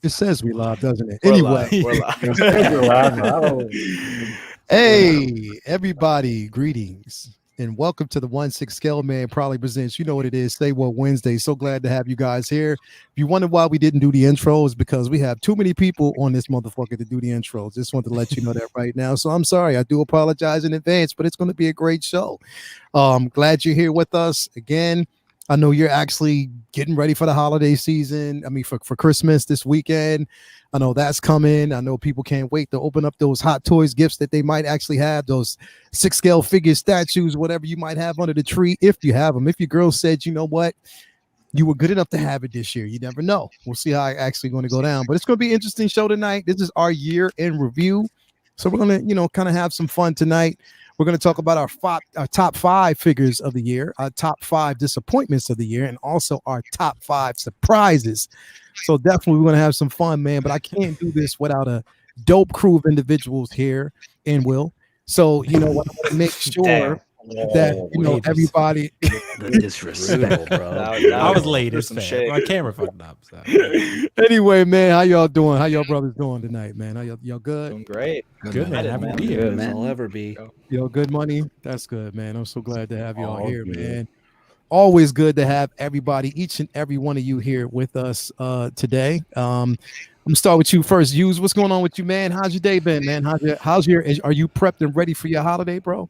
It says we live, doesn't it? We're Anyway, hey, everybody, greetings and welcome to the 1-6 Scale Man Probably Presents. You know what it is, Say What Wednesday. So glad to have you guys here. If you wonder why we didn't do the intros, because we have too many people on this motherfucker to do the intros. Just want to let you know that right now. So I'm sorry. I do apologize in advance, but it's going to be a great show. Glad you're here with us again. I know you're actually getting ready for the holiday season. I mean, for Christmas this weekend. I know that's coming. I know people can't wait to open up those Hot Toys gifts that they might actually have, those 6 scale figure statues, whatever you might have under the tree, if you have them. If your girl said, you know what, you were good enough to have it this year, you never know. We'll see how it's actually going to go down. But it's going to be an interesting show tonight. This is our year in review. So we're going to, kind of have some fun tonight. We're going to talk about our top 5 figures of the year, our top 5 disappointments of the year, and also our top 5 surprises. So definitely we're going to have some fun, man. But I can't do this without a dope crew of individuals here in Will. So, I want to make sure that, everybody. Disrespect, bro. I was late as fuck. My camera fucked up. So. Anyway, man, how y'all doing? How y'all brothers doing tonight, man? How y'all good? Doing great. Good, man. Happy to be here. Good, man. I'll ever be. Yo, good money. That's good, man. I'm so glad to have y'all here, man. Always good to have everybody, each and every one of you here with us today. I'm gonna start with you first. Hughes, what's going on with you, man? How's your day been, man? Are you prepped and ready for your holiday, bro?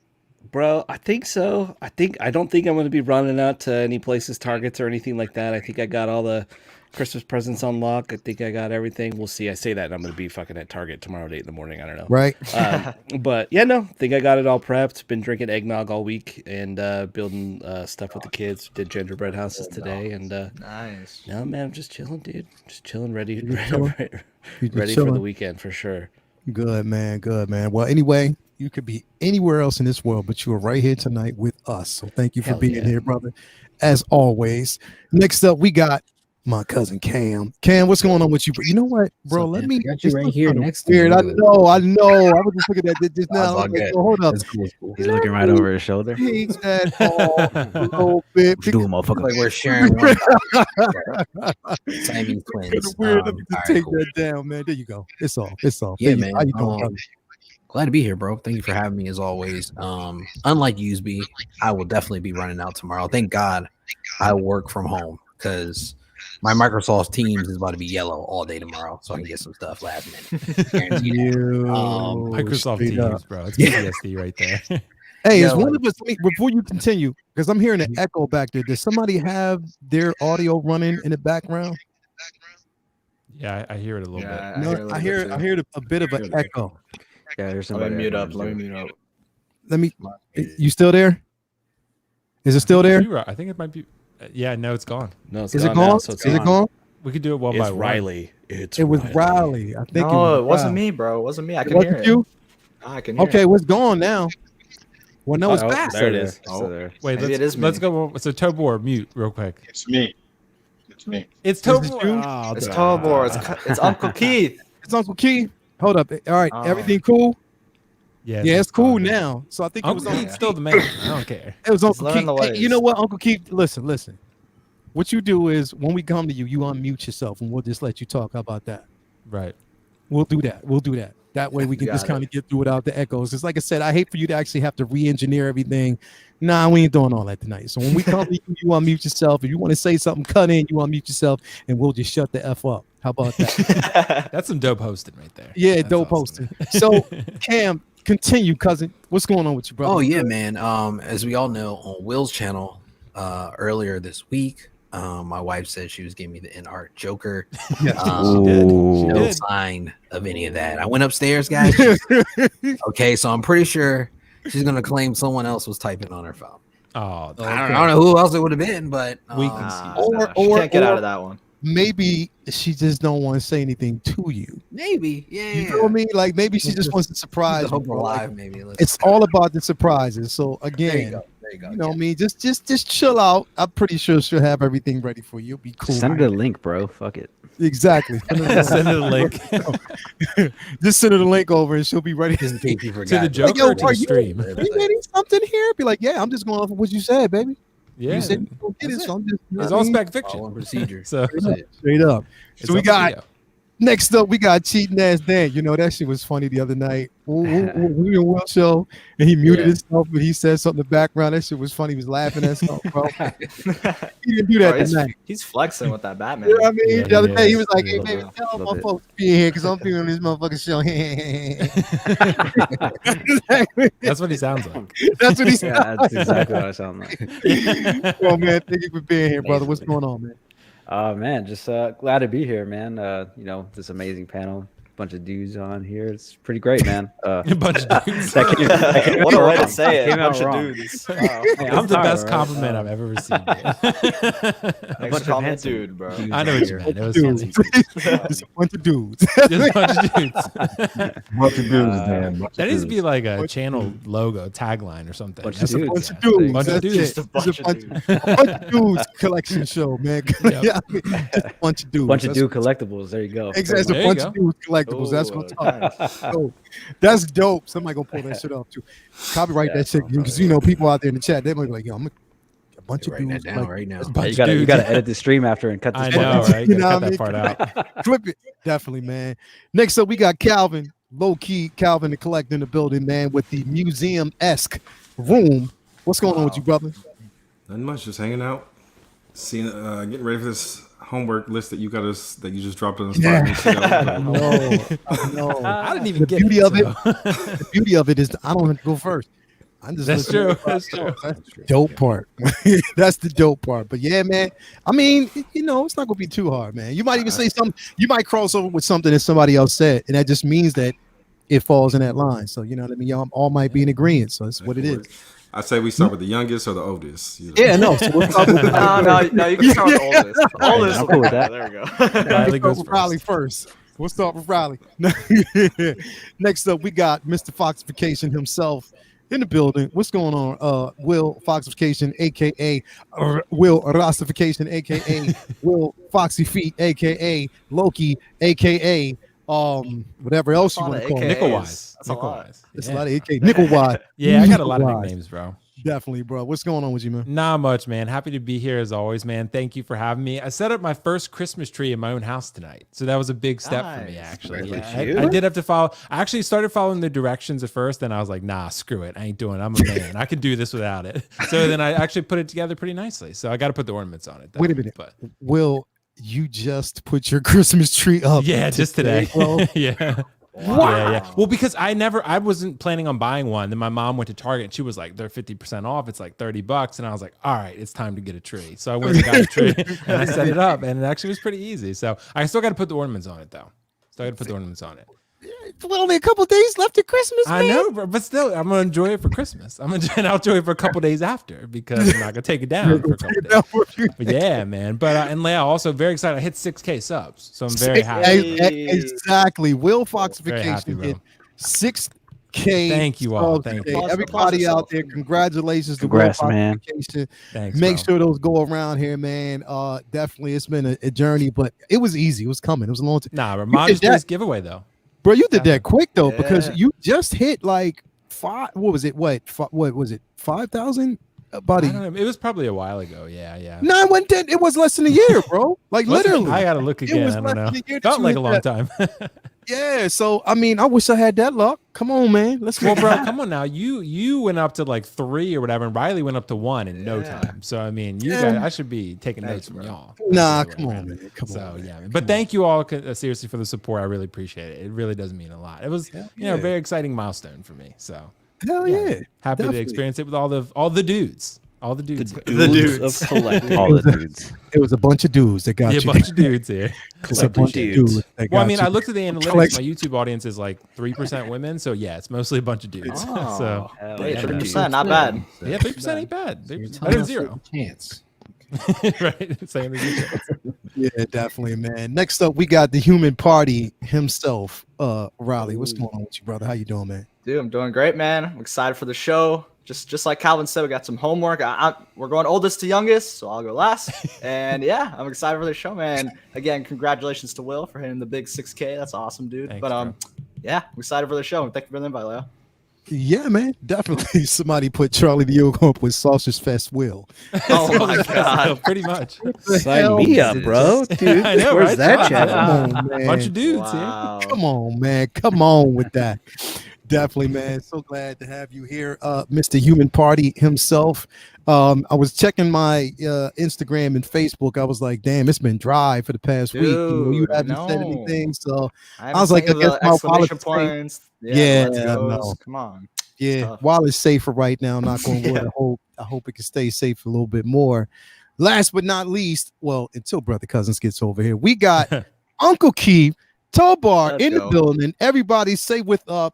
Bro, I think so. I don't think I'm going to be running out to any places, Targets or anything like that. I think I got all the Christmas presents on lock. I think I got everything. We'll see. I say that and I'm going to be fucking at Target tomorrow at 8 in the morning. I don't know. Right. But yeah, no, I think I got it all prepped. Been drinking eggnog all week and building stuff with the kids. Did gingerbread houses today. And nice. No, man, I'm just chilling, dude. Just chilling, ready for the weekend for sure. Good, man. Good, man. Well, anyway, you could be anywhere else in this world, but you are right here tonight with us. So thank you for being here, brother. As always. Next up, we got my cousin Cam. Cam, what's going on with you? You know what, bro? Let me got you right here next to weird. I know. I was just looking at that just now. Like, hold up. Cool. He's looking right over his shoulder. He's that a little bit. Doing, motherfucker. Like we're sharing one. Siamese twins. It's weird. Let me just take that down, man. There you go. It's off. Yeah, man. How you doing, glad to be here, bro. Thank you for having me as always. Unlike Useby, I will definitely be running out tomorrow. Thank God I work from home because my Microsoft Teams is about to be yellow all day tomorrow, so I can get some stuff last minute. Microsoft Teams, bro. It's PTSD right there. Hey, is one of us, before you continue, because I'm hearing an echo back there. Does somebody have their audio running in the background? Yeah, I hear it a little bit. No, I hear a bit of an echo. Yeah, there's Let me somebody. mute up. You still there? Is it still there? I think it might be. Yeah, no, it's gone. No, is it gone? Is it gone? We could do it one it's by one. Riley. It was Riley. I think it wasn't me, bro. It wasn't me. I can hear it. You? I can hear okay, it. what's gone now? Well, no, it's back. There it is. Wait, maybe it is me. let's go. So Tobor, mute real quick. It's me. It's Tobor. It's Tobor. It's Uncle Keith. It's Uncle Keith. Hold up. All right, everything cool? Yeah, it's cool now. So I think Uncle it was Keith's still the man. I don't care. It was Uncle Keith. Hey, you know what, Uncle Keith? Listen. What you do is when we come to you, you unmute yourself, and we'll just let you talk. How about that? Right. We'll do that. That way we can just kind of get through without the echoes. It's like I said, I hate for you to actually have to re-engineer everything. Nah, we ain't doing all that tonight. So when we come to you, you unmute yourself. If you want to say something, cut in, you unmute yourself, and we'll just shut the F up. How about that? That's some dope hosting right there. Yeah, that's dope awesome. hosting. So, Cam, continue, cousin. What's going on with you, brother? Oh, yeah, man. As we all know, on Will's channel earlier this week, my wife said she was giving me the NR Joker. Yes, she did. No sign of any of that. I went upstairs, guys. Okay, so I'm pretty sure she's gonna claim someone else was typing on her phone. Oh, I don't know who else it would have been, but we can see. Or can't get out of that one. Maybe she just don't want to say anything to you. Maybe, yeah. You know what I mean? Like maybe she just wants to surprise you. Hope we're Like, live, maybe. it's all about the surprises. So again, there you go. You know what I mean? Just chill out. I'm pretty sure she'll have everything ready for you. It'll be cool. Send her the link, bro. Fuck it. Exactly. Send her the link. Just send her the link over and she'll be ready Just in case you forgot. To the Joker like, or to the stream. Are you reading something here? Be like, yeah, I'm just going off of what you said, baby. Yeah, You said you don't get it, that's so I'm just. it's all spec fiction. Following procedure. So Straight up. it's So we up to got you. next up. We got cheating ass Dan. You know that shit was funny the other night. We were in Will show and he muted himself, but he said something in the background. That shit was funny. He was laughing at something, bro. He didn't do that Bro, tonight. he's flexing with that Batman. You know what I mean? Yeah, The other he day he is. was like, Yeah. "Hey, baby, tell Love my it. folks to be in here because I'm being on this motherfucking show." That's what he sounds like. That's what he said. Yeah, that's exactly what I sound like. Oh man, thank you for being here, brother. What's going on, man? Man, just glad to be here, man. You know, this amazing panel, bunch of dudes on here. It's pretty great, man. A bunch of dudes. that came What a out way to wrong. say it. Came A out bunch of wrong. dudes. Hey, That's the tired, best right? compliment I've ever received. Thanks for calling me handsome dude, bro. dudes I know what you here. meant. It was Dudes. fancy. Just a bunch of dudes. Just a bunch of dudes. Bunch of dudes, man. Bunch That of needs to dudes. be like a channel logo tagline or something. Bunch of That's a dudes. Bunch of yeah. dudes. Bunch of That's dudes. it. Just a bunch It's of dudes. a bunch of dudes collection show, man. Yep. Yeah, I mean, just a bunch of dudes. Bunch of That's dude collectibles. There you go. Exactly. It's There a you bunch go. of dudes collectibles. That's what I'm talking about. Dope. That's dope. Somebody gonna pull that shit off too. Copyright Yeah, that shit because you know people out there in the chat they might be like, "Yo, I'm a bunch of Writing dudes." that down like, right now. that's a Yeah, bunch you of gotta dudes. edit the stream after and cut this I part know, out. right? You Gotta know cut what I that part out. Flip it. Definitely, man. Next up, we got Calvin, low key Calvin the Collect in the building, man, with the museum-esque room. What's going on with you, brother? Nothing much, just hanging out, seeing, getting ready for this homework list that you got us that you just dropped on the spot. No. I didn't even The get beauty it. of it, so. the beauty of it is I don't have to go first. I'm just That's listening true. to That's true. That's the dope part. That's the dope part. But yeah, man. I mean, you know, it's not gonna be too hard, man. You might even say something. You might cross over with something that somebody else said, and that just means that it falls in that line. So you know what I mean. Y'all all might be in agreement. So that's what it is. I say we start with the youngest or the oldest. You know. Yeah, no. So we'll start with No, you can start with the oldest. Oldest. I'm cool with that. There we go. Riley We'll goes start with Riley first. We'll start with Riley. Next up, we got Mr. Foxification himself in the building. What's going on? Will Foxification, aka Will Rastification, aka Will Foxy Feet, aka Loki, aka whatever else you want to call it. Nickel Wise. That's a lot. It's a lot of AK Nickel Wise. Yeah, I got a lot of Nickel Wise. nicknames, bro. Definitely, bro. What's going on with you, man? Not much, man. Happy to be here as always, man. Thank you for having me. I set up my first Christmas tree in my own house tonight, so that was a big step for me. Nice. Actually, Look yeah, at I you. did have to follow. I actually started following the directions at first, then I was like, "Nah, screw it. I ain't doing it. I'm a man. I can do this without it." So then I actually put it together pretty nicely. So I got to put the ornaments on it. Though. Wait a minute. but Will you just put your Christmas tree up? yeah, just today. bro? Yeah. Yeah, yeah. Well, because I wasn't planning on buying one. Then my mom went to Target and she was like, they're 50% off. It's like $30. And I was like, all right, it's time to get a tree. So I went and got a tree and I set it up and it actually was pretty easy. So I still got to put the ornaments on it though. Still got to put the ornaments on it. Well, only a couple days left to Christmas, man. I know, bro, but still, I'm gonna enjoy it for Christmas. I'll enjoy it for a couple days after because I'm not gonna take it down for a couple days. But yeah, man. But and Leia also very excited. I hit 6K subs, so I'm very happy. Exactly. Will Very happy, Foxification bro. hit 6K. Thank you all. subs Thank today. you. Everybody Applause out there, congratulations to Congrats, Will man. Foxification. Thanks. Make bro. sure those go around here, man. Definitely, it's been a journey, but it was easy. It was coming. It was a long time. Nah, did Modest that. Choice giveaway though. Bro, you did that quick though, because Yeah. you just hit like what was it? What was it? 5,000? About I a don't know. It was probably a while ago. Yeah, yeah. 9-1-10. It was less than a year, bro. Like Was it? literally. I gotta look It again. was I less don't know. than a year that Felt you like hit a long that. time. Yeah, so I mean, I wish I had that luck. Come on, man. Let's Well, go, bro, come on now. You went up to like 3 or whatever, and Riley went up to 1 in no time. So I mean, you Yeah. guys, I should be taking notes Thanks, from bro. y'all. Nah, That's the come way on, around. man. Come So on. yeah, man. But thank you all seriously for the support. I really appreciate it. It really does mean a lot. It was a very exciting milestone for me. So Hell yeah. happy Definitely. to experience it with all the dudes. All the dudes. The dudes. of collecting. All the dudes. It was a bunch of dudes that got Yeah, a you. bunch of dudes here. It's a bunch of dudes. dudes that Well, I got mean, you. I looked at the analytics. Collect- My YouTube audience is like 3% women, so yeah, it's mostly a bunch of dudes. Oh. So Hey, yeah, 30%, not bad. yeah, 3% ain't bad. You're Better telling than us there's 0. a chance. Right? Same as you. Yeah, definitely, man. Next up, we got the human party himself. Riley, what's going on with you, brother? How you doing, man? Dude, I'm doing great, man. I'm excited for the show. Just like Calvin said, we got some homework. We're going oldest to youngest, so I'll go last. And yeah, I'm excited for the show, man. Again, congratulations to Will for hitting the big 6K. That's awesome, dude. Thanks, but bro. yeah, I'm excited for the show. Thank you for the invite, Leo. Yeah, man, definitely. Somebody put Charlie the Yoke up with Sausage Fest Will. Oh my god. Pretty much. The Sign hell? me up, bro. Dude, I know, where's right? that Come channel? on, Bunch of man. dudes here. Wow. Come on, man. Come on with that. Definitely, man. So glad to have you here, Mr. Human Party himself. I was checking my Instagram and Facebook. I was like, damn, it's been dry for the past week. You Dude, I haven't said know. anything. So I I haven't was sent like, I you guess the my wallet's exclamation safe. points. Yeah, the Yeah, let's I goes. know. Come on. It's Yeah, tough. wallet's safer right now. Knock on wood. Yeah. I hope it can stay safe a little bit more. Last but not least, well, until Brother Cousins gets over here, we got Uncle Keith Tobar Let's in the go. building. Everybody say what's up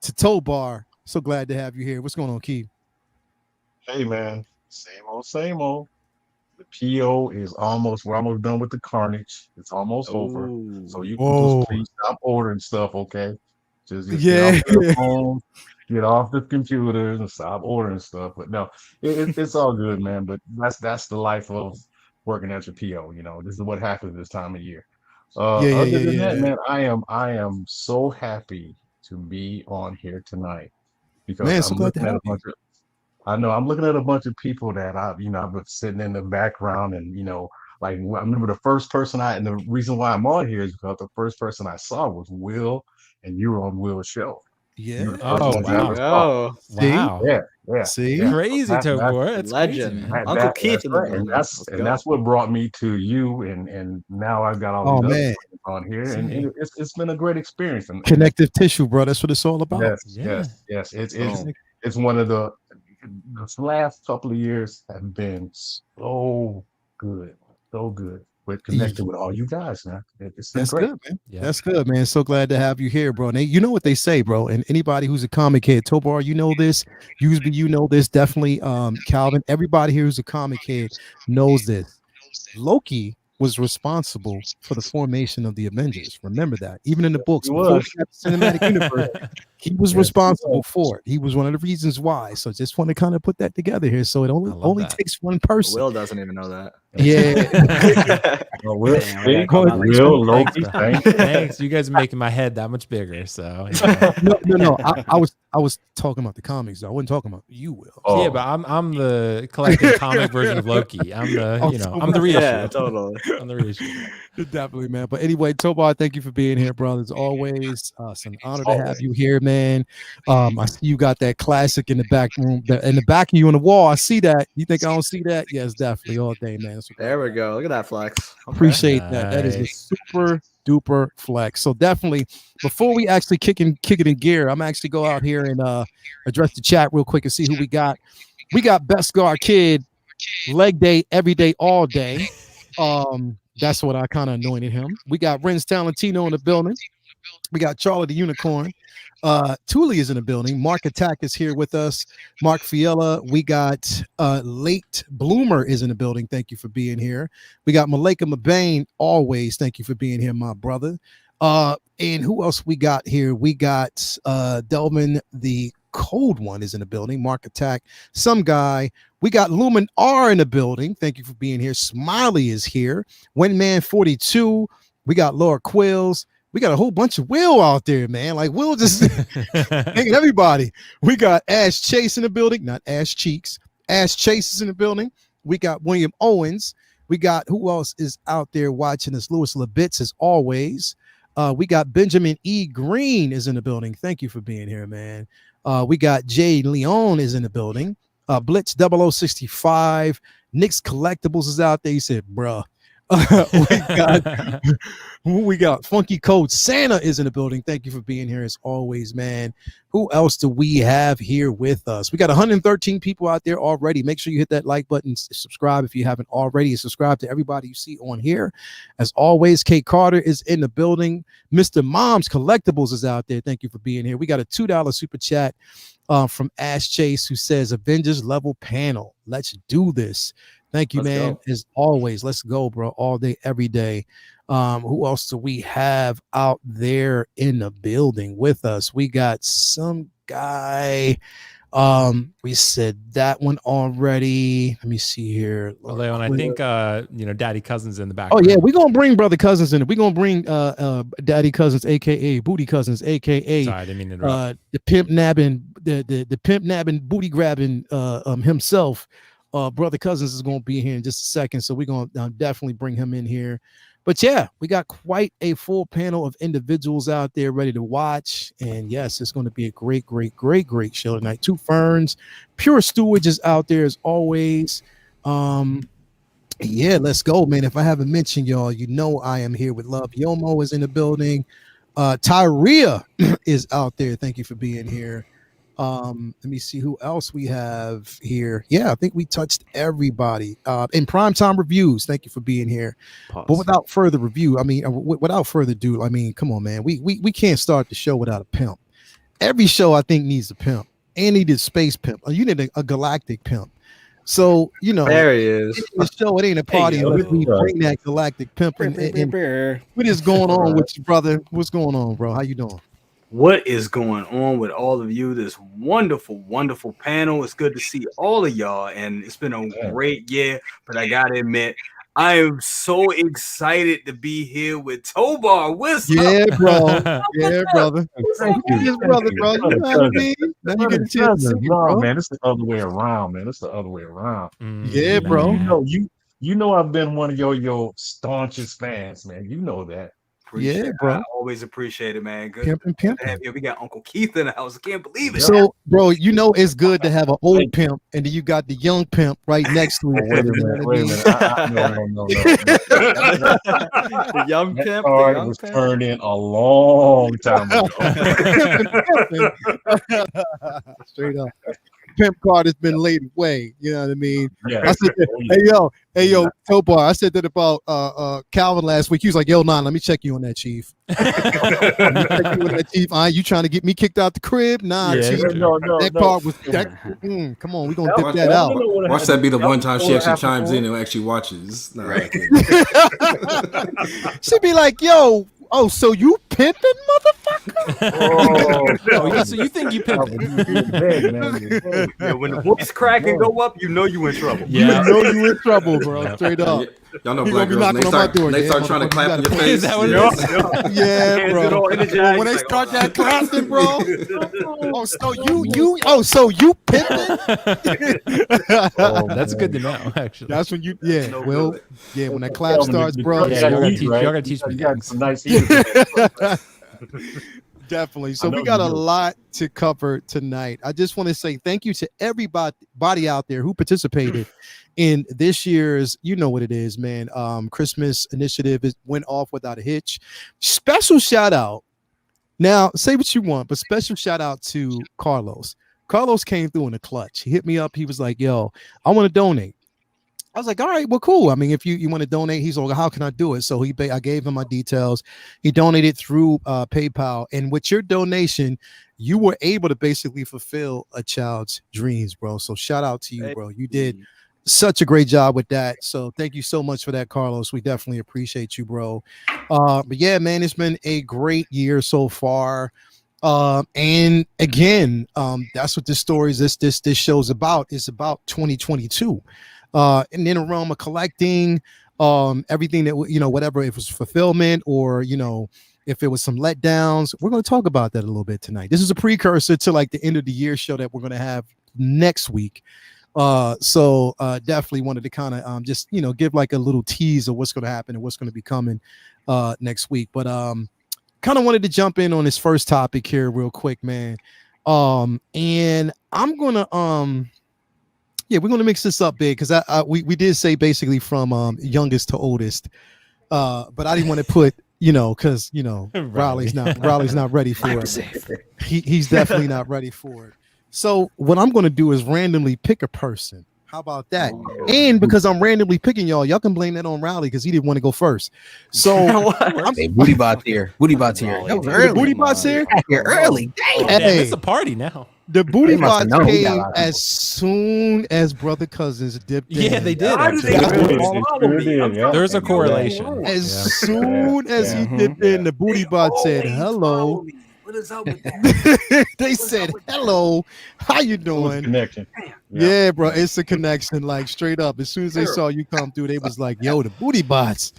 to Tobar. So glad to have you here. What's going on, Keith? Hey man, same old, same old. The PO is we're almost done with the carnage. It's almost over. So Ooh. you can just Whoa. please stop ordering stuff, okay? Just get Yeah. off the phone, get off the computers and stop ordering stuff. But no, it's all good, man. But that's the life of working at your PO, you know. This is what happens this time of year. Yeah, yeah, Other yeah, than that, yeah. man, I am so happy to be on here tonight because Man, so I'm glad to looking at have a you. bunch of I know I'm looking at a bunch of people that I've been sitting in the background and, like I remember the first person and the reason why I'm on here is because the first person I saw was Will and you were on Will's show. You were Yeah. the first Oh, ones I There you ever wow. saw. go. See? Wow. Yeah, yeah, See? yeah. So Crazy, Tobor. That's crazy, Legend. man. Uncle Keith that's in the right. And building. that's Let's and go. that's what brought me to you and now I've got all Oh these other man. friends on here and See? it's been a great experience and Connective tissue, bro. That's what it's all about. yes, Yeah. yes, yes. Boom. It's one of the last couple of years have been so good with connecting with all you guys, man. It's been That's great. good, man. Yep. That's good, man. So glad to have you here, bro. And you know what they say, bro. And anybody who's a comic head, Tobar, you know this. Useby, you know this. Definitely, Calvin. Everybody here who's a comic head knows this. Loki was responsible for the formation of the Avengers. Remember that. Even in the books, He before was. we got the cinematic universe, he was Yes, he responsible was. for it. He was one of the reasons why. So just want to kind of put that together here. So it I only love that. takes one person. Will doesn't even know that. Yeah. Well, Will, Damn, I gotta see, call my Thanks, respect. Will, Thanks, Loki, bro. thank you. Thanks. You guys are making my head that much bigger. So, yeah. No. I was talking about the comics. Though. I wasn't talking about you, Will. Yeah, Oh, but I'm the collecting comic version of Loki. I'm the I'm the reissue. Yeah, totally. I'm the reissue. Definitely, man. But anyway, Tobar, thank you for being here, brother. As always, it's an honor to have always. you here, man. I see you got that classic in the back room, in the back of you on the wall. I see that. You think I don't see that? Yes, definitely, all day, man. So There we go. Look at that flex. Okay. appreciate that. That is a Nice. super duper flex. So definitely, before we actually kick it in gear, I'm actually go out here and address the chat real quick and see who we got. We got Best Guard Kid, leg day, every day, all day. That's what I kind of anointed him. We got Renz Talentino in the building. We got Charlie the Unicorn. Thule is in the building. Mark Attack is here with us. Mark Fiella. We got Late Bloomer is in the building. Thank you for being here. We got Malika Mabane. Always thank you for being here, my brother. And who else we got here? We got Delvin the Cold One is in the building. Mark Attack. Some guy. We got Lumen R in the building. Thank you for being here. Smiley is here. Windman 42. We got Laura Quills. We got a whole bunch of Will out there, man. Like Will just hanging everybody. We got Ash Chase in the building, not Ash Cheeks. Ash Chase is in the building. We got William Owens. We got who else is out there watching us? Louis Labitz, as always. We got Benjamin E. Green is in the building. Thank you for being here, man. We got Jay Leon is in the building. Blitz 0065. Nick's Collectibles is out there. He said, bruh. we got Funky Code Santa is in the building. Thank you for being here as always, man. Who else do we have here with us? We got 113 people out there already. Make sure you hit that like button, subscribe if you haven't already, and subscribe to everybody you see on here. As always, Kate Carter is in the building. Mr. Mom's Collectibles is out there. Thank you for being here. We got a $2 super chat from Ash Chase who says Avengers level panel. Let's do this. Thank you, Let's man. go. As always, let's go, bro. All day, every day. Who else do we have out there in the building with us? We got some guy. We said that one already. Let me see here. Leon, I think Daddy Cousins in the back. Oh yeah, we're gonna bring brother cousins in. We're gonna bring Daddy Cousins, aka Booty Cousins, aka Sorry, I didn't mean to interrupt. the pimp nabbing, the pimp nabbing, booty grabbing himself. Brother Cousins is gonna be here in just a second, so we're gonna definitely bring him in here. But yeah, we got quite a full panel of individuals out there ready to watch. And yes, it's going to be a great show tonight. Two Ferns, Pure Stewage is out there as always. Yeah, let's go, man. If I haven't mentioned y'all, you know I am here with love. Yomo is in the building. Tyria is out there. Thank you for being here. Let me see who else we have here. Yeah, I think we touched everybody. In Primetime Reviews, thank you for being here. Pause. But without further ado, I mean, come on, man. We can't start the show without a pimp. Every show I think needs a pimp. And needed space pimp. You need a galactic pimp. So, there he is. The show, it ain't a party unless we bring that galactic pimp in. What is going on with you, brother? What's going on, bro? How you doing? What is going on with all of you? This wonderful panel. It's good to see all of y'all, and it's been a great year. But I gotta admit, I am so excited to be here with Tobar. What's up? Bro. Yeah, brother. Yes, brother, bro. You know what I mean? Now you get a chance to see it, bro. Man, it's the other way around, man. It's the other way around. Yeah, bro. You know I've been one of your staunchest fans, man. You know that. Appreciate it, bro. I always appreciate it, man. Good. Pimpin'. We got Uncle Keith in the house. I can't believe it. So, bro, it's good to have an old pimp, and then you got the young pimp right next to it. Wait a minute. No. The young that pimp. Card the young was pimp. turned in a long time ago. Straight up. Pimp card has been laid away. You know what I mean? Yeah. I said, hey yo, Topar. I said that about Calvin last week. He was like, yo, let me check you on that, Chief. Chief. You trying to get me kicked out the crib? Nah, Chief. No. That card was come on, we're gonna dip that out. Watch that be the one time she actually chimes in and actually watches. No, right. She'd be like, yo, so you pimping, motherfucker? So you think you pimping? Yeah, when the voice crack and go up, you know you in trouble. Yeah. You know you in trouble, bro. Straight up. Y'all know He black gonna be girls, knocking on my door. they start Yeah, trying to clap in your motherfucker, face. Is that what it is? Yeah, bro. When they start that clapping, bro. So you pimping? That's good to know, actually. That's when you, when that clap starts, bro. Yeah, y'all gotta teach me things. Some nice Definitely. So we got a lot to cover tonight. I just want to say thank you to everybody out there who participated in this year's, you know what it is, man. Christmas initiative went off without a hitch. Special shout out. Now, say what you want, but special shout out to Carlos. Carlos came through in a clutch. He hit me up. He was like, yo, I want to donate. I was like, all right, well, cool. I mean, if you want to donate, he's like, how can I do it? So I gave him my details. He donated through PayPal. And with your donation, you were able to basically fulfill a child's dreams, bro. So shout out to you, bro. You did such a great job with that. So thank you so much for that, Carlos. We definitely appreciate you, bro. But yeah, man, it's been a great year so far. And again, that's what this story is. This show's about. It's about 2022. And in a realm of collecting everything that, whatever, if it was fulfillment or, if it was some letdowns, we're going to talk about that a little bit tonight. This is a precursor to like the end of the year show that we're going to have next week. So definitely wanted to kind of just, give like a little tease of what's going to happen and what's going to be coming next week. But kind of wanted to jump in on this first topic here real quick, man. And I'm going to we're going to mix this up big because we did say basically from youngest to oldest, but I didn't want to put because Riley's not ready for it. He's definitely not ready for it. So what I'm going to do is randomly pick a person. How about that? And because I'm randomly picking y'all can blame that on Riley because he didn't want to go first. So Booty Bot's here. Booty Bot's here. That was early. Booty Bot's here. Here early. Damn. Hey, it's a party now. The Booty Bot known. came as soon as Brother Cousins dipped in. Yeah, they did. There's a correlation. As soon as he dipped in, the Booty Bot said, hello. What is up with that? They said, "Hello, how you It was doing?" connection. Yeah, bro, it's a connection. Like straight up, as soon as they saw you come through, they was like, "Yo, the booty bots,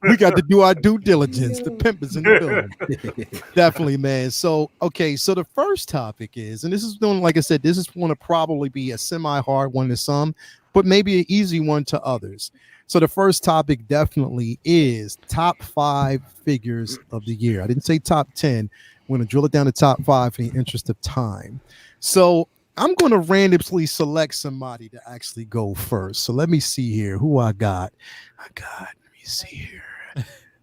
we got to do our due diligence. The pimp is in the building." Definitely, man. So, okay, so the first topic is, and this is doing, like I said, this is going to probably be a semi-hard one to some, but maybe an easy one to others. So the first topic definitely is top 5 figures of the year. I didn't say top 10. We're going to drill it down to top 5 in the interest of time. So I'm going to randomly select somebody to actually go first. So let me see here who I got. Let me see here.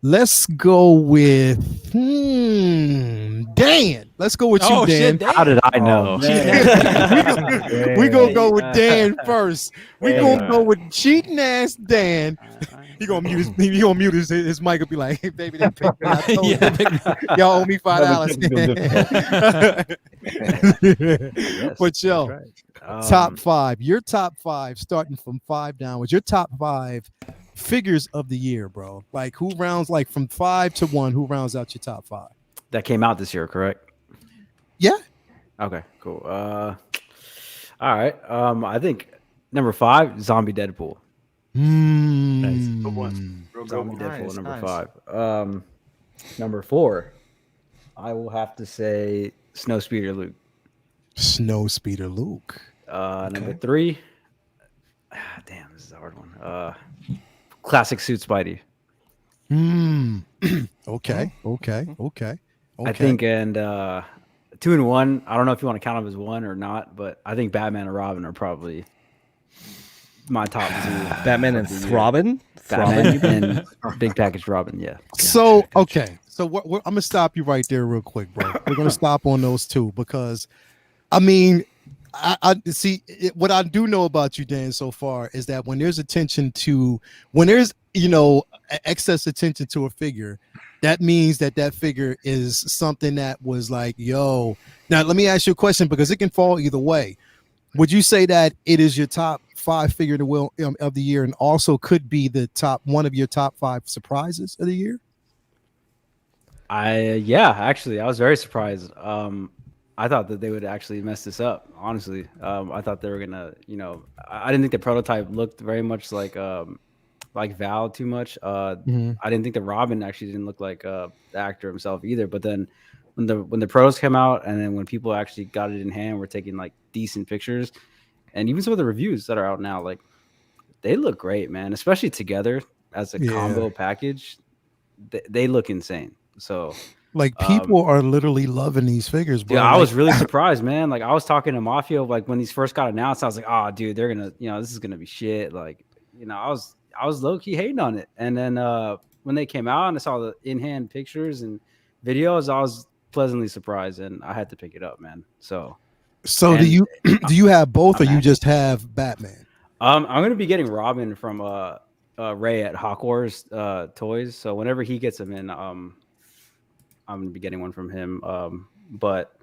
Let's go with Dan. Let's go with you, Dan. Shit, Dan. How did I know? We're going to go with Dan first. We're going to go with cheating ass Dan. He gonna mute his mic and be like, "Hey, baby, they picked me. I told you. Y'all owe me $5." Yes, But yo, that's right. top 5. Your top 5, starting from 5 downwards. Your top 5 figures of the year, bro. Like who rounds like from 5 to 1? Who rounds out your top 5? That came out this year, correct? Yeah. Okay, cool. All right. I think number 5, Zombie Deadpool. Good one. Real good Zombie one. Deadpool, number nice. 5. Number 4, I will have to say Snow Speeder Luke. Snow Speeder Luke. Number 3, damn, this is a hard one. Classic Suit Spidey. Okay. I think, and 2 and 1. I don't know if you want to count them as one or not, but I think Batman and Robin are probably my top 2. Batman and Throbbing? Batman and Big Package Robin, yeah. So okay, so I'm gonna stop you right there real quick, bro. We're gonna stop on those 2 because, I mean, I see what I do know about you, Dan, so far is that when there's excess attention to a figure, that means that figure is something that was like, yo. Now let me ask you a question because it can fall either way. Would you say that it is your top 5 figure of the year, and also could be the one of your top 5 surprises of the year? Actually, I was very surprised. I thought that they would actually mess this up. Honestly, I thought they were gonna, I didn't think the prototype looked very much like Val too much. I didn't think the Robin actually didn't look like the actor himself either. But then when the pros came out, and then when people actually got it in hand, were taking like decent pictures, and even some of the reviews that are out now, like they look great, man. Especially together as a combo package, they look insane. So. Like people are literally loving these figures, bro. Yeah, I was really surprised, man. Like I was talking to Mafia, like when these first got announced, I was like, "Oh, dude, they're gonna, this is gonna be shit." Like, I was low key hating on it, and then when they came out and I saw the in hand pictures and videos, I was pleasantly surprised, and I had to pick it up, man. So do you have both, or you just have Batman? I'm gonna be getting Robin from Ray at Hawk Wars Toys. So whenever he gets them in, I'm gonna be getting one from him. But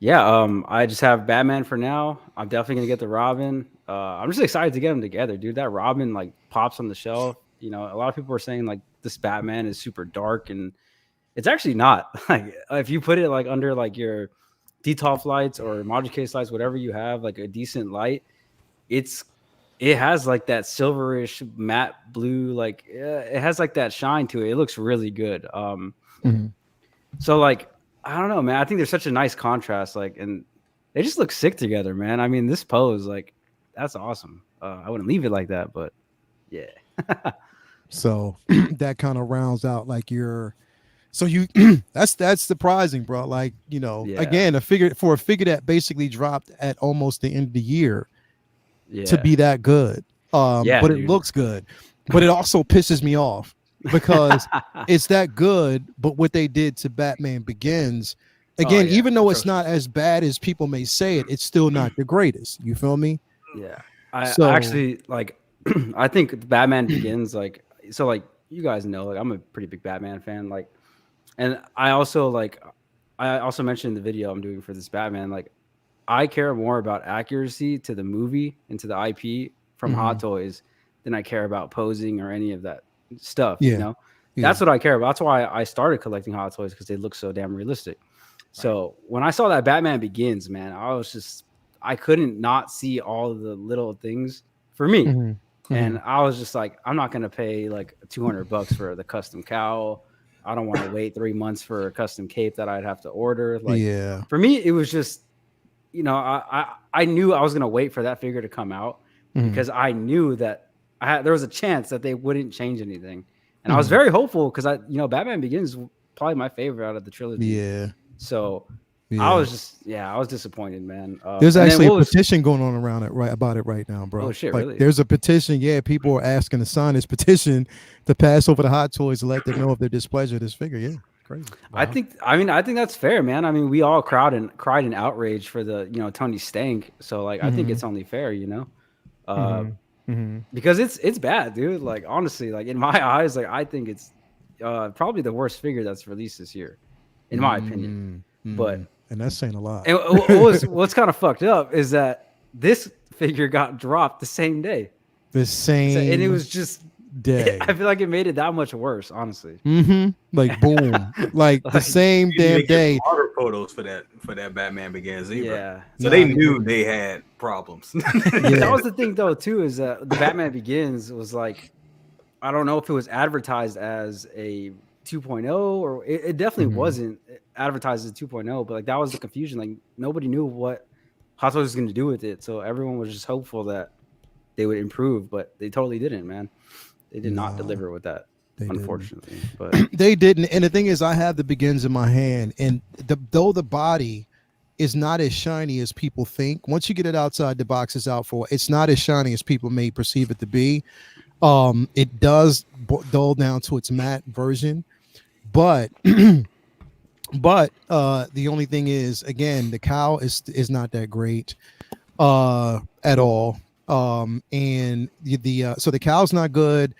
yeah, I just have Batman for now. I'm definitely gonna get the Robin. I'm just excited to get them together, dude. That Robin like pops on the shelf. A lot of people are saying like this Batman is super dark, and it's actually not. Like if you put it like under like your DTOF lights or module case lights, whatever you have, like a decent light, it has like that silverish matte blue, like it has like that shine to it. It looks really good. So like, I don't know, man. I think there's such a nice contrast, like, and they just look sick together, man. I mean, this pose, like, that's awesome. I wouldn't leave it like that, but yeah. So that kind of rounds out like that's surprising, bro. Like, again, a figure that basically dropped at almost the end of the year to be that good. But it looks good, but it also pisses me off. Because it's that good, but what they did to Batman Begins, again, even though it's not as bad as people may say it's still not the greatest. You feel me? Yeah. I actually like I think Batman Begins, like, so like you guys know, like I'm a pretty big Batman fan, like, and I also mentioned in the video I'm doing for this Batman, like I care more about accuracy to the movie and to the IP from Hot Toys than I care about posing or any of that stuff. That's what I care about. That's why I started collecting Hot Toys, because they look so damn realistic. So when I saw that Batman Begins, man, I couldn't not see all the little things for me. Mm-hmm. And I was just like, I'm not going to pay like $200 for the custom cowl. I don't want to wait 3 months for a custom cape that I'd have to order. Like, for me, it was just, I knew I was going to wait for that figure to come out, because I knew that there was a chance that they wouldn't change anything. And I was very hopeful, because Batman Begins is probably my favorite out of the trilogy. Yeah. So I was disappointed, man. There's actually a petition going on around it about it right now, bro. Oh shit, like, really? There's a petition. Yeah, people are asking to sign this petition to pass over the Hot Toys to let them know of their displeasure of this figure. Yeah, crazy. Wow. I think that's fair, man. I mean, we all cried in outrage for the Tony Stank. So like, I think it's only fair, because it's bad, dude. Like, honestly, like, in my eyes, like, I think it's probably the worst figure that's released this year, in my opinion. But and that's saying a lot. And what's kind of fucked up is that this figure got dropped the same day. And it was just day. I feel like it made it that much worse, honestly. Like, boom, like the same damn day. Harder photos for that Batman Begins either. Yeah. So they knew they had problems. That was the thing, though, too, is that the Batman Begins was like, I don't know if it was advertised as a 2.0, or it definitely wasn't advertised as 2.0, but like, that was the confusion. Like, nobody knew what Hot Toys was going to do with it, so everyone was just hopeful that they would improve, but they totally didn't, man. They did not deliver with that, unfortunately. But they didn't. And the thing is, I have the Begins in my hand, and though the body is not as shiny as people think, once you get it outside the box, it's not as shiny as people may perceive it to be. It does dull down to its matte version, but the only thing is, again, the cowl is not that great at all. And so the cow's not good,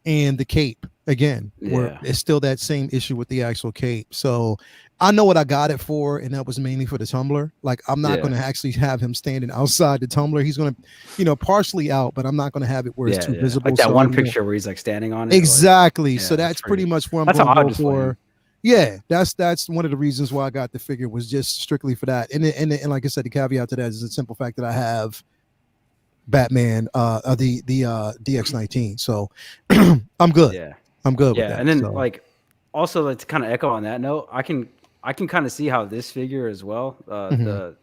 and the cape, again, it's still that same issue with the actual cape. So I know what I got it for, and that was mainly for the tumbler. Like, I'm not going to actually have him standing outside the tumbler. He's going to, partially out, but I'm not going to have it where it's too visible. Like that one picture where he's like standing on it. Exactly. So that's pretty much what I'm going to go for. Yeah, that's one of the reasons why I got the figure, was just strictly for that. And like I said, the caveat to that is the simple fact that I have Batman, the DX19. So I'm good. Yeah, I'm good with that. And then like, also, like, to kind of echo on that note, I can kind of see how this figure as well, the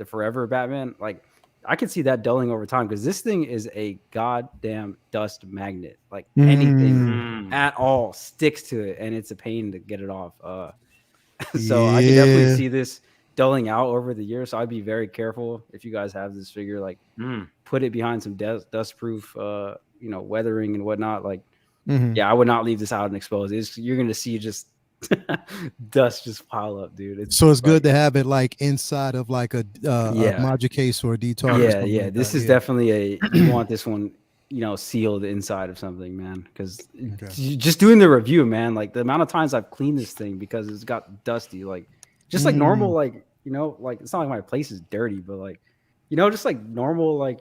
Forever Batman, like, I can see that dulling over time, because this thing is a goddamn dust magnet. Like, anything at all sticks to it, and it's a pain to get it off. So I can definitely see this dulling out over the years. So I'd be very careful if you guys have this figure. Like, put it behind some dust-proof, weathering and whatnot. Like, I would not leave this out and expose it. You're gonna see just dust just pile up, dude. It's good to have it like inside of like a module case or a detox. Yeah. This is definitely you want this one, sealed inside of something, man. Because just doing the review, man, like, the amount of times I've cleaned this thing because it's got dusty, like, just like normal, like, like, it's not like my place is dirty, but like, just like normal, like,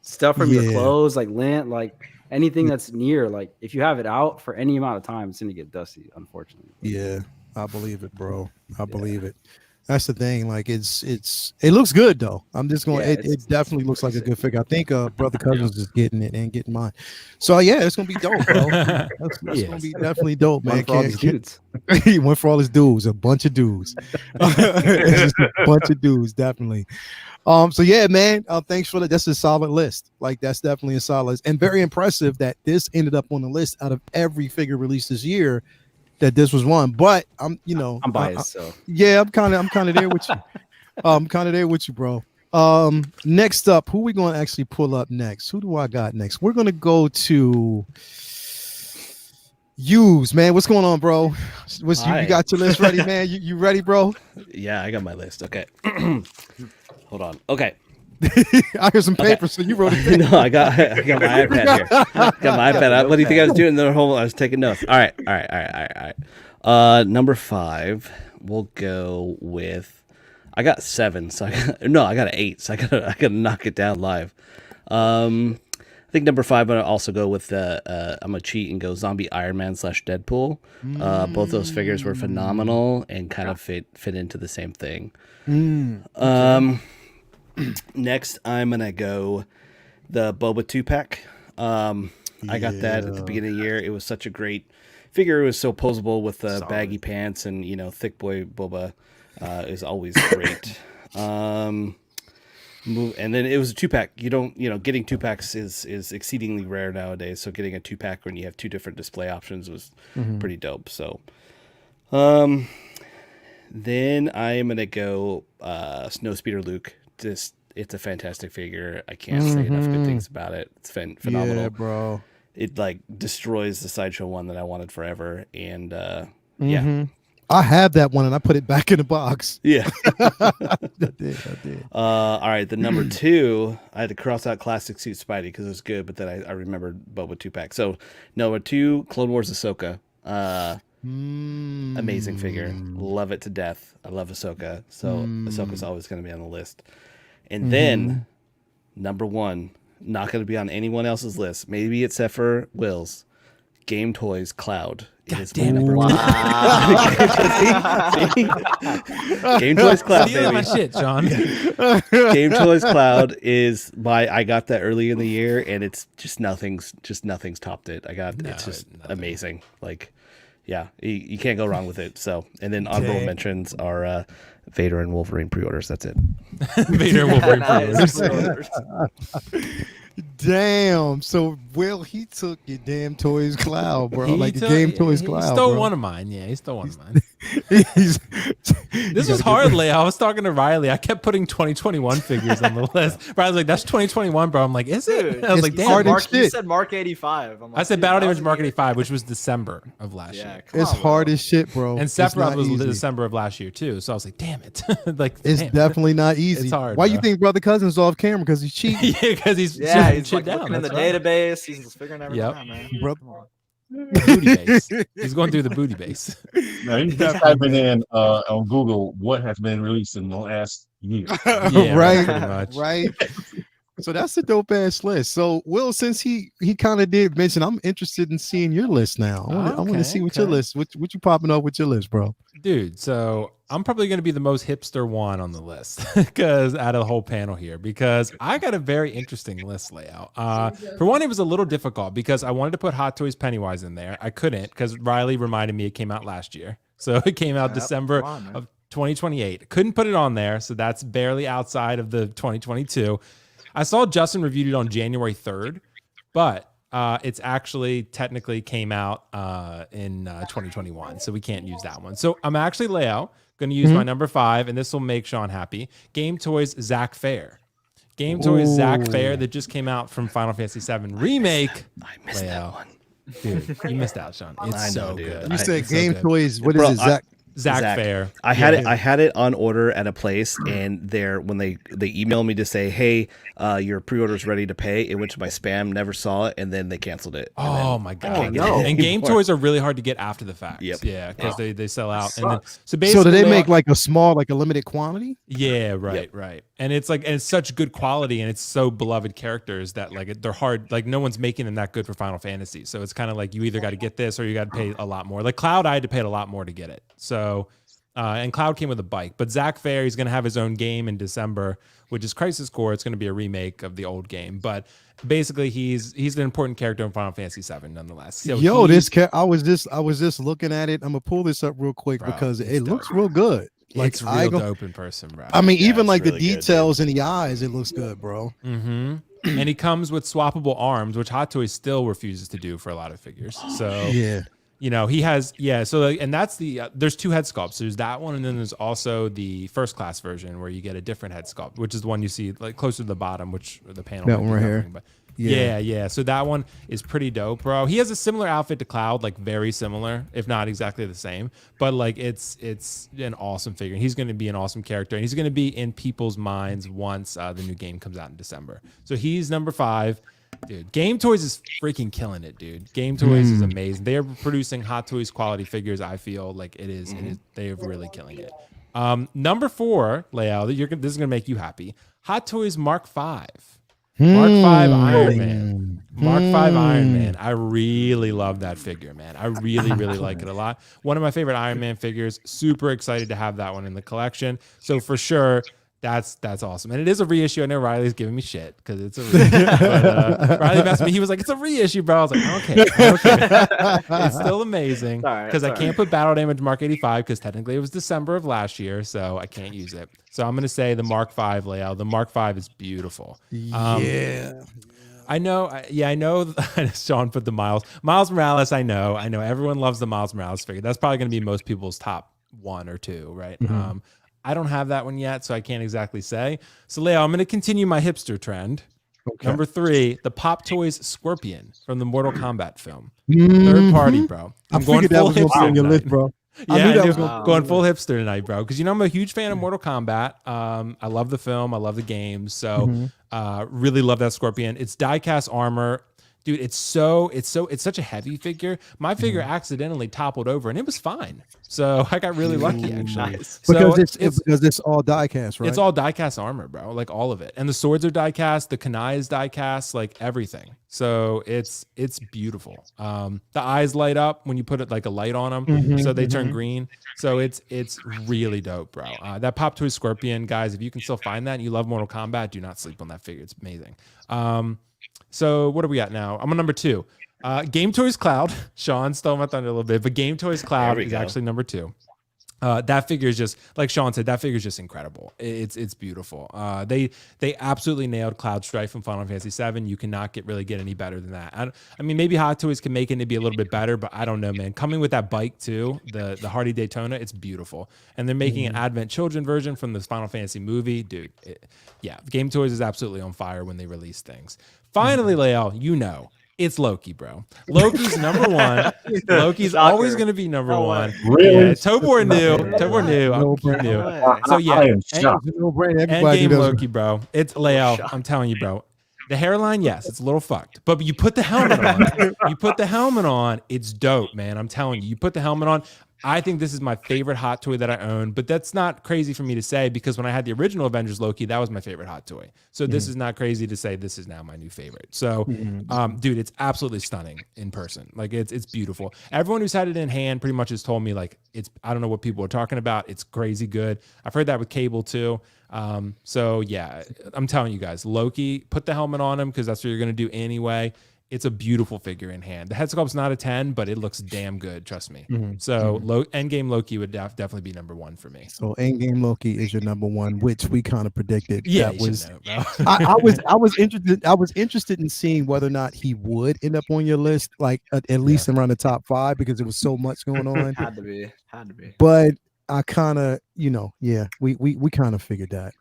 stuff from your clothes, like lint, like anything that's near, like, if you have it out for any amount of time, it's gonna get dusty, unfortunately. Yeah, I believe it, bro. I believe it. That's the thing. Like, it looks good though. I'm just going. It definitely looks like a good figure. I think Brother Cousins is getting it and getting mine. So yeah, it's gonna be dope, bro. That's gonna be definitely dope, man. One for all these dudes. He went for all his dudes. A bunch of dudes. It's just a bunch of dudes, definitely. So yeah, man. Thanks for that. That's a solid list. Like, that's definitely a solid and very impressive that this ended up on the list out of every figure released this year. That this was one, but I'm biased. So yeah, I'm kind of there with you. I'm kind of there with you, bro. Next up, who we going to actually pull up next? Who do I got next? We're going to go to Hughes, man. What's going on, bro? You got your list ready, man? You ready, bro? Yeah, I got my list. Okay. Hold on. Okay. I hear some paper, so you wrote it. No, I got my iPad here. Got my iPad. What do you think I was doing? I was taking notes. All right. Number 5, we'll go with. I got 7, so I got an 8, so I gotta knock it down live. I think number 5, I'm gonna also go with I'm gonna cheat and go Zombie Iron Man / Deadpool. Both those figures were phenomenal and kind of fit into the same thing. Next, I'm gonna go the Boba 2-pack. I got that at the beginning of the year. It was such a great figure. It was so posable with the baggy pants and thick boy Boba is always great. And then it was a 2-pack. Getting 2-packs is exceedingly rare nowadays. So getting a 2-pack when you have 2 different display options was pretty dope. So, then I am gonna go Snowspeeder Luke. It's a fantastic figure. I can't say enough good things about it. It's phenomenal, Yeah, bro. It destroys the Sideshow one that I wanted forever, and I have that one, and I put it back in the box. Yeah. I did. All right, the number 2, I had to cross out Classic Suit Spidey because it was good, but then I remembered Boba 2-pack. So number 2, Clone Wars Ahsoka. Amazing figure. Love it to death. I love Ahsoka. So Ahsoka's always going to be on the list. And then number 1, not going to be on anyone else's list, maybe except for Will's, Game Toys Cloud. It is my number 1. Game Toys Cloud, Stealing my baby. shit, Sean. Game Toys Cloud is I got that early in the year, and it's just nothing's topped it. It's just amazing. Like, yeah, you can't go wrong with it. So, and then honorable mentions are Vader and Wolverine pre-orders. That's it. Vader and Wolverine pre-orders. Damn. So, he took your damn Toys Cloud, bro. Game Toys Cloud. He stole bro. one of mine. Yeah, he stole one of mine. This was hard, Leigh. I was talking to Riley. I kept putting 2021 figures on the list. Riley's like, that's 2021, bro. I'm like, is it? Dude, I was like, damn. hard Mark, you shit. said Mark 85. I'm like, I said dude, Battle that Damage was Mark a year. 85, which was December of last Yeah, year. come It's on, hard Will. as shit, bro. And It's Sephiroth not was easy. December of last year, too. So I was like, damn it. Like, It's damn. definitely not easy. It's hard, Why you bro. think Brother Cousin's off camera? Because he's cheating. Yeah, because he's Yeah, shutting he's shit like down. looking in the That's right. database. He's just figuring everything Yep. out, man. Bro. Come on. Booty base. He's going through the booty base. Now you just typing in on Google what has been released in the last year. Yeah, right, pretty much. right. So that's a dope ass list. So Will, since he kind of did mention, I'm interested in seeing your list now. I want to Okay, see what your okay. list. What you popping up with your list, bro? Dude, so I'm probably going to be the most hipster one on the list because out of the whole panel here, because I got a very interesting list layout. For one, it was a little difficult because I wanted to put Hot Toys Pennywise in there. I couldn't because Riley reminded me it came out last year. So it came out December come on, man. of 2028. Couldn't put it on there. So that's barely outside of the 2022. I saw Justin reviewed it on January 3rd, but it's actually technically came out in 2021, so we can't use that one. So I'm actually Leo going to use my number 5, and this will make Sean happy. Game Toys Zach Fair. Game Toys Zach Fair that just came out from Final Fantasy VII Remake. I missed that one. Dude, you missed out, Sean. It's I know, so dude. good. You said It's so Game good. Toys. What Bro, is it, Zach? Zach Fair. I had it on order at a place, and when they emailed me to say, hey, your pre-order's ready to pay, it went to my spam, never saw it, and then they canceled it. Oh my god! no. And Game Toys are really hard to get after the fact. Yep. Yeah, because they sell out. And then, Sucks. so basically, So do they make like a small, like a limited quantity? Yeah, right. And it's like, and it's such good quality, and it's so beloved characters that like they're hard. Like no one's making them that good for Final Fantasy. So it's kind of like you either got to get this or you got to pay a lot more. Like Cloud, I had to pay a lot more to get it. So. And Cloud came with a bike, but Zach Fair, he's going to have his own game in December, which is Crisis Core. It's going to be a remake of the old game, but basically he's an important character in Final Fantasy VII, nonetheless. So Yo, I was just looking at it. I'm gonna pull this up real quick Bro, because it's it dope. looks real good. Like it's real dope in person, bro. I mean, even it's like the really good, details in the eyes, it looks good, bro. Mm-hmm. And he comes with swappable arms, which Hot Toys still refuses to do for a lot of figures. So Yeah. you know, he has, so like, and that's there's 2 head sculpts. There's that one, and then there's also the first class version where you get a different head sculpt, which is the one you see like closer to the bottom, which the panel That might one be right here. covering, but yeah. So that one is pretty dope, bro. He has a similar outfit to Cloud, like very similar, if not exactly the same, but like it's an awesome figure. He's going to be an awesome character, and he's going to be in people's minds once the new game comes out in December. So he's number 5. Dude, Game Toys is freaking killing it, dude. Game Toys is amazing. They are producing Hot Toys quality figures. I feel like it is. They are really killing it. Number 4 layout. This is gonna make you happy. Hot Toys Mark V. Mark 5 Iron Man. Mark 5 Iron Hmm. Man. I really love that figure, man. I really, really like it a lot. One of my favorite Iron Man figures. Super excited to have that one in the collection. So for sure, that's awesome. And it is a reissue. I know Riley's giving me shit because it's a reissue. But Riley messaged me. He was like, it's a reissue, bro. I was like, okay. It's still amazing because I can't put Battle Damage Mark 85 because technically it was December of last year, so I can't use it. So I'm going to say the Mark 5 layout. The Mark 5 is beautiful. Yeah. I know. I know. Sean put the Miles Morales. I know. Everyone loves the Miles Morales figure. That's probably going to be most people's top 1 or 2, right? I don't have that one yet, so I can't exactly say. So, Leo, I'm going to continue my hipster trend. Okay. Number 3, the Pop Toys Scorpion from the Mortal Kombat film. Third party, bro. I figured that was going to be on your list, bro. Yeah, I knew going full hipster tonight, bro. Because I'm a huge fan of Mortal Kombat. I love the film. I love the games. So really love that Scorpion. It's die-cast armor. Dude, it's such a heavy figure. My figure accidentally toppled over and it was fine. So I got really lucky actually. Nice. So because it's all die cast, right? it's all die-cast armor, bro. Like all of it. And the swords are die-cast, the kunai is die-cast, like everything. So it's beautiful. The eyes light up when you put it like a light on them, so they turn green. So it's really dope, bro. That Pop Toy Scorpion, guys, if you can still find that and you love Mortal Kombat, do not sleep on that figure. It's amazing. So what are we at now? I'm on number 2. Game Toys Cloud. Sean stole my thunder a little bit, but Game Toys Cloud is actually number 2. That figure is just like Sean said. That figure is just incredible. It's beautiful. They absolutely nailed Cloud Strife from Final Fantasy VII. You cannot really get any better than that. I mean, maybe Hot Toys can make it to be a little bit better, but I don't know, man. Coming with that bike too, the Hardy Daytona, it's beautiful. And they're making an Advent Children version from the Final Fantasy movie, dude. Game Toys is absolutely on fire when they release things. Finally, Leo, it's Loki, bro. Loki's number 1. Loki's always going to be number 1. Really? Yeah, Tobor knew. Tobor knew. So yeah, I am shocked. Endgame Loki, bro. It's Leo. I'm telling you, bro. The hairline, yes, it's a little fucked, but you put the helmet on. It's dope, man. I'm telling you, you put the helmet on. I think this is my favorite hot toy that I own, but that's not crazy for me to say because when I had the original Avengers Loki, that was my favorite hot toy. So this is not crazy to say this is now my new favorite. So, dude, it's absolutely stunning in person. Like it's beautiful. Everyone who's had it in hand pretty much has told me like I don't know what people are talking about. It's crazy good. I've heard that with Cable too. So yeah, I'm telling you guys, Loki, put the helmet on him because that's what you're gonna do anyway. It's a beautiful figure in hand. The head sculpt's not a 10, but it looks damn good. Trust me. So Endgame Loki would definitely be number 1 for me. So Endgame Loki is your number 1, which we kind of predicted. Yeah, that was. know, bro. I was interested. I was interested in seeing whether or not he would end up on your list, like at least around the top 5, because there was so much going on. Had to be. But I kind of, we kind of figured that.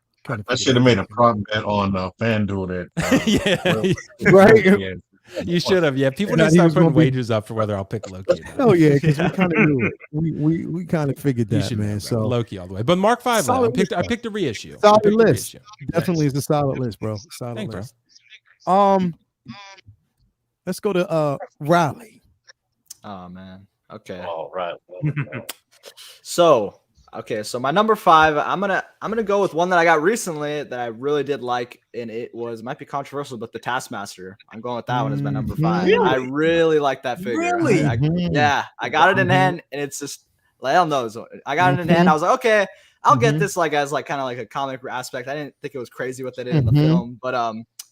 I should have made a prop bet on FanDuel that. Right. You should have. Yeah, people need to start putting wagers up for whether I'll pick Loki. Oh yeah, because we kind of knew it. We kind of figured that, man. Know, so Loki all the way. But Mark 5, I picked a reissue. Solid list. Definitely is a solid list, bro. Solid list. Bro. Let's go to Riley. Oh man. Okay. All right. So my number 5, I'm gonna go with one that I got recently that I really did like, and it might be controversial, but the Taskmaster. I'm going with that one as my number 5. Really? I really like that figure. Really? I got it in hand, and it's just Lyle knows. I got it in hand. I was like, okay, I'll get this as kind of like a comic aspect. I didn't think it was crazy what they did in the film, but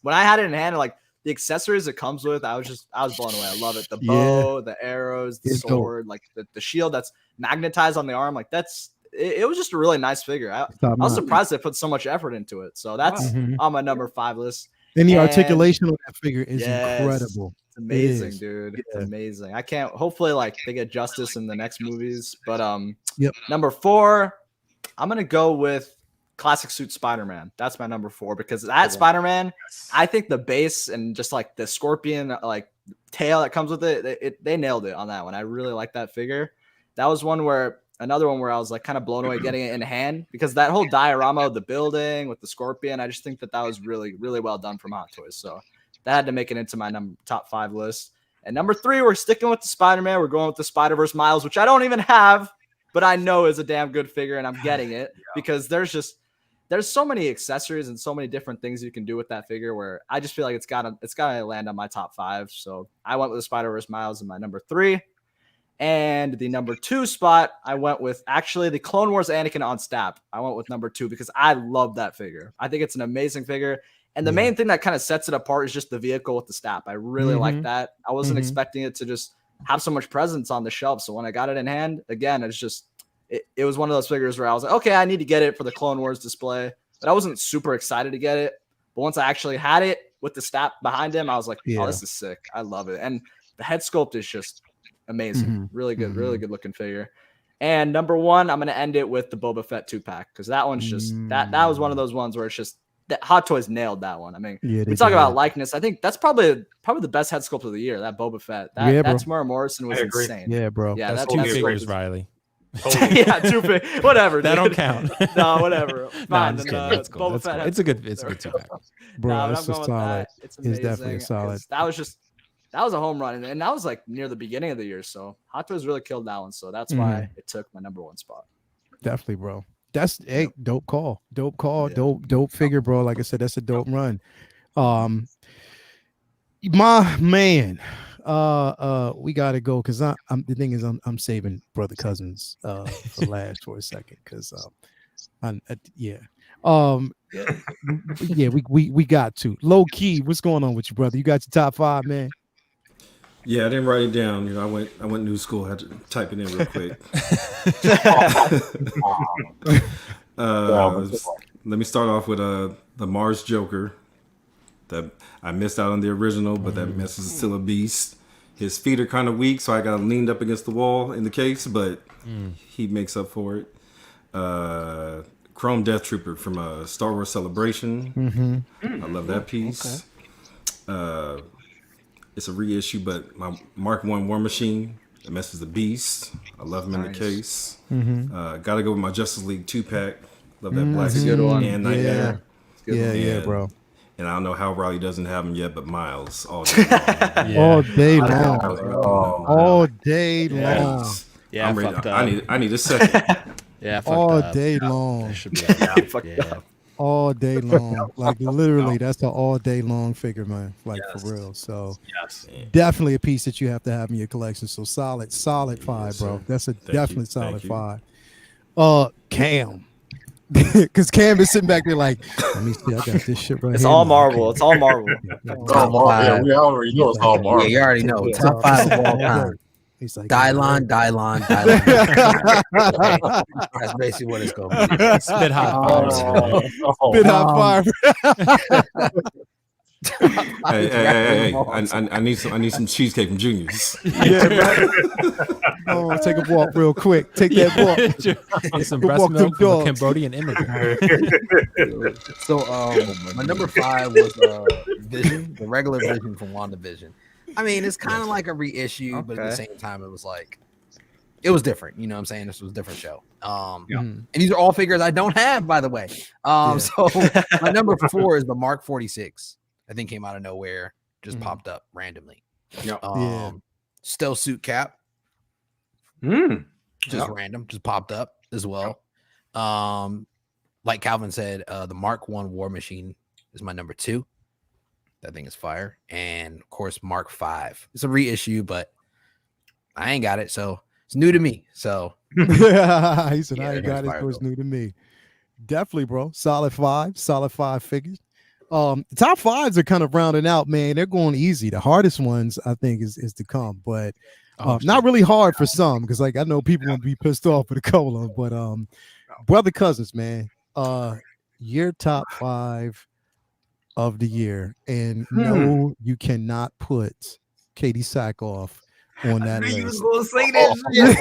when I had it in hand, like the accessories it comes with, I was blown away. I love it. The bow, the arrows, the sword, like the shield that's magnetized on the arm, like it was just a really nice figure. I was surprised they put so much effort into it. So that's on my number 5 list. And the articulation of that figure is incredible. It's amazing, dude. Yeah. It's amazing. I can't. Hopefully, like they get justice in the next movies. But number 4, I'm gonna go with classic suit Spider-Man. That's my number 4 because that Spider-Man, I think the base and just like the scorpion like tail that comes with it, they nailed it on that one. I really like that figure. That was another one where I was like kind of blown away getting it in hand because that whole diorama of the building with the scorpion, I just think that was really, really well done from Hot Toys. So that had to make it into my top 5 list. And number 3, we're sticking with the Spider-Man. We're going with the Spider-Verse Miles, which I don't even have, but I know is a damn good figure, and I'm getting it because there's just there's so many accessories and so many different things you can do with that figure where I just feel like it's gotta land on my top 5. So I went with the Spider-Verse Miles in my number 3. And the number 2 spot, I went with actually the Clone Wars Anakin on Stap. I went with number 2 because I love that figure. I think it's an amazing figure. And the main thing that kind of sets it apart is just the vehicle with the Stap. I really like that. I wasn't expecting it to just have so much presence on the shelf. So when I got it in hand, again, it's just, it was one of those figures where I was like, okay, I need to get it for the Clone Wars display. But I wasn't super excited to get it. But once I actually had it with the Stap behind him, I was like, oh, this is sick. I love it. And the head sculpt is just amazing. Really good looking figure. And number 1, I'm going to end it with the Boba Fett 2-pack because that one's just, that was one of those ones where it's just, that Hot Toys nailed that one. I mean, we talk about likeness. I think that's probably the best head sculpt of the year, that Boba Fett. That Tamara Morrison was insane. Yeah, bro. Yeah, that's 2 figures, Riley. Yeah, 2 figures. Whatever. That don't count. No, whatever. Fine. No, I'm just kidding. That's cool. Boba Fett It's a good 2-pack. Bro, that's just solid. It's definitely solid. That was a home run, and that was like near the beginning of the year. So Hot Toys really killed that one. So that's why it took my number 1 spot. Definitely, bro. That's dope call. Dope figure, bro. Like I said, that's a dope run. My man, we gotta go because I'm the thing is I'm saving Brother Cousins for last for a second because we got to. Low key, what's going on with you, brother? You got your top 5, man? Yeah, I didn't write it down. You know, I went new school. I had to type it in real quick. Let me start off with the Mars Joker. That I missed out on the original, but that mess is still a beast. His feet are kind of weak, so I got him leaned up against the wall in the case, but he makes up for it. Chrome Death Trooper from Star Wars Celebration. I love that piece. Okay. It's a reissue, but my Mark 1 War Machine, that mess is a beast. I love him in the case. Gotta go with my Justice League 2-pack. Love that black good one. and Nightmare. Yeah, bro. And I don't know how Riley doesn't have him yet, but Miles all day long. All day long. All day long. Yeah, I'm ready. I need a second. Yeah, all day long. That should be all day long. Like literally, that's the all day long figure, man. Like for real. So definitely a piece that you have to have in your collection. So solid 5, bro. That's a definitely solid 5. Cam. Because Cam is sitting back there like, let me see, I got this shit right it's here. All Marvel. It's all Marvel. Yeah, we already know it's all Marvel. Yeah, you already know. Top 5 of all time. He's like, Dylon. That's basically what it's going to be. Spit hot fire. Spit hot fire. Hey! I need some cheesecake from Junior's. Yeah, right. Oh, take a walk real quick. Take that walk. Get some breast milk from a Cambodian immigrant. So, my number 5 was Vision, the regular Vision from WandaVision. I mean, it's kind of like a reissue, but at the same time, it was like, it was different. You know what I'm saying? This was a different show. And these are all figures I don't have, by the way. So my number 4 is the Mark 46. I think came out of nowhere, just popped up randomly. Stealth suit cap. Just random, just popped up as well. Like Calvin said, the Mark 1 War Machine is my number 2. That thing is fire. And of course, Mark 5. It's a reissue, but I ain't got it, so it's new to me. So he said, I ain't got it, so it's new to me. Definitely, bro. Solid 5 figures. The top 5s are kind of rounding out, man. They're going easy. The hardest ones, I think, is to come, but not really hard for some, because like I know people will be pissed off with the cola, but Brother Cousins, man, your top 5 of the year, and no, you cannot put Katie Sackhoff on that list. You was gonna say that shit.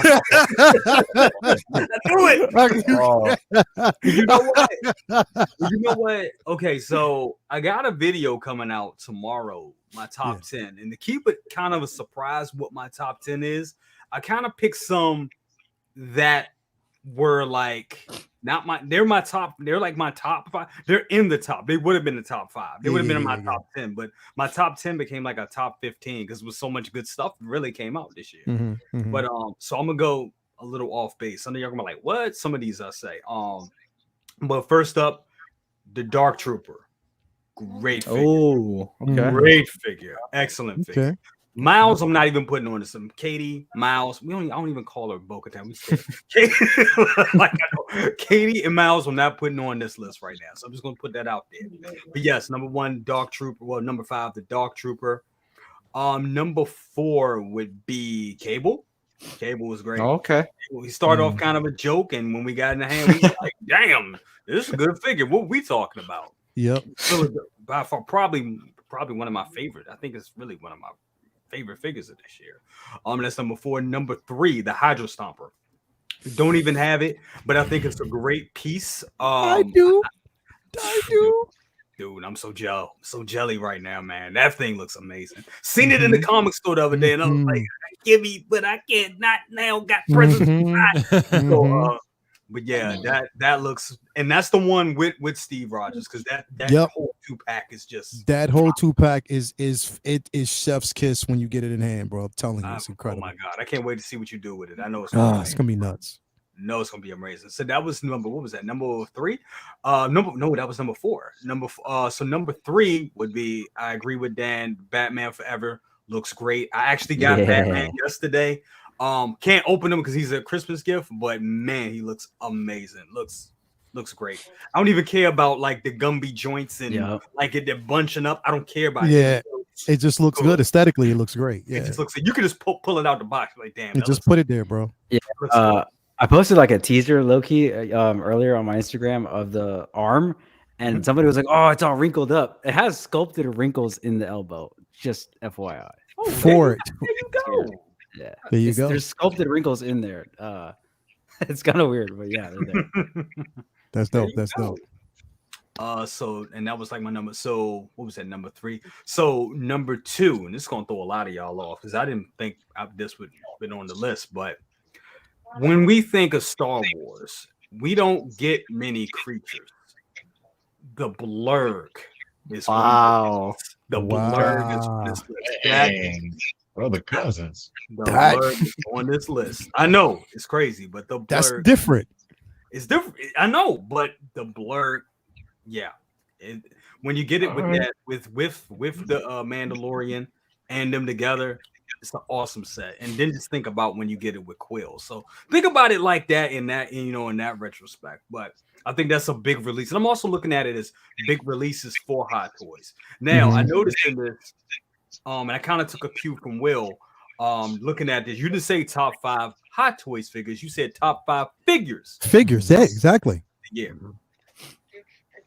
You know what? You know what? Okay, so I got a video coming out tomorrow, my top 10. And to keep it kind of a surprise what my top 10 is, I kind of picked some that were like they're like my top 5. They're in the top. They would have been the top 5. They would have been in my top 10, but my top 10 became like a top 15 because it was so much good stuff really came out this year. But so I'm gonna go a little off base. Some of y'all gonna be like, what? Some of these I say. But first up, the Dark Trooper. Great figure. Oh, okay. Great figure. Excellent figure. Okay. Miles, I'm not even putting on some Katie, Miles. I don't even call her Bo-Katan. We say Katie, like I know. Katie and Miles, I'm not putting on this list right now. So I'm just gonna put that out there. But yes, number 1, Dark Trooper. Well, number 5, the Dark Trooper. Number 4 would be Cable. Cable was great. Okay. He started off kind of a joke, and when we got in the hand, we were like, damn, this is a good figure. What we talking about? Yep. So by far, probably one of my favorite. I think it's really one of my favorite figures of this year. That's number 4. Number 3, the Hydro Stomper. Don't even have it, but I think it's a great piece. I do. Dude, I'm so jelly right now, man. That thing looks amazing. Seen it in the comic store the other day, and I was like, give me, but I can't not now. Got presents. So, but yeah, that looks, and that's the one with Steve Rogers, because that whole 2-pack is just that whole 2-pack is chef's kiss when you get it in hand, bro. I'm telling you, it's incredible. Oh my god, I can't wait to see what you do with it. I know it's it's gonna be nuts. No, it's gonna be amazing. So that was what was that? Number 3? No, that was number 4. So number 3 would be, I agree with Dan, Batman Forever looks great. I actually got Batman yesterday. Can't open him because he's a Christmas gift, but man, he looks amazing. Looks great. I don't even care about like the Gumby joints and like they're bunching up. I don't care about it. It just looks good aesthetically. It looks great. Yeah, it just looks. You can just pull it out the box. Like damn, just put it there, bro. Yeah. I posted like a teaser, low-key, earlier on my Instagram of the arm, and somebody was like, "Oh, it's all wrinkled up." It has sculpted wrinkles in the elbow. Just FYI. For it. There you go. Yeah. There you go. There's sculpted wrinkles in there. It's kind of weird, but yeah, they're there. That's dope. That's dope. So, and that was like my number. So, what was that, number 3? So, number 2, and this is gonna throw a lot of y'all off because I didn't think this would have been on the list, but when we think of Star Wars, we don't get many creatures. The Blurg is wow. The Blurg is on this list. Brother cousins. The Blurg is on this list. I know it's crazy, but the Blurg, that's different. It's different. I know, but the Blurg, yeah. When you get it with that, with the Mandalorian and them together, it's an awesome set. And then just think about when you get it with Quill. So think about it like that in that retrospect. But I think that's a big release. And I'm also looking at it as big releases for Hot Toys. Now, I noticed in this, and I kind of took a cue from Will, looking at this. You didn't say top 5 Hot Toys figures. You said top 5 figures. Figures, yeah, exactly. Yeah.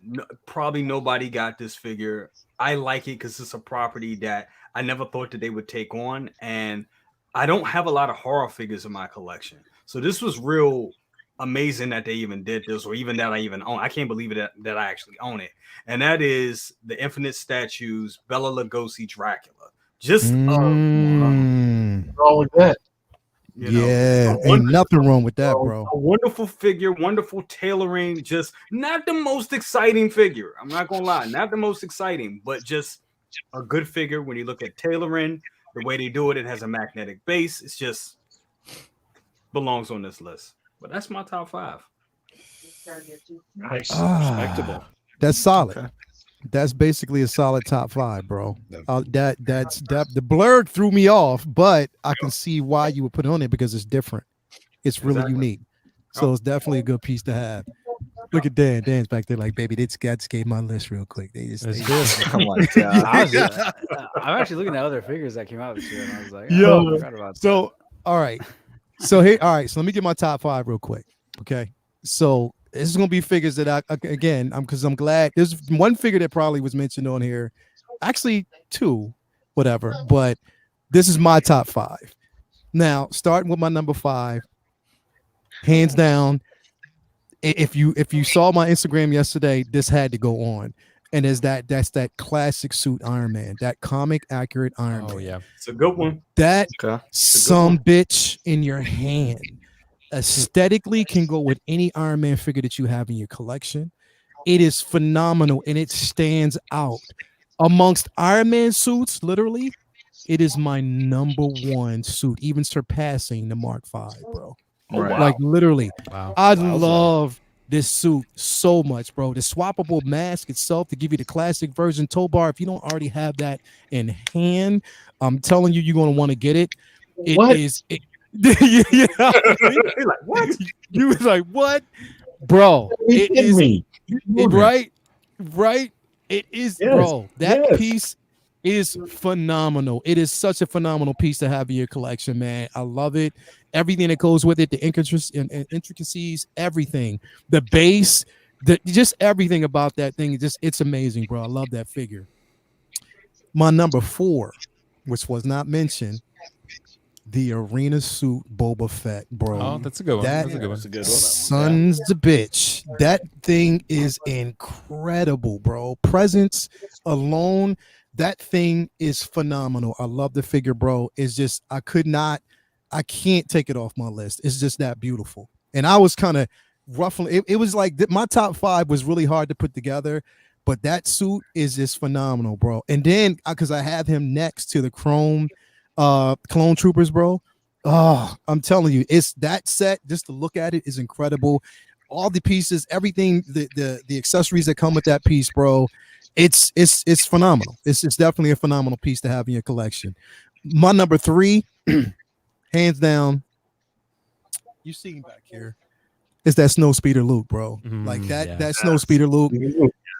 No, probably nobody got this figure. I like it because it's a property that I never thought that they would take on, and I don't have a lot of horror figures in my collection, so this was real amazing that they even did this, or even that I even own. I can't believe it that I actually own it, and that is the Infinite Statues Bela Lugosi Dracula. Just wrong with that. Ain't nothing wrong with that, bro. A wonderful figure, wonderful tailoring. Just not the most exciting figure. I'm not gonna lie, not the most exciting, but just a good figure. When you look at tailoring, the way they do it, it has a magnetic base. It's just belongs on this list. But that's my top 5. Nice. Respectable. That's solid. Okay. That's basically a solid top 5, bro. That's the Blurg threw me off, but I can see why you would put it on it because it's different. It's really unique. So it's definitely a good piece to have. Look at Dan. Dan's back there like, baby, this guy just gave my list real quick. I'm actually looking at other figures that came out this year, and I was like, I forgot about that. All right. So let me get my top 5 real quick. Okay. So this is gonna be figures that because I'm glad there's one figure that probably was mentioned on here, actually 2, whatever. But this is my top 5. Now, starting with my number 5, hands down. If you saw my Instagram yesterday, this had to go on, and that's that classic suit Iron Man, that comic accurate Iron Man. Oh yeah, it's a good one. That some bitch in your hand. Aesthetically can go with any Iron Man figure that you have in your collection. It is phenomenal and it stands out amongst Iron Man suits. Literally, it is my number 1 suit, even surpassing the Mark V, bro. Right. Like literally, I love this suit so much, bro. The swappable mask itself to give you the classic version tow bar. If you don't already have that in hand, I'm telling you, you're gonna want to get it. It What? is. Yeah. You're like, what? You was like, what, bro? It is me. right. It is, Yes, bro. That yes. piece is phenomenal. It is such a phenomenal piece to have in your collection, man. I love it. Everything that goes with it, the intricacies, everything, the base, just everything about that thing. It's amazing, bro. I love that figure. My number 4, which was not mentioned, the arena suit Boba Fett, bro. Oh, that's a good one. That's a good one. That's a good one. Sons the bitch. That thing is incredible, bro. Presence alone, that thing is phenomenal. I love the figure, bro. It's just I can't take it off my list. It's just that beautiful. And I was kind of ruffling. It was like my top 5 was really hard to put together, but that suit is just phenomenal, bro. And then because I have him next to the clone troopers, bro. Oh, I'm telling you, it's that set. Just to look at it is incredible. All the pieces, everything, the accessories that come with that piece, bro. It's phenomenal. It's definitely a phenomenal piece to have in your collection. My number 3, hands down, you see him back here, is that Snow Speeder Luke, bro. Like that Snow Speeder Luke.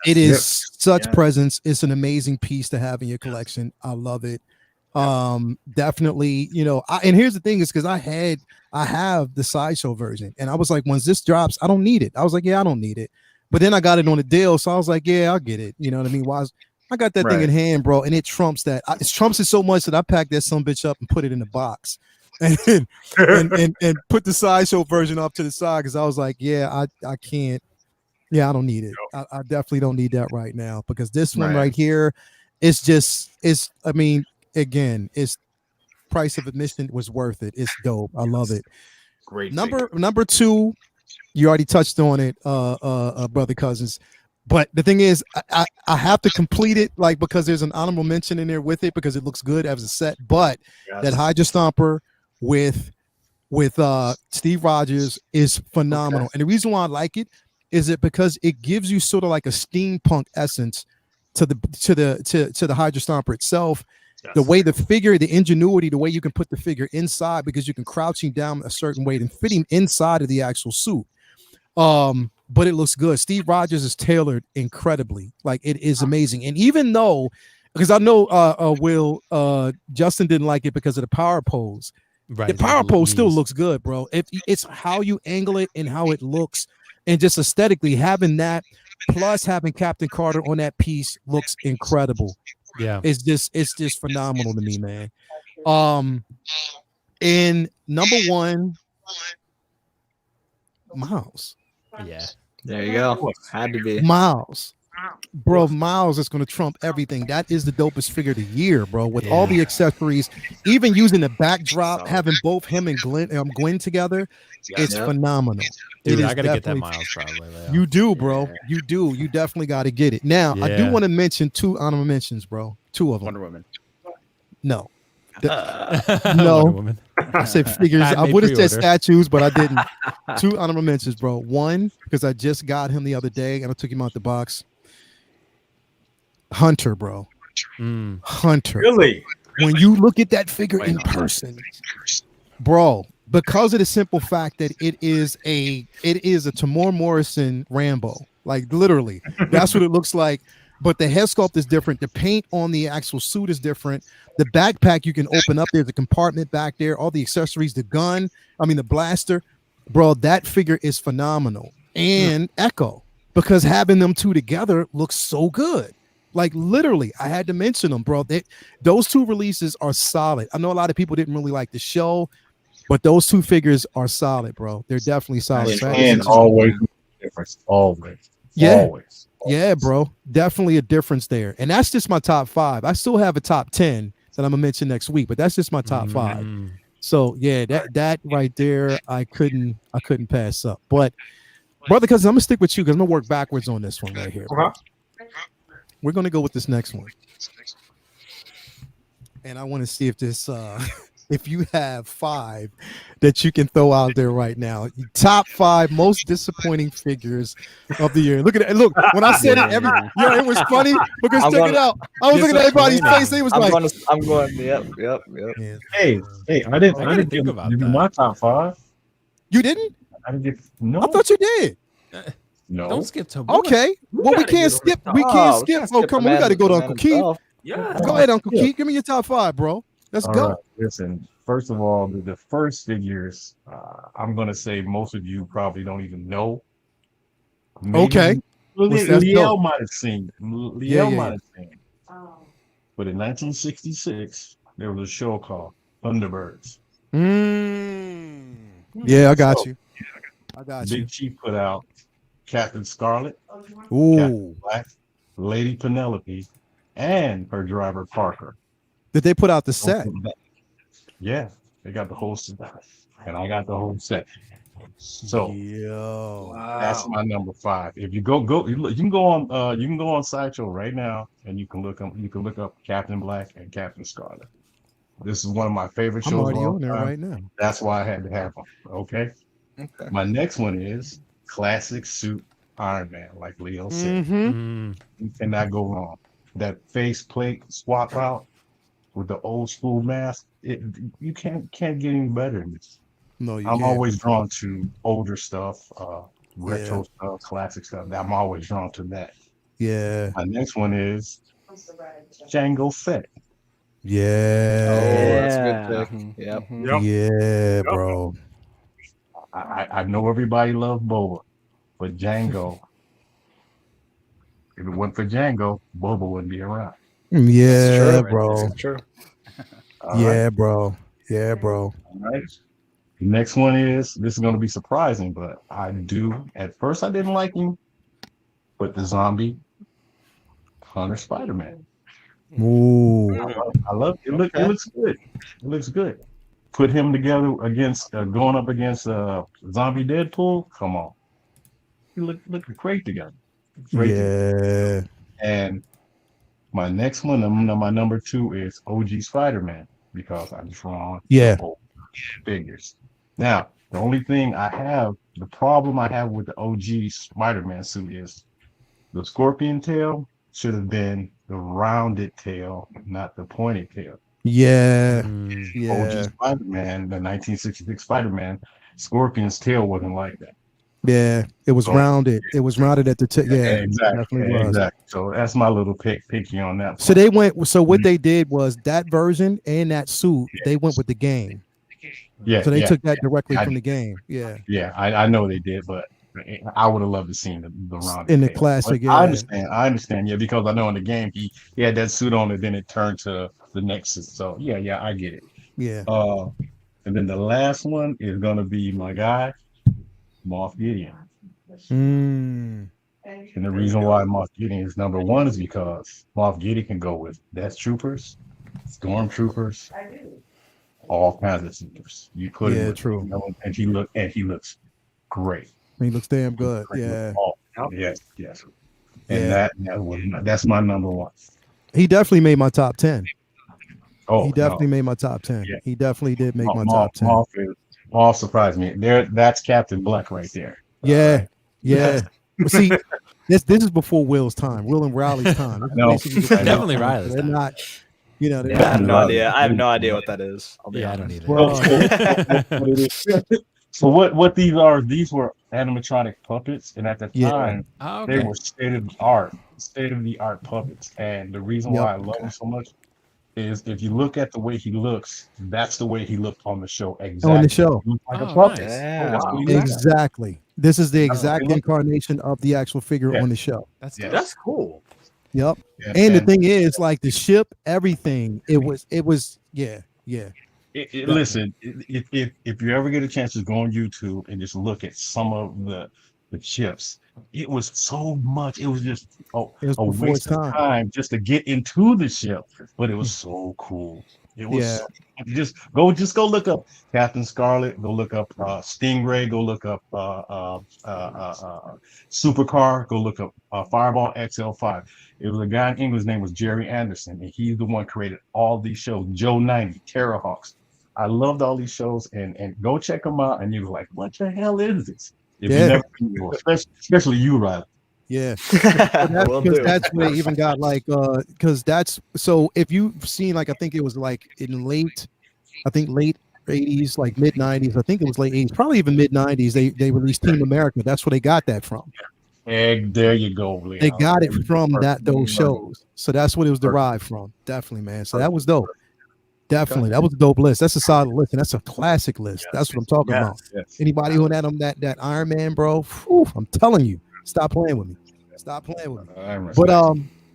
It is such presence. It's an amazing piece to have in your collection. I love it. Definitely, and here's the thing is because I have the sideshow version, and I was like, once this drops, I don't need it. I was like, yeah, I don't need it. But then I got it on a deal, so I was like, yeah, I'll get it. You know what I mean? I got that thing in hand, bro, and it trumps that. It trumps it so much that I packed that some bitch up and put it in a box, and put the sideshow version off to the side because I was like, yeah, I can't. Yeah, I don't need it. I definitely don't need that right now because this one right here, I mean, again, it's price of admission was worth it. It's dope. I love it. Great. Number 2, you already touched on it, brother Cousins. But the thing is, I have to complete it, like because there's an honorable mention in there with it because it looks good as a set. But that Hydra Stomper with Steve Rogers is phenomenal, and the reason why I like it is it because it gives you sort of like a steampunk essence to the Hydra Stomper itself. Yes. The way the figure, the ingenuity, the way you can put the figure inside because you can crouch him down a certain way and fit him inside of the actual suit. But it looks good. Steve Rogers is tailored incredibly. Like it is amazing. And even though, because I know Justin didn't like it because of the power pose. Right. The power pose still looks good, bro. It's how you angle it and how it looks, and just aesthetically having that plus having Captain Carter on that piece looks incredible. Yeah, it's just phenomenal to me, man. And number 1, Miles. Yeah, there you go. Had to be Miles, bro. Miles is going to trump everything. That is the dopest figure of the year, bro. With all the accessories, even using the backdrop, having both him and Gwen together, it's phenomenal. Dude, I got to get that Miles probably. Leo. You do, bro. You do. You definitely got to get it. Now, I do want to mention 2 honorable mentions, bro. 2 of them. Wonder Woman. No. No. Wonder Woman. I said figures. I would have said statues, but I didn't. 2 honorable mentions, bro. 1, because I just got him the other day and I took him out the box. Hunter, bro. Hunter. Really? When you look at that figure in person, bro, because of the simple fact that it is a Tamor Morrison Rambo, like literally, that's what it looks like. But the head sculpt is different. The paint on the actual suit is different. The backpack you can open up. There's a compartment back there. All the accessories, the blaster, bro. That figure is phenomenal. And Echo, because having them 2 together looks so good. Like literally, I had to mention them, bro. Those 2 releases are solid. I know a lot of people didn't really like the show, but those 2 figures are solid, bro. They're definitely solid. And always difference. Always. Yeah. Always. Yeah, bro. Definitely a difference there. And that's just my top 5. I still have a top 10 that I'm gonna mention next week, but that's just my top 5. So yeah, that right there, I couldn't pass up. But brother, because I'm gonna stick with you because I'm gonna work backwards on this one right here. We're gonna go with this next one. And I want to see if this if you have 5 that you can throw out there right now. Top 5 most disappointing figures of the year. Look at it. Look, when I said it, it was funny because check it out. I was looking at everybody's face. They was like, I'm going. Yep. Hey, I didn't give you my top 5. You didn't? I didn't get. No, I thought you did. No. Don't skip to Okay. Well, we can't skip. We can't skip. Oh, come on. We got to go to Uncle Keith. Yeah. Go ahead, Uncle Keith. Give me your top 5, bro. Let's go. Right. Listen, first of all, the first figures, I'm going to say most of you probably don't even know. Maybe Okay. Liel might have seen. Liel might have seen. But in 1966, there was a show called Thunderbirds. Yeah, I got you. I got you. Big Chief put out Captain Scarlet, Ooh. Captain Black, Lady Penelope, and her driver Parker. Did they put out the set? Yeah, they got the whole set, and I got the whole set. So that's my number 5. If you go, you can go on Sideshow right now, and you can look up Captain Black and Captain Scarlet. This is one of my favorite shows. I'm already on there right now. That's why I had to have them. Okay. My next one is classic suit Iron Man, like Leo said. You cannot go wrong. That face plate swap out with the old school mask, you can't get any better than this. No, I'm always drawn to older stuff, retro stuff, classic stuff. I'm always drawn to that. Yeah. My next one is Jango Fett. Yeah. That's a good pick. Yep. Yeah, bro. I know everybody loves Boba, but Django, if it wasn't for Django, Boba wouldn't be around. Yeah, bro. It's true. Yeah, bro. Yeah, bro. All right. The next one is, this is going to be surprising, but at first I didn't like him, but the zombie Hunter Spider-Man. Ooh. I love it. It looks good. It looks good. Put him together against going up against zombie Deadpool. Come on, he look great together. Together. And my next one, my number 2 is OG Spider-Man, because I'm drawn figures. Now, the only thing the problem I have with the OG Spider-Man suit is the scorpion tail should have been the rounded tail, not the pointed tail. Yeah. OG Spider-Man, the 1966 Spider-Man, Scorpion's tail wasn't like that. Yeah, it was rounded. It was rounded at the tip. Yeah, exactly. So that's my little picky on that. So they went. So what they did was that version and that suit. They went with the game. Yeah. So they took that directly from the game. Yeah. Yeah, I know they did, but I would have loved to see the rounded in the tail. classic. I understand. Yeah, because I know in the game he had that suit on, and then it turned to the next suit. So yeah, I get it. Yeah. And then the last one is gonna be my guy, Moff Gideon. And the reason why Moff Gideon is number 1 is because Moff Gideon can go with Death Troopers, Storm Troopers, all kinds of troopers. You put him with, true. And he looks great. He looks damn good. Yeah. Yes. And that's my number 1. He definitely made my top 10. Oh, he definitely made my top 10. Yeah. He definitely did make my top 10. Moff surprised me. That's Captain Black right there. Yeah. But see, this is before Will's time. Will and Riley's time. Definitely Riley's They're time. not. I have no idea. I have no idea what that is. I don't either. So what these are? These were animatronic puppets, and at the time they were state of the art puppets. And the reason why I love them so much is if you look at the way he looks, that's the way he looked on the show. Exactly. On the show. Like a puppet. Nice. Exactly. This is the exact incarnation of the actual figure on the show. That's cool. Yep. And the thing is, like the ship, everything. It was. Listen, if you ever get a chance to go on YouTube and just look at some of the chips, it was so much. It was just a waste of time just to get into the ship, but it was so cool. It was just go look up Captain Scarlet. Go look up Stingray. Go look up Supercar. Go look up Fireball XL5. It was a guy in England. His name was Jerry Anderson, and he's the one created all these shows. Joe 90, Terrorhawks. I loved all these shows, and go check them out. And you're like, what the hell is this? If you Yeah. never, especially you, Riley. Yeah. That's Will because do. that's where they even got like because that's so if you've seen like I think it was like in late 80s, like mid 90s, I think it was late 80s, probably even mid 90s, they released Team America. That's where they got that from. And there you go, Leon. They got it from Perfect. those shows. So that's what it was derived from. Definitely, man. So that was dope. Definitely. That was a dope list. That's a solid list. And that's a classic list. That's what I'm talking about. Yes. Anybody who had that Iron Man, bro, whew, I'm telling you, stop playing with me. Stop playing with me. But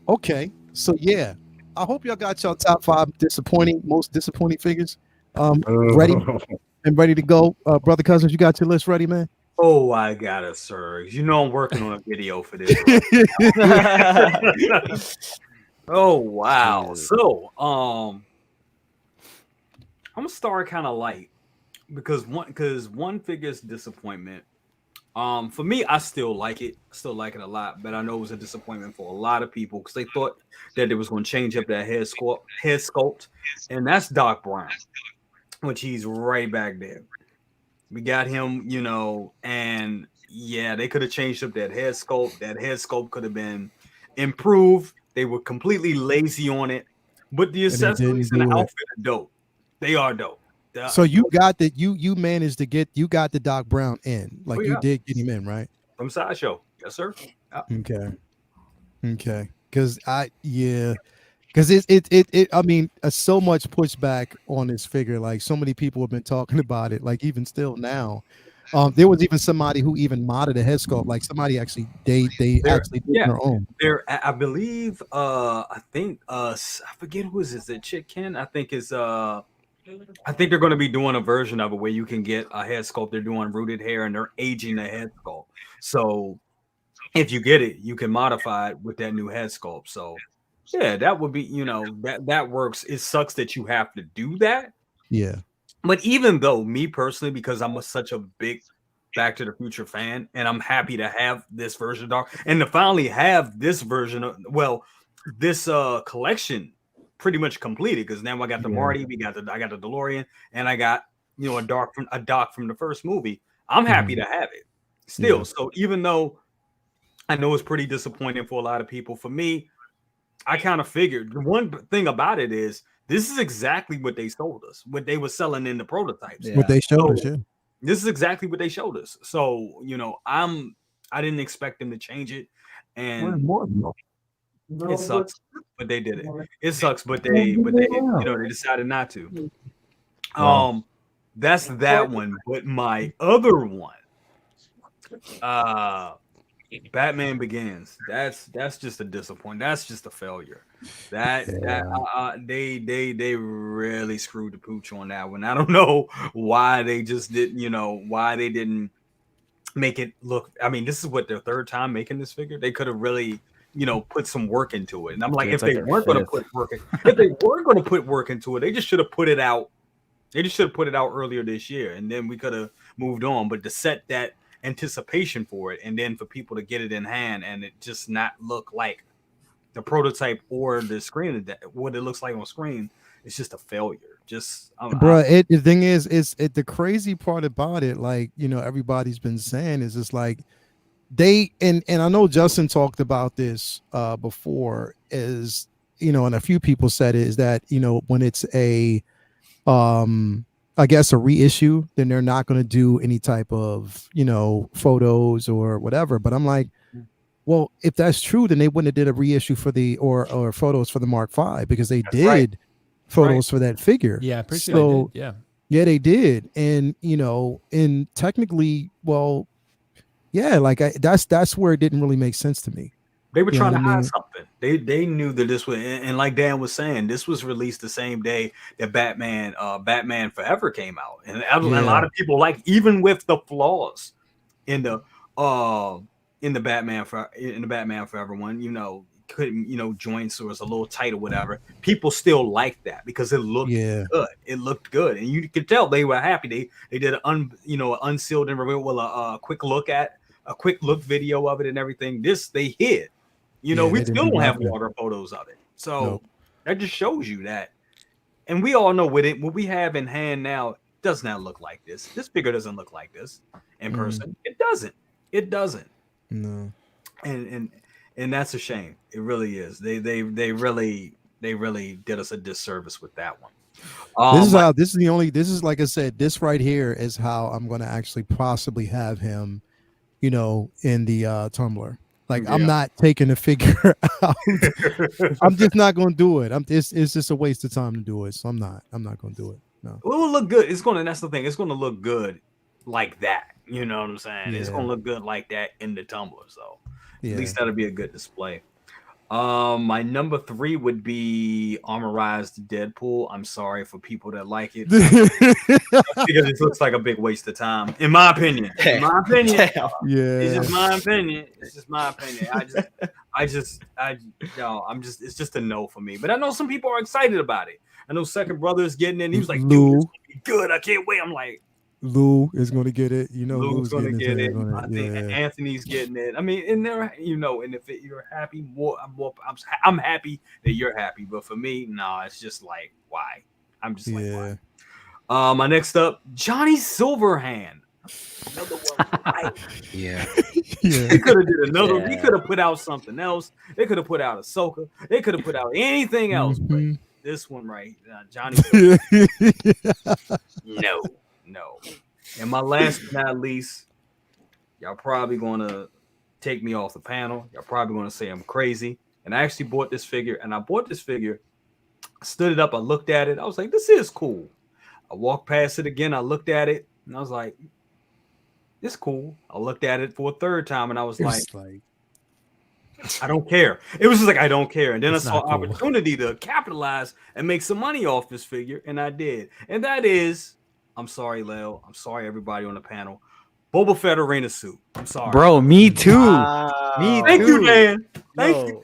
okay. So yeah. I hope y'all got y'all top 5 most disappointing figures. Ready and ready to go. Brother Cousins, you got your list ready, man? Oh, I got it, sir. You know I'm working on a video for this. Oh wow. So I'm gonna start kind of light because one figure's disappointment. For me, I still like it. Still like it a lot, but I know it was a disappointment for a lot of people because they thought that it was going to change up that head sculpt, and that's Doc Brown, which he's right back there. We got him, you know, and yeah, they could have changed up that head sculpt. That head sculpt could have been improved. They were completely lazy on it, but the accessories and the outfit are dope. They are dope. So you got that you managed to get the Doc Brown in, like you did get him in, right? From Sideshow, yes, sir. Okay, because it I mean, so much pushback on this figure. Like so many people have been talking about it. Like even still now, there was even somebody who even modded a head sculpt. Like somebody actually they actually did their own. There, I believe. I think. I forget who is this. Is it Chick Ken? I think is. I think they're going to be doing a version of it where you can get a head sculpt. They're doing rooted hair and they're aging the head sculpt. So if you get it, you can modify it with that new head sculpt. So yeah, that would be, you know, that works. It sucks that you have to do that. Yeah. But even though me personally, because I'm such a big Back to the Future fan, and I'm happy to have this version of Dark and to finally have this version of this collection pretty much completed, because now I got the Marty, I got the DeLorean, and I got, you know, a Doc from the first movie. I'm happy to have it still. So even though I know it's pretty disappointing for a lot of people, for me, I kind of figured the one thing about it is this is exactly what they sold us, what they were selling in the prototypes. What they showed us, yeah. This is exactly what they showed us. So, you know, I didn't expect them to change it, and it sucks, but they did it. It sucks, but they you know, they decided not to. That's that one. But my other one, Batman Begins. That's just a disappointment. That's just a failure. They really screwed the pooch on that one. I don't know why they just didn't, you know, why they didn't make it look. I mean, this is what their third time making this figure. They could have really, you know, put some work into it. And I'm like, if they weren't going to put work into it, they just should have put it out. They just should have put it out earlier this year, and then we could have moved on. But to set that anticipation for it, and then for people to get it in hand, and it just not look like the prototype or the screen, what it looks like on screen, it's just a failure. Just, the thing is the crazy part about it, like, you know, everybody's been saying is just like they and I know Justin talked about this before, is, you know, and a few people said it, is that, you know, when it's a I guess a reissue, then they're not going to do any type of, you know, photos or whatever. But I'm like, well, if that's true, then they wouldn't have did a reissue for the or photos for the Mark V, because they did photos for that figure. Yeah, pretty sure they did. Yeah, they did. And, you know, and technically, well, yeah, like that's where it didn't really make sense to me. They were trying to hide something. They knew that this was, and like Dan was saying, this was released the same day that Batman Forever came out, and a lot of people, like, even with the flaws in the Batman Forever one, you know, couldn't, you know, joints was a little tight or whatever, people still liked that because it looked good. It looked good, and you could tell they were happy. They did an unsealed and revealed, a quick look video of it and everything. This they hid. You know, we still don't have water photos of it. So that just shows you that and we all know what we have in hand now does not look like this. This figure doesn't look like this in person. It doesn't. It doesn't. No. And that's a shame. It really is. They really did us a disservice with that one. This is like I said, this right here is how I'm going to actually possibly have him, in the Tumblr. Like, I'm not taking the figure out. I'm just not going to do it. It's just a waste of time to do it. So I'm not going to do it. No. It will look good. That's the thing. It's going to look good like that. You know what I'm saying? Yeah. It's going to look good like that in the Tumblr. So at least that'll be a good display. My number 3 would be Armorized Deadpool. I'm sorry for people that like it because it looks like a big waste of time, in my opinion. In my opinion, it's just my opinion. It's just my opinion. It's just a no for me. But I know some people are excited about it. I know Second Brother is getting it. He was like, "Dude, it's gonna be good. I can't wait." I'm like, Lou is going to get it. Lou's going to get it. I think Anthony's getting it. I mean, and they're, and if you're happy, I'm happy that you're happy. But for me, no, it's just like, why? I'm just like, why? My next up, Johnny Silverhand. Another one. Yeah. They could have did another. Yeah. He could have put out something else. They could have put out Ahsoka. They could have put out anything else. But this one right, Johnny Silverhand. No. And my last but not least, y'all probably gonna take me off the panel. Y'all probably gonna say I'm crazy. And I actually bought this figure. I stood it up. I looked at it. I was like, this is cool. I walked past it again. I looked at it, and I was like, it's cool. I looked at it for a third time, and I was like, I don't care. It was just like, I don't care. And then I saw an opportunity to capitalize and make some money off this figure, and I did. And that is, I'm sorry, Leo. I'm sorry, everybody on the panel. Boba Fett arena suit. I'm sorry, bro. Me too. Thank you, man. Thank you.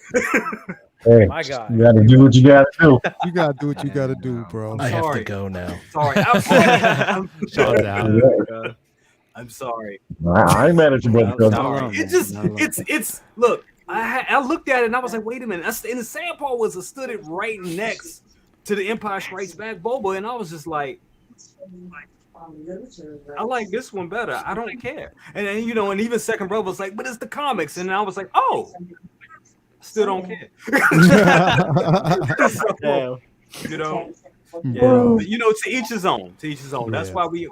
Hey, my God, you gotta do what you gotta do. You gotta do what you gotta do, bro. I have to go now. Sorry. I'm sorry. I ain't mad at you, brother. It's look. I looked at it and I was like, wait a minute. And the sad part was I stood it right next to the Empire Strikes Back Boba, and I was just like, I like this one better. I don't care. And then, and even Second Brother was like, but it's the comics. And I was like, oh, still don't care. So, but, to each his own. To each his own. That's why we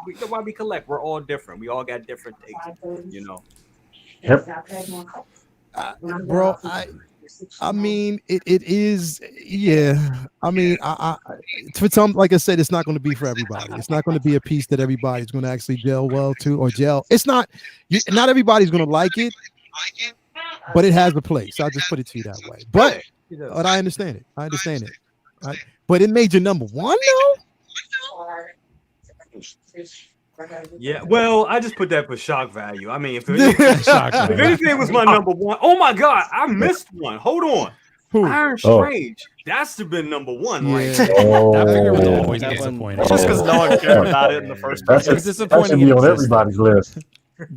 collect. We're all different. We all got different takes. Yep. Bro, I mean, it is, I mean, for some, like I said, it's not going to be for everybody. It's not going to be a piece that everybody's going to actually gel well to or gel. It's not everybody's going to like it, but it has a place. I'll just put it to you that way. But I understand it. But it made your number 1, though? Yeah, well, I just put that for shock value. I mean, if anything was my number 1, oh my God, I missed one. Hold on. Iron Strange. That's been number 1, right? That figure was always disappointing. Just because no one cared about it in the first place. It's disappointing. That should be on everybody's list.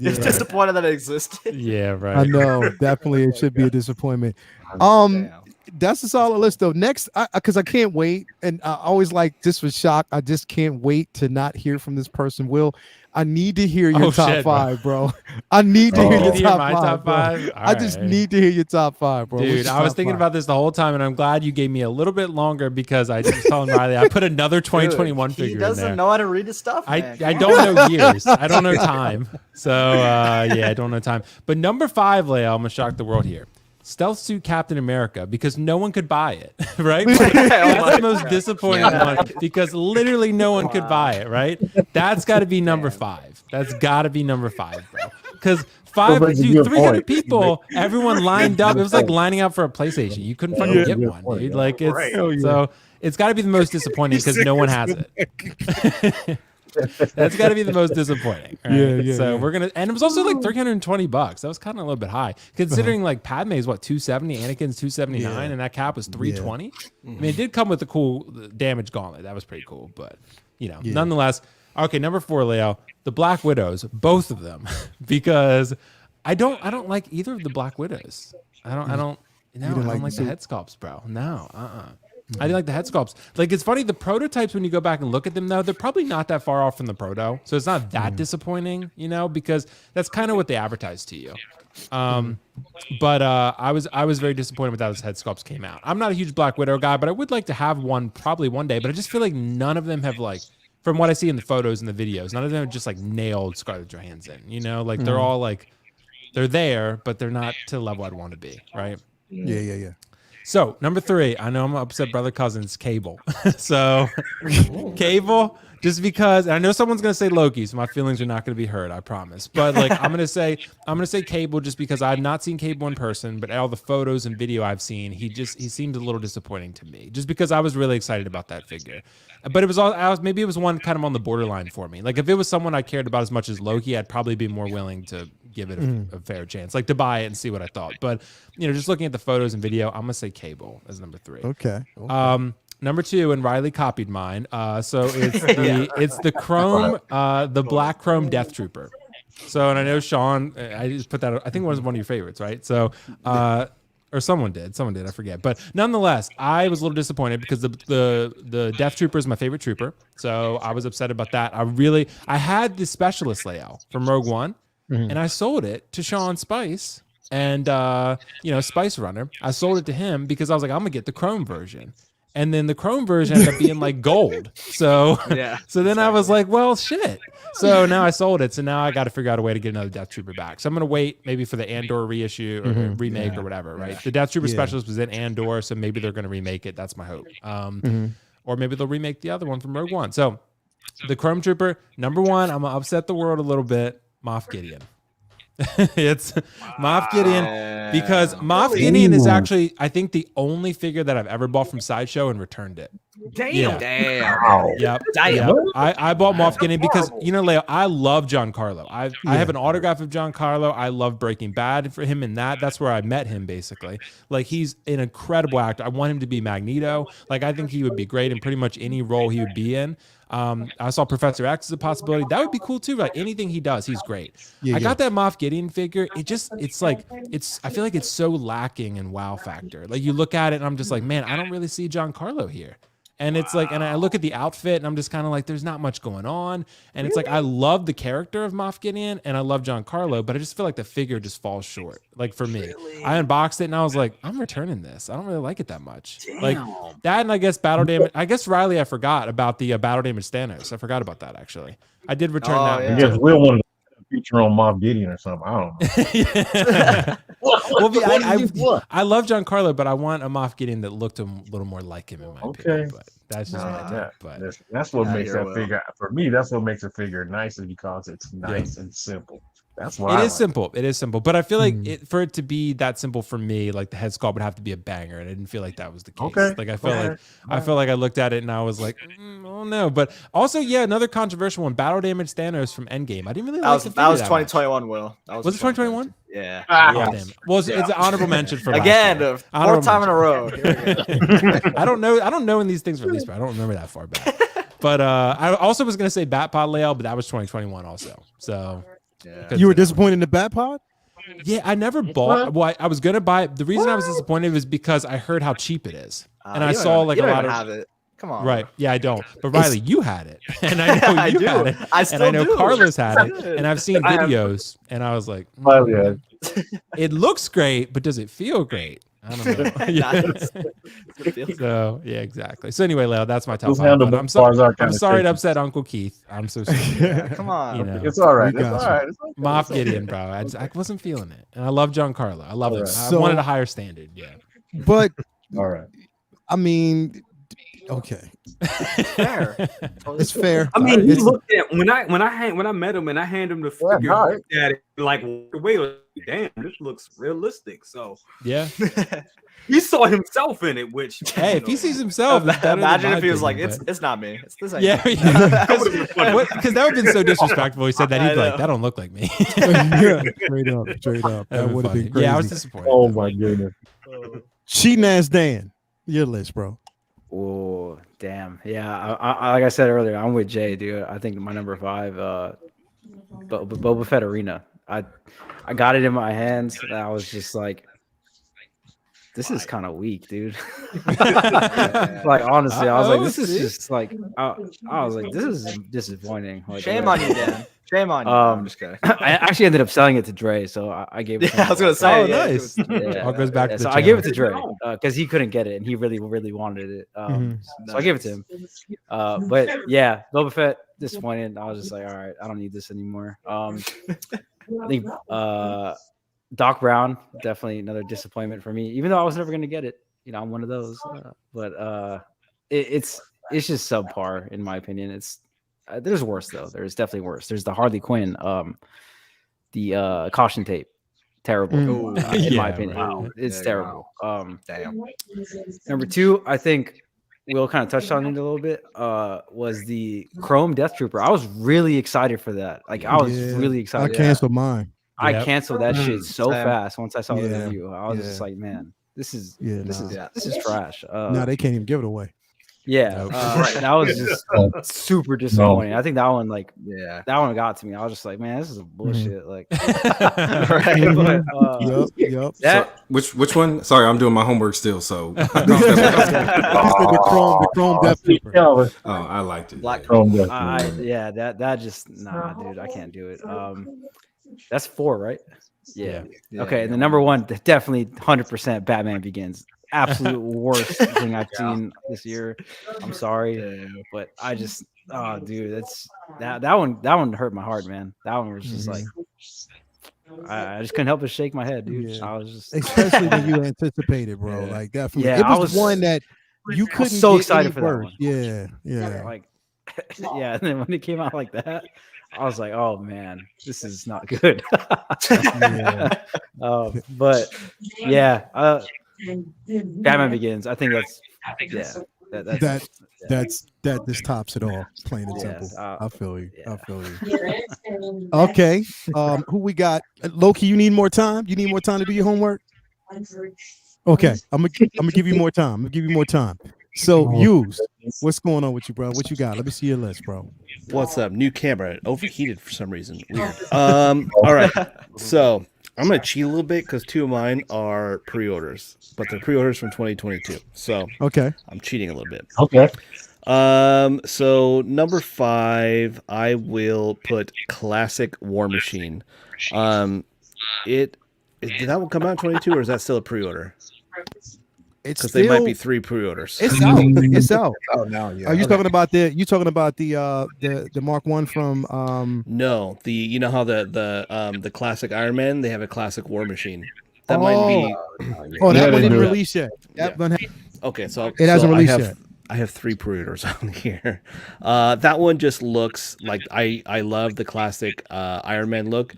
It's disappointed that it existed. Yeah, right. I know. Definitely, it should be a disappointment. That's a solid list, though. Next, because I can't wait, and I always like just for shock. I just can't wait to not hear from this person. Will, I need to hear your top 5, bro. I need to hear your top 5. I just need to hear your top 5, bro. Dude, I was thinking about this the whole time, and I'm glad you gave me a little bit longer because I just told Riley I put another 2021 figure in there. He doesn't know how to read his stuff. I don't know years. I don't know time. So I don't know time. But number 5, Leo, I'm gonna shock the world here. Stealth Suit Captain America, because no one could buy it, right? That's the most disappointing one because literally no one could buy it, right? That's got to be number 5. That's got to be number 5, bro. Because 300 people, everyone lined up. It was like lining up for a PlayStation. You couldn't fucking get one, dude. Like so it's got to be the most disappointing because no one has it. That's got to be the most disappointing. Right? So we're gonna, and it was also like $320. That was kind of a little bit high, considering like Padme is what 270, Anakin's 279, and that cap was 320. I mean, it did come with a cool damage gauntlet. That was pretty cool, but nonetheless. Okay, number 4, Leo, the Black Widows, both of them, because I don't like either of the Black Widows. I don't like the head sculpts, bro. No, I didn't like the head sculpts. Like, it's funny, the prototypes, when you go back and look at them, though, they're probably not that far off from the proto. So it's not that disappointing, you know, because that's kind of what they advertise to you. But I was very disappointed with how those head sculpts came out. I'm not a huge Black Widow guy, but I would like to have one probably one day. But I just feel like none of them have, like, from what I see in the photos and the videos, none of them have just like nailed Scarlett Johansson. You know, like they're all like, they're there, but they're not to the level I'd want to be, right? Yeah. So number 3, I know I'm upset brother cousins, Cable. So Cable, just because, and I know someone's gonna say Loki, so my feelings are not gonna be hurt, I promise. But like I'm gonna say Cable just because I've not seen Cable in person, but all the photos and video I've seen, he seemed a little disappointing to me. Just because I was really excited about that figure. But it was maybe it was one kind of on the borderline for me. Like if it was someone I cared about as much as Loki, I'd probably be more willing to give it a fair chance, like to buy it and see what I thought. But you know, just looking at the photos and video, I'm gonna say Cable as number 3. Okay. Number 2, and Riley copied mine. So it's the chrome, the black chrome Death Trooper. So, and I know Sean, I just put that. I think it was one of your favorites, right? So, or someone did, I forget. But nonetheless, I was a little disappointed because the Death Trooper is my favorite trooper. So I was upset about that. I had the specialist layout from Rogue One, and I sold it to Sean Spice. And Spice Runner, I sold it to him because I was like, I'm gonna get the chrome version. And then the chrome version ended up being like gold. So so then I was like, well, shit. So now I sold it. So now I got to figure out a way to get another Death Trooper back. So I'm going to wait maybe for the Andor reissue or remake or whatever, right? The Death Trooper specialist was in Andor, so maybe they're going to remake it. That's my hope. Or maybe they'll remake the other one from Rogue One. So the Chrome Trooper, number 1, I'm going to upset the world a little bit, Moff Gideon. It's Moff Gideon because Moff Gideon is actually, I think, the only figure that I've ever bought from Sideshow and returned it. Damn. Yep. I bought Moff Gideon because, you know, Leo, I love Giancarlo. I have an autograph of Giancarlo. I love Breaking Bad for him in that. That's where I met him, basically. Like, he's an incredible actor. I want him to be Magneto. Like, I think he would be great in pretty much any role he would be in. I saw Professor X as a possibility. That would be cool too. Like anything he does, he's great. I got that Moff Gideon figure. I feel like it's so lacking in wow factor. Like you look at it and I'm just like, man, I don't really see Giancarlo here. And it's like, and I look at the outfit and I'm just kind of like, there's not much going on. And it's like, I love the character of Moff Gideon and I love Giancarlo, but I just feel like the figure just falls short. Like for me, I unboxed it and I was like, I'm returning this. I don't really like it that much. Like that. And I guess battle damage. I guess Riley, I forgot about the battle damage Thanos. I forgot about that actually. I did return that. I guess Will wanted to feature on Moff Gideon or something. I don't know. I love Giancarlo, but I want a Moff Gideon that looked a little more like him in my opinion. But that's just my take. But that's what makes that figure for me. That's what makes a figure nice, is because it's nice and simple. That's why it is simple. It is simple, but I feel like for it to be that simple for me, like the head sculpt would have to be a banger, and I didn't feel like that was the case. Like I felt like I looked at it and I was like, oh no. But also, another controversial one: battle damage Thanos from Endgame. I didn't really like that was 2021. Will was it 2021? Yeah. Damn. Well, it's an honorable mention for again. Fourth time in a row. I don't know when these things were released, but I don't remember that far back. But I also was gonna say Batpod layout, but that was 2021 also. So. Yeah. You were disappointed in the Batpod? Yeah, I never bought. Well, I was gonna buy it. The reason I was disappointed was because I heard how cheap it is, and I saw like a lot of. Have it. Come on. Right? Yeah, I don't. But Riley, you had it, and I know you had it, and I know Carlos had it, and I've seen videos, and I was like, it looks great, but does it feel great? I don't know. So yeah, exactly. So anyway, Leo, that's my top 5. I'm sorry to upset Uncle Keith. I'm so sorry. Come on, you know, it's all right. It's all right. Moff Gideon, bro. I wasn't feeling it, and I love Giancarlo. I love him. I wanted a higher standard. Yeah, but all right. I mean, okay, fair. It's fair. I mean, you looked at when I met him and I handed him the figure, I looked at it like, wait, damn, this looks realistic. So yeah. He saw himself in it, which hey, if he sees himself, imagine if he was like, "It's not me, it's this." Yeah, because that would have been so disrespectful. He said that he'd be like, "That don't look like me." Straight up. That would have been crazy. Yeah, I was disappointed. Oh my goodness. Cheating ass Dan, your list, bro. Oh damn, yeah. I like I said earlier, I'm with Jay, dude. I think my number 5, Boba Fett Arena. I got it in my hands, and I was just like. this is kind of weak, dude. Like honestly, I was like, this is just like I was like, this is disappointing. Like, Shame on you, Dan. Shame on you. No, I'm just kidding. I actually ended up selling it to Dre, so I gave it. To Yeah, him. I was gonna say. Oh, nice. All goes back to the so I gave it to Dre because he couldn't get it and he really wanted it. So I gave it to him. But yeah, Boba Fett disappointed. I was just like, all right, I don't need this anymore. I think Doc Brown, definitely another disappointment for me, even though I was never going to get it. You know, I'm one of those. But it's just subpar in my opinion. It's there's worse though. There's definitely worse. There's the Harley Quinn, the caution tape, terrible in my opinion. Wow. It's terrible. Damn. Number 2, I think Will kind of touched on it a little bit. Was the Chrome Death Trooper? I was really excited for that. Like I was really excited. I canceled mine. I canceled that shit so fast once I saw the review. I was just like, man, this is trash. No, they can't even give it away. Yeah, that was just super disappointing. I think that one, that one got to me. I was just like, man, this is bullshit. Like, Yep. So, which one? Sorry, I'm doing my homework still. So the Chrome Death Trooper. Oh, I liked it. Black Chrome Death. That just dude, I can't do it. That's 4, right? Yeah. Okay, and the number 1, definitely 100% Batman Begins. Absolute worst thing I've seen this year. I'm sorry, but I just dude, that's that one hurt my heart, man. That one was just like I just couldn't help but shake my head, dude. I was just especially when you anticipated, bro. Like definitely, yeah, it was one that you couldn't. So get excited for that worse. one. Yeah. Like yeah, and then when it came out like that, I was like, oh man, this is not good. But yeah, Batman Begins. I think that this tops it all. Plain and simple. I feel you. I feel you. Okay. Who we got? Loki, you need more time? You need more time to do your homework? Okay. I'm gonna give you more time. So Hughes, what's going on with you, bro? What you got? Let me see your list, bro. What's up? New camera. Overheated for some reason. Weird. All right. So I'm gonna cheat a little bit because 2 of mine are pre-orders, but they're pre-orders from 2022. So okay, I'm cheating a little bit. Okay. So number 5, I will put Classic War Machine. Did that one come out in 22 or is that still a pre-order? Because they might be 3 pre-orders. It's out. It's out. Oh, now, yeah. Are you talking about the Mark 1 from? No, you know how the classic Iron Man, they have a classic War Machine. That might be. That one didn't release yet. Okay, so it hasn't released yet. I have 3 pre-orders on here. That one just looks like I love the classic Iron Man look,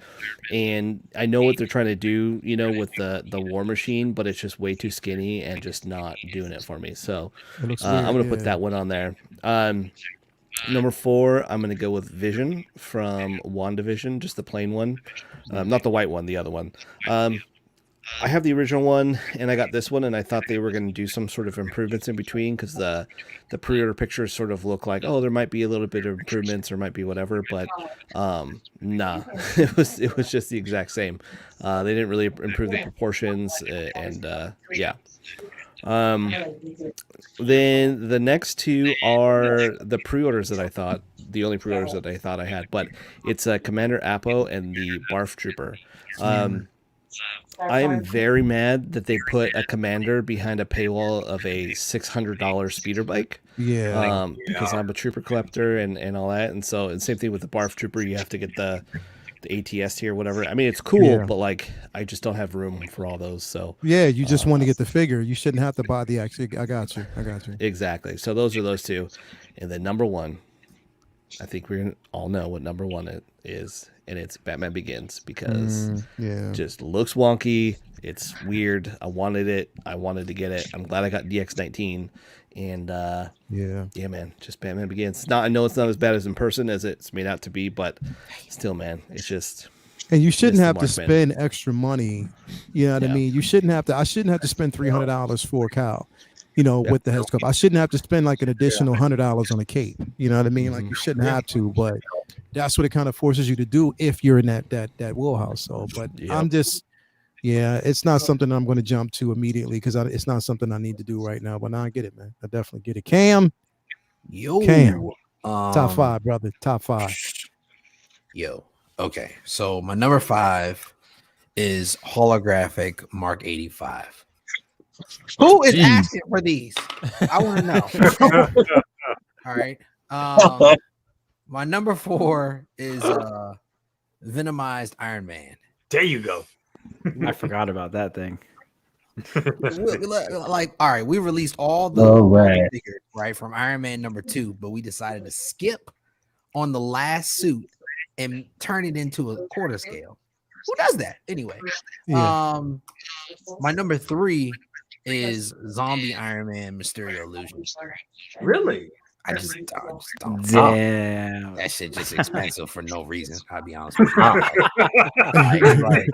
and I know what they're trying to do, with the War Machine, but it's just way too skinny and just not doing it for me. So I'm gonna put that one on there. Number 4, I'm gonna go with Vision from WandaVision, just the plain one, not the white one, the other one. I have the original one, and I got this one, and I thought they were going to do some sort of improvements in between because the pre-order pictures sort of look like, there might be a little bit of improvements or might be whatever, but nah, it was just the exact same. They didn't really improve the proportions, and yeah. Then the next 2 are the pre-orders that I thought, the only pre-orders that I thought I had, but it's Commander Appo and the Barf Trooper. I am very mad that they put a commander behind a paywall of a $600 speeder bike. Yeah. Because I'm a trooper collector and all that. And so, and same thing with the Barf Trooper, you have to get the ATS tier, whatever. I mean, it's cool, but like, I just don't have room for all those. So yeah, you just want to get the figure. You shouldn't have to buy the actual. I got you. Exactly. So those are those 2. And then number 1, I think we all know what number 1 is. And it's Batman Begins because it just looks wonky. It's weird. I wanted it. I wanted to get it. I'm glad I got DX19. And yeah, man, just Batman Begins. I know it's not as bad as in person as it's made out to be, but still, man, it's just. And you shouldn't have to spend extra money. You know what I mean? You shouldn't have to. I shouldn't have to spend $300 for a cow. With the head sculpt. I shouldn't have to spend like an additional $100 on a cape. You know what I mean? Like you shouldn't have to, but that's what it kind of forces you to do if you're in that wheelhouse. So, but I'm just, Yeah, it's not something I'm going to jump to immediately because it's not something I need to do right now. But now I get it, man. I definitely get it. Cam, top 5, brother. Top 5. Yo, okay. So my number 5 is holographic Mark 85. Who is asking for these? I want to know. All right. My number 4 is Venomized Iron Man. There you go. I forgot about that thing. Like, all right, we released all the figures, right, from Iron Man number 2, but we decided to skip on the last suit and turn it into a quarter scale. Who does that anyway? Yeah. My number 3 is Zombie Iron Man Mysterio Illusion. Really? I just don't. Damn. That shit just expensive for no reason. I'll be honest with you. Like,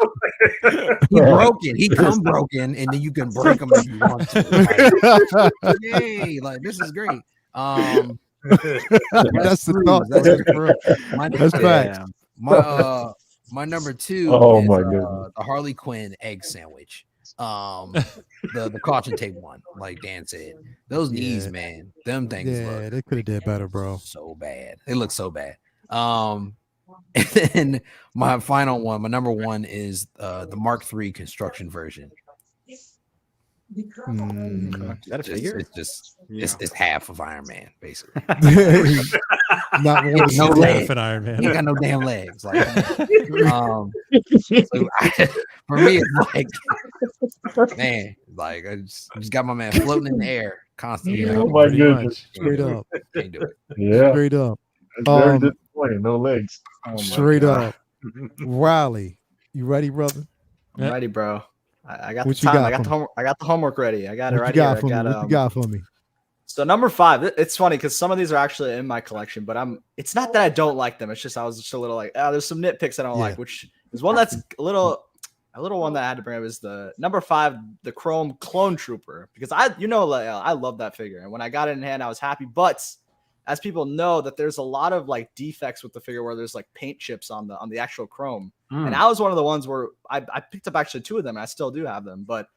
he broke it. He come broken, and then you can break them if you want to. Like, yay! Like, this is great. That's the thought. That's facts. My number 2 is the Harley Quinn egg sandwich. The caution tape one, like Dan said. Those knees, man, them things. Yeah, they could have did better, bro. So bad. They look so bad. And then my final one, my number 1 is the Mark III construction version. Is that a figure? It's just it's half of Iron Man, basically. Not one no legs. Iron Man. He ain't got no damn legs. Like, so for me, it's like, man, like I just got my man floating in the air constantly. Oh my goodness! Straight up. Can't do it. Yeah. Straight up. Very disappointing. No legs. Straight up. Riley, you ready, brother? I'm ready, bro. I got What the time. you got I got the homework. I got the homework ready. I got it What right you got here. for me? What you got for me? So number 5. It's funny because some of these are actually in my collection, but it's not that I don't like them. It's just I was just a little like, there's some nitpicks I don't like, which is one that's a little one that I had to bring up is the number 5, the Chrome Clone Trooper, because I love that figure, and when I got it in hand, I was happy. But as people know, that there's a lot of like defects with the figure where there's like paint chips on the actual chrome. And I was one of the ones where I picked up actually 2 of them. And I still do have them, but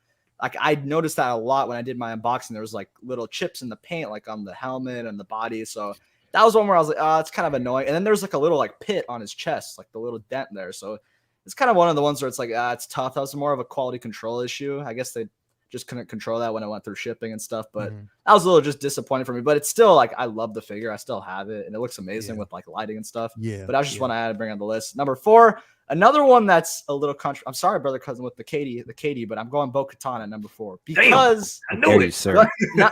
like I noticed that a lot when I did my unboxing. There was like little chips in the paint, like on the helmet and the body. So that was one where I was like, it's kind of annoying. And then there's like a little like pit on his chest, like the little dent there. So it's kind of one of the ones where it's like, it's tough. That was more of a quality control issue. I guess they just couldn't control that when it went through shipping and stuff. But that was a little just disappointing for me. But it's still like, I love the figure. I still have it, and it looks amazing with like lighting and stuff. Yeah. But I was just one I had to bring on the list. Number 4, another one that's a little I'm sorry, brother cousin, with the Katie, but I'm going Bo-Katan at number 4 because I know it, sir.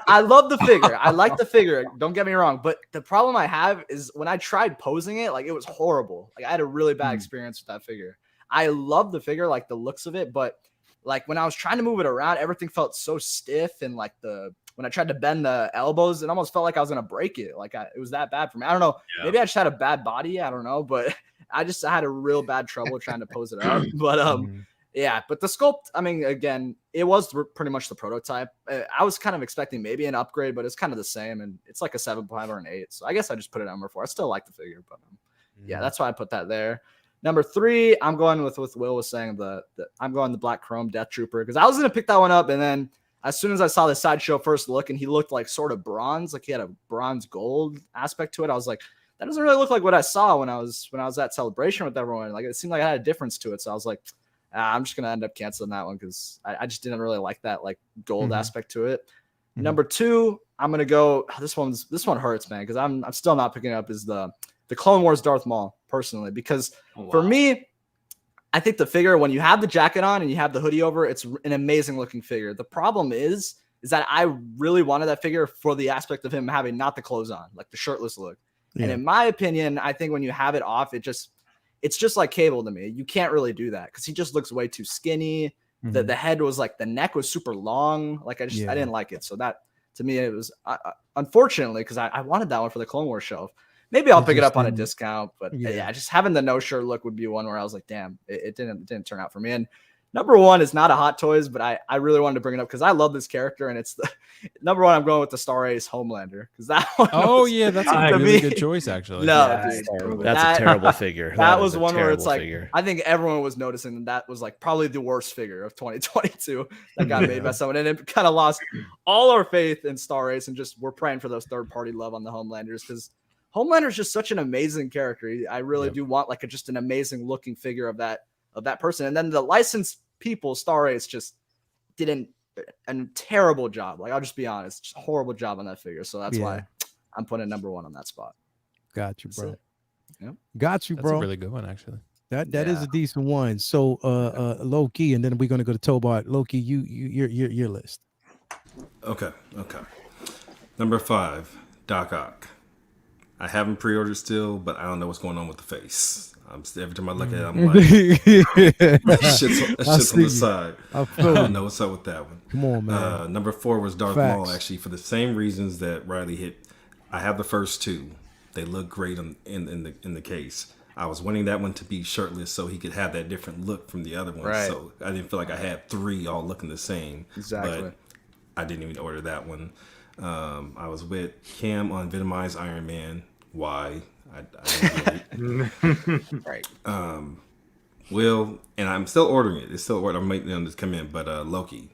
I love the figure. I like the figure. Don't get me wrong, but the problem I have is when I tried posing it, like it was horrible. Like I had a really bad experience with that figure. I love the figure, like the looks of it, but like when I was trying to move it around, everything felt so stiff, and like when I tried to bend the elbows, it almost felt like I was gonna break it. Like it was that bad for me. I don't know. Yeah. Maybe I just had a bad body. I don't know, but I had a real bad trouble trying to pose it up. But yeah. But the sculpt, I mean, again, it was pretty much the prototype. I was kind of expecting maybe an upgrade, but it's kind of the same, and it's like a 7.5 or an 8. So I guess I just put it at number 4. I still like the figure, but yeah, that's why I put that there. Number 3, I'm going with Will was saying I'm going the Black Chrome Death Trooper, because I was gonna pick that one up, and then as soon as I saw the sideshow first look and he looked like sort of bronze, like he had a bronze gold aspect to it, I was like, that doesn't really look like what I saw when I was at Celebration with everyone. Like it seemed like it had a difference to it, so I was like, I'm just gonna end up canceling that one because I just didn't really like that like gold aspect to it. Number 2, I'm gonna go. This one hurts, man, because I'm still not picking it up. Is the Clone Wars Darth Maul, personally, because for me, I think the figure, when you have the jacket on and you have the hoodie over, it's an amazing looking figure. The problem is that I really wanted that figure for the aspect of him having not the clothes on, like the shirtless look. Yeah. And in my opinion, I think when you have it off, it's just like Cable to me. You can't really do that because he just looks way too skinny. The head was like, the neck was super long. Like I didn't like it. So that to me, it was unfortunately, because I wanted that one for the Clone Wars shelf. Maybe I'll pick it up on a discount, but yeah, just having the no shirt look would be one where I was like, damn, it didn't turn out for me. And Number one is not a Hot Toys, but I really wanted to bring it up because I love this character, and it's the number one. I'm going with the Star Ace Homelander because that one. That's a really good choice, actually. No, dude, that's a terrible figure. That was one where it's like I think everyone was noticing that was like probably the worst figure of 2022 that got made by someone, and it kind of lost all our faith in Star Ace, and just we're praying for those third-party love on the Homelanders because Homelander is just such an amazing character. I really do want like just an amazing looking figure of that person. And then the licensed people, Star Ace, just did a terrible job. Like, I'll just be honest, just a horrible job on that figure. So that's why I'm putting number one on that spot. Got you, bro. Yep. Got you, bro. That's a really good one, actually. That is a decent one. So low key, and then we're gonna go to Tobart. Low key, your list. Okay. Number 5, Doc Ock. I haven't pre-ordered still, but I don't know what's going on with the face. Every time I look at it, I'm like, that shit's on the side. I don't know what's up with that one. Come on, man. Number 4 was Darth Maul, actually, for the same reasons that Riley hit. I have the first 2. They look great in the case. I was wanting that one to be shirtless so he could have that different look from the other one. Right. So I didn't feel like I had 3 all looking the same. Exactly. But I didn't even order that one. I was with Cam on Venomized Iron Man. Why? I didn't get it. Right. Will, and I'm still ordering it. It's still ordering. I'm waiting on this to come in. But Loki,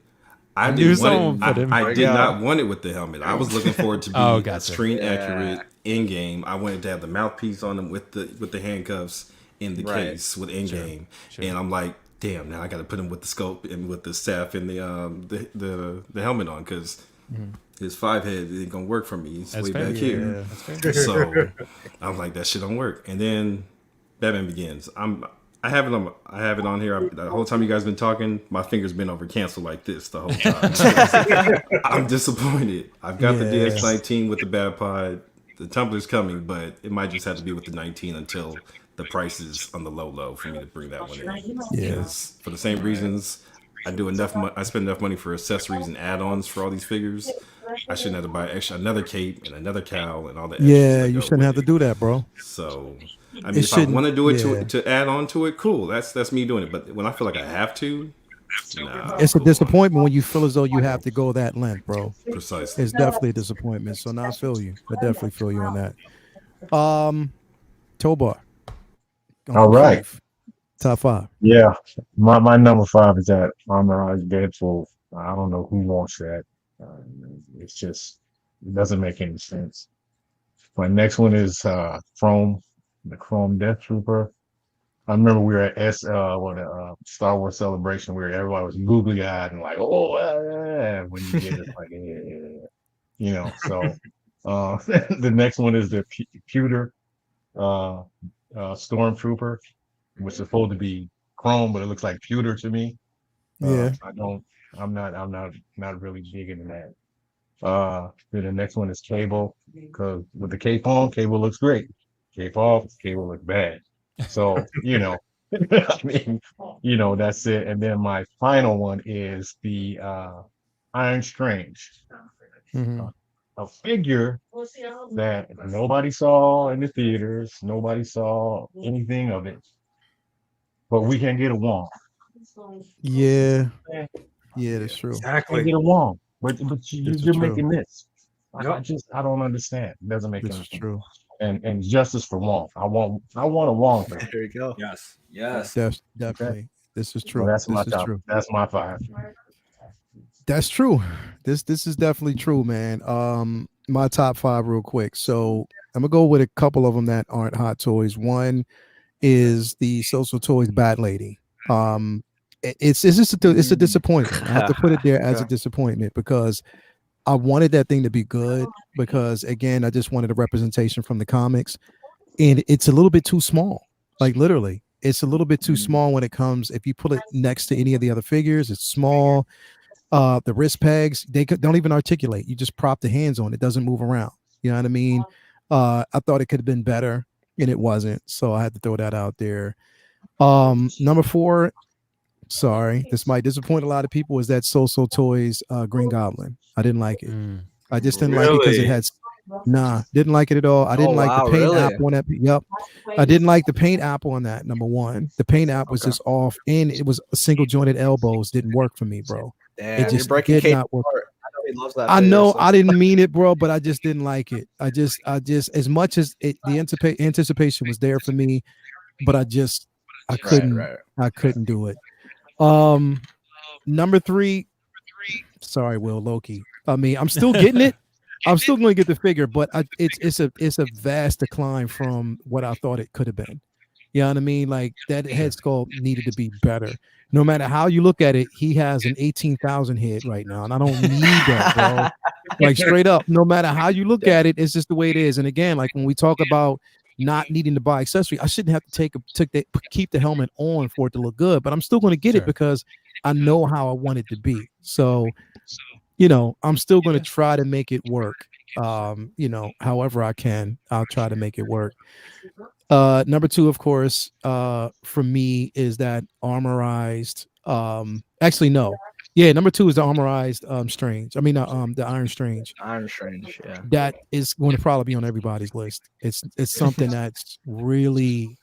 I knew did not want it with the helmet. I was looking for it to be screen accurate in game. I wanted to have the mouthpiece on them with the handcuffs in the case with in game. Sure. And I'm like, damn, now I got to put him with the scope and with the staff and the helmet on because. His 5 head ain't gonna work for me. It's way back here. So I'm like, that shit don't work. And then Batman Begins. I have it on here. The whole time you guys been talking, my fingers been over cancel like this the whole time. I'm disappointed. I've got the DX19 with the bad pod. The tumbler's coming, but it might just have to be with the 19 until the price is on the low for me to bring that one in. Because for the same reasons, I spend enough money for accessories and add-ons for all these figures. I shouldn't have to buy another cape and another cowl and all that. Yeah, you shouldn't have to do that, bro. So, I mean, if I want to do it to add on to it, cool. That's me doing it. But when I feel like I have to, it's a disappointment when you feel as though you have to go that length, bro. Precisely. It's definitely a disappointment. So now I feel you. I definitely feel you on that. Tobar. All right. Top 5. Yeah. My number 5 is that Armorized Deadpool. I don't know who wants that. It's just, it doesn't make any sense. My next one is Chrome, the Chrome Death Trooper. I remember we were at Star Wars Celebration where everybody was googly eyed and like, when you get it, like, you know. So the next one is the Pewter Stormtrooper, which is supposed to be Chrome, but it looks like pewter to me. I'm not really digging that. Then the next one is Cable, because with the cape on, Cable looks great. Cape off, Cable looks bad. So, I mean, that's it. And then my final one is the Iron Strange. A figure that nobody saw in the theaters, nobody saw anything of it. But we can get a Wong. Yeah, that's true. Exactly. Get a Wong, but you're making this. I don't understand. It doesn't make any sense. True. And justice for Wong. I want a Wong. There you go. Yes. Definitely. Okay. This is true. Well, that's my top. That's my 5. That's true. This is definitely true, man. My top 5 real quick. So I'm gonna go with a couple of them that aren't Hot Toys. One is the Social Toys Bat Lady. It's a disappointment. I have to put it there as a disappointment because I wanted that thing to be good because again, I just wanted a representation from the comics, and it's a little bit too small. Like literally, it's a little bit too small when it comes. If you put it next to any of the other figures, it's small. The wrist pegs, they don't even articulate. You just prop the hands on it, doesn't move around. You know what I mean? I thought it could have been better, and it wasn't. So I had to throw that out there. Number 4. Sorry, this might disappoint a lot of people. Is that Social Toys Green Goblin? I didn't like it. I just didn't like it because Nah, didn't like it at all. I didn't like the paint really? app on that. Yep. I didn't like the paint app on that. Number one, the paint app was just off, and it was a single jointed elbows. Didn't work for me, bro. Damn, It you're just breaking did Kate not work. apart. I know he loves that. I figure, know so- I didn't mean it, bro, but I just didn't like it. I just as much as the anticipation was there for me, but I couldn't do it. Number 3. Sorry, Will Loki. I mean, I'm still getting it. I'm still going to get the figure, but it's a vast decline from what I thought it could have been. You know what I mean? Like that head sculpt needed to be better. No matter how you look at it, he has an 18,000 head right now, and I don't need that, bro. Like straight up, no matter how you look at it, it's just the way it is. And again, like when we talk about not needing to buy accessory, I shouldn't have to keep the helmet on for it to look good, but I'm still going to get it because I know how I want it to be. So, I'm still going to try to make it work. However I can, I'll try to make it work. Number 2, of course, for me is that armorized. Actually, no. Yeah, number 2 is the armorized Strange. I mean, the Iron Strange. Iron Strange, yeah. That is going to probably be on everybody's list. It's something that's really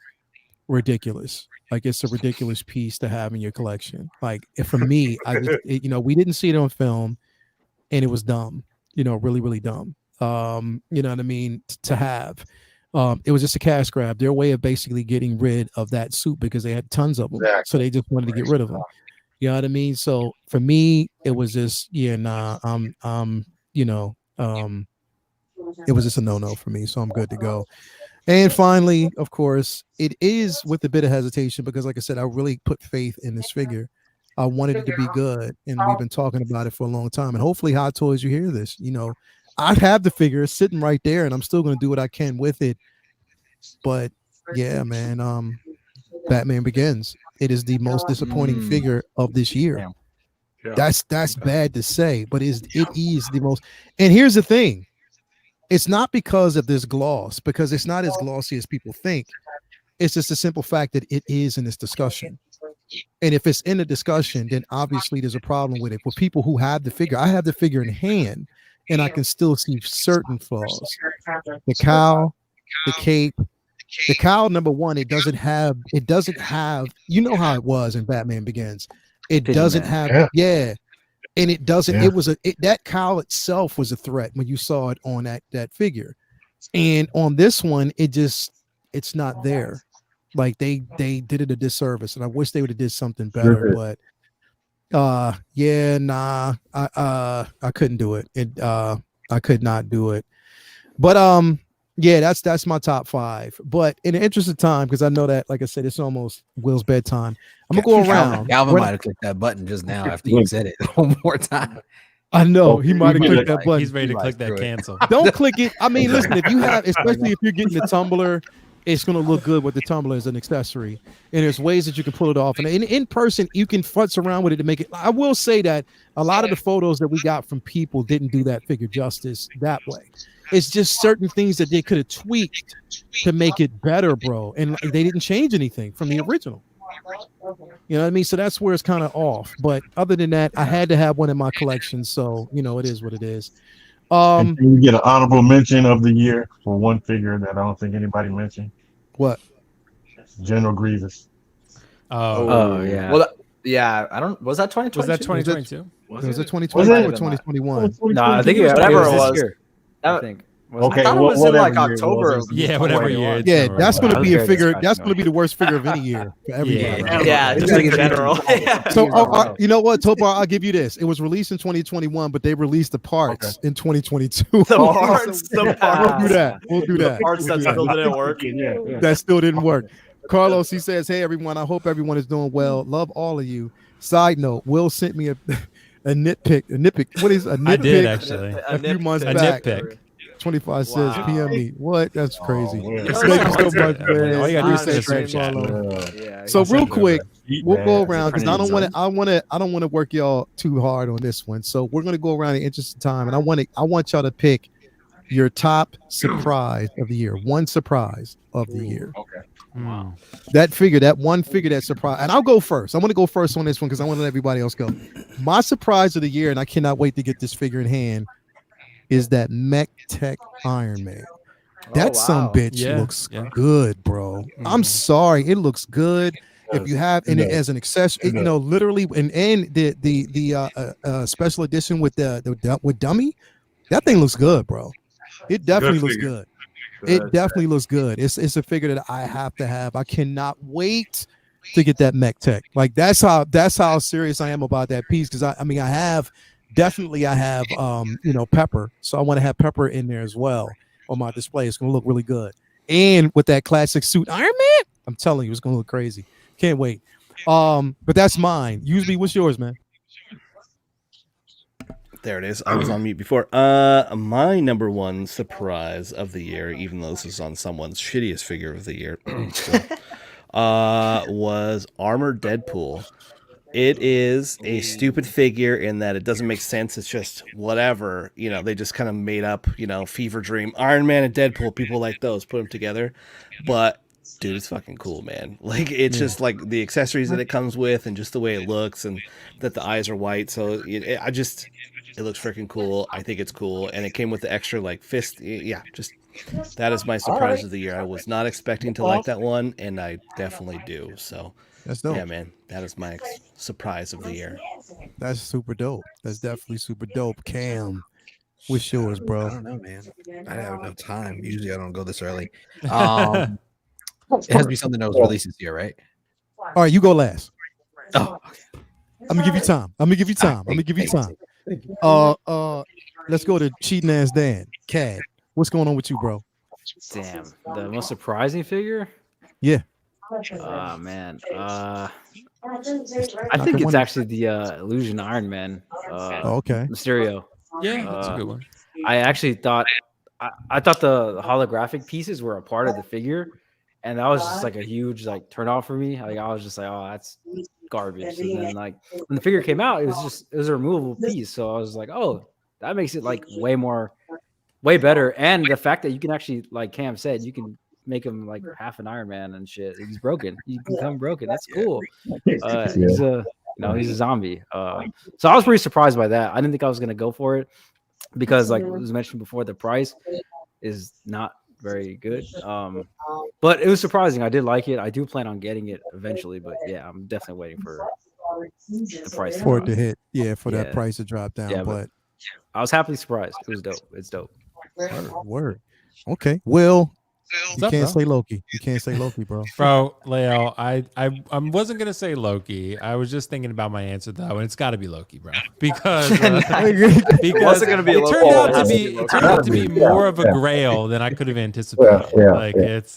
ridiculous. Like it's a ridiculous piece to have in your collection. Like for me, we didn't see it on film, and it was dumb. Really, really dumb. You know what I mean? To have. It was just a cash grab. Their way of basically getting rid of that suit because they had tons of them. Exactly. So they just wanted to get rid of them. You know what I mean? So for me, it was just, it was just a no-no for me. So I'm good to go. And finally, of course, it is with a bit of hesitation because, like I said, I really put faith in this figure. I wanted it to be good, and we've been talking about it for a long time. And hopefully, Hot Toys, you hear this. I have the figure sitting right there, and I'm still going to do what I can with it. But yeah, man, Batman Begins. It is the most disappointing figure of this year. Yeah. That's bad to say, but it is the most. And here's the thing. It's not because of this gloss, because it's not as glossy as people think. It's just a simple fact that it is in this discussion. And if it's in the discussion, then obviously there's a problem with it. For people who have the figure, I have the figure in hand, and I can still see certain flaws. The cowl, the cape, the cowl, number one, it doesn't have, you know how it was in Batman Begins. It doesn't have, and it doesn't, that cowl itself was a threat when you saw it on that figure. And on this one, it's not there. Like they did it a disservice, and I wish they would have did something better, but I couldn't do it. I could not do it. But that's my top 5. But in the interest of time, because I know that, like I said, it's almost Will's bedtime. I'm gonna go around. Calvin might have clicked that button just now after you said it one more time. I know he might have clicked that button. He's ready to click that cancel. Don't click it. I mean, listen, if you have, especially if you're getting the tumbler, it's going to look good with the tumbler as an accessory. And there's ways that you can pull it off. And in person, you can futz around with it to make it. I will say that a lot of the photos that we got from people didn't do that figure justice that way. It's just certain things that they could have tweaked to make it better, bro. And they didn't change anything from the original. You know what I mean? So that's where it's kind of off. But other than that, I had to have one in my collection. So, it is what it is. Can you get an honorable mention of the year for one figure that I don't think anybody mentioned? What? General Grievous. Oh yeah. Well, I don't. Was that 2022? Was that 2022? Was it 2020 or 2021? No, I think whatever it it was. this year. I think. Okay, I thought it was in like October. Yeah, whatever year. Yeah, that's going to be a figure. That's going to be the worst figure of any year for everybody. Yeah, just in general. So, you know what, Topar? I'll give you this. It was released in 2021, but they released the parts in 2022. The parts. We'll do that. We'll do that. The parts that still didn't work. That still didn't work. Carlos, he says, "Hey everyone, I hope everyone is doing well. Love all of you." Side note: Will sent me a nitpick. What is a nitpick? I did actually. A few months a back. Nitpick. 25 says PM me. What? That's crazy. Thank Thank you so much, man. All you gotta do is send a super chat. So real quick, we'll go around because I don't want to work y'all too hard on this one. So we're gonna go around in the interest of time, and I want y'all to pick your top surprise of the year. One surprise of the year. Okay. Wow. That one figure that surprised, and I'll go first. I'm going to go first on this one because I want to let everybody else go. My surprise of the year, and I cannot wait to get this figure in hand, is that Mech Tech Iron Man. That some bitch looks good, bro. I'm sorry, it looks good. If you have and as an accessory, literally, and the special edition with with dummy, that thing looks good, bro. It definitely looks good. It definitely looks good. It's a figure that I have to have. I cannot wait to get that Mech Tech. Like that's how serious I am about that piece. Because I have Pepper, so I want to have Pepper in there as well on my display. It's gonna look really good. And with that classic suit Iron Man, I'm telling you, it's gonna look crazy. Can't wait. But that's mine. Usually, what's yours, man? There it is. I was on mute before. My number one surprise of the year, even though this is on someone's shittiest figure of the year, was Armored Deadpool. It is a stupid figure in that it doesn't make sense. It's just whatever. They just kind of made up, fever dream. Iron Man and Deadpool, people like those, put them together. But, dude, it's fucking cool, man. Like, it's just like the accessories that it comes with and just the way it looks and that the eyes are white. So, it looks freaking cool. I think it's cool. And it came with the extra, like, fist. Yeah, just that is my surprise of the year. I was not expecting to like that one, and I definitely do. So, that's dope. Yeah, man, that is my surprise of the year. That's super dope. That's definitely super dope. Cam, what's yours, bro? I don't know, man. I have no time. Usually I don't go this early. It has to be something that was released this year, right? All right, you go last. Oh, okay. I'm gonna give you time. Let's go to cheating ass Dan. Cad, what's going on with you, bro? Damn, the most surprising figure? Yeah. Oh man. I think it's actually the Illusion Iron Man. Okay. Mysterio. Yeah, that's a good one. I actually thought I thought the holographic pieces were a part of the figure, and that was just like a huge like turn off for me. Like I was just like, oh, that's garbage. And then like when the figure came out, it was a removable piece. So I was like, oh, that makes it like way better. And the fact that you can actually, like Cam said, you can make him like half an Iron Man and shit. He's broken. You can become broken. That's cool. He's a zombie. So I was pretty surprised by that. I didn't think I was gonna go for it because, like it was mentioned before, the price is not very good. But it was surprising. I did like it. I do plan on getting it eventually, but yeah, I'm definitely waiting for the price for it to hit. Yeah, for that price to drop down. Yeah, but I was happily surprised. It was dope. It's dope. Word. Okay. Will. You can't say Loki. You can't say Loki, bro. Bro, Leo, I wasn't gonna say Loki. I was just thinking about my answer though, and it's got to be Loki, bro, because wasn't gonna be it turned out to be more of a grail than I could have anticipated. It's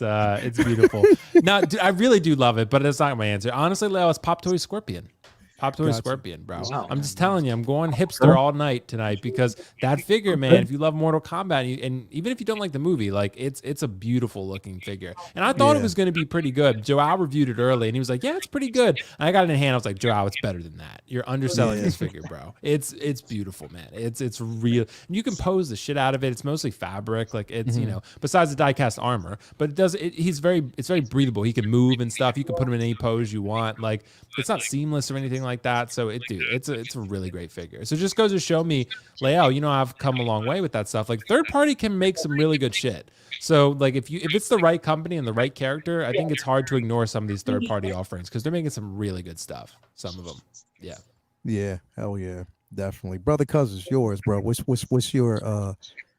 beautiful. Now, I really do love it, but it's not my answer. Honestly, Leo, it's Pop Toy Scorpion. Pop Toy Scorpion, bro. Wow. I'm just telling you, I'm going hipster all night tonight because that figure, man, if you love Mortal Kombat and even if you don't like the movie, like it's a beautiful looking figure. And I thought it was going to be pretty good. Joao reviewed it early and he was like, yeah, it's pretty good. And I got it in hand. I was like, Joao, it's better than that. You're underselling this figure, bro. It's beautiful, man. It's real. And you can pose the shit out of it. It's mostly fabric. Like it's, besides the die-cast armor, but it's very breathable. He can move and stuff. You can put him in any pose you want. Like it's not seamless or anything like that. So it's a really great figure. So it just goes to show me, Leo, I've come a long way with that stuff. Like third party can make some really good shit. So like if it's the right company and the right character, I think it's hard to ignore some of these third party offerings because they're making some really good stuff. Some of them. Yeah. Yeah. Hell yeah. Definitely. Brother Cousins, yours, bro. What's your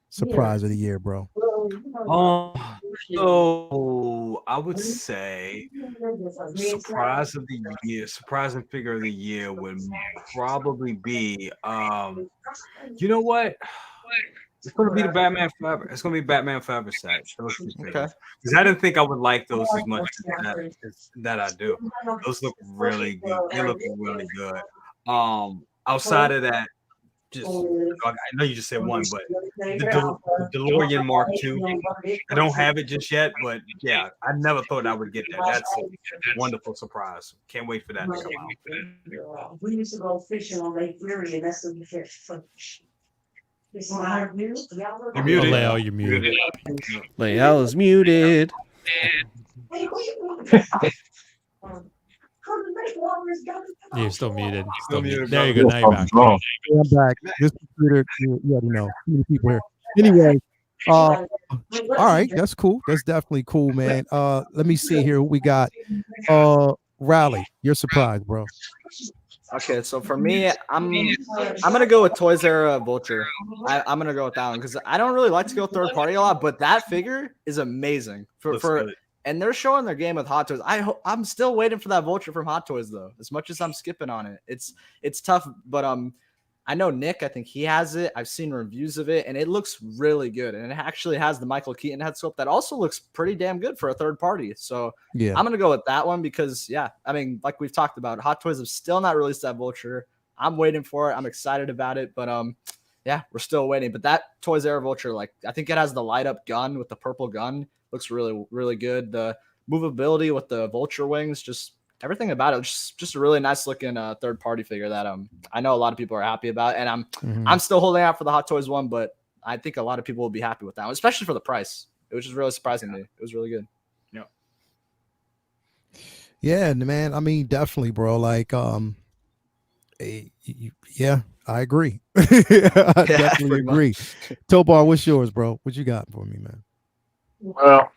surprise of the year, bro? So I would say surprising figure of the year would probably be you know what? It's gonna be the Batman Forever. It's gonna be Batman Forever set. Okay. Because I didn't think I would like those as much as that I do. Those look really good. They look really good. Outside of that, I know you just said one, but the DeLorean Mark II. I don't have it just yet, but yeah, I never thought I would get that. That's a wonderful surprise. Can't wait for that to come out. We used to go fishing on Lake Erie, and that's what we fish. You're muted. Leo, you're muted. Leo is muted. You're still muted. Still muted. muted, There you bro. go. Now you're back. Yeah, I'm back. This computer, you already know. Too many people here. Anyway, all right, that's cool. That's definitely cool, man. Let me see here. We got Rally. You're surprised, bro. Okay, so for me, I'm gonna go with Toys R Us Vulture. I'm gonna go with that one because I don't really like to go third party a lot, but that figure is amazing and they're showing their game with Hot Toys. I'm still waiting for that Vulture from Hot Toys though. As much as I'm skipping on it, it's tough. But I know Nick. I think he has it. I've seen reviews of it, and it looks really good. And it actually has the Michael Keaton head sculpt that also looks pretty damn good for a third party. So yeah, I'm gonna go with that one because I mean, like we've talked about, Hot Toys have still not released that Vulture. I'm waiting for it. I'm excited about it, but yeah, we're still waiting. But that Toys R Us Vulture, like I think it has the light up gun with the purple gun. Looks really, really good. The movability with the Vulture wings, just everything about it, just a really nice looking third party figure that I know a lot of people are happy about, and I'm still holding out for the Hot Toys one, but I think a lot of people will be happy with that one, especially for the price. It was just really surprising me. It was really good. Yeah, man. I mean, definitely, bro. Like, yeah, I agree. I definitely agree. Tobar, what's yours, bro? What you got for me, man? Well,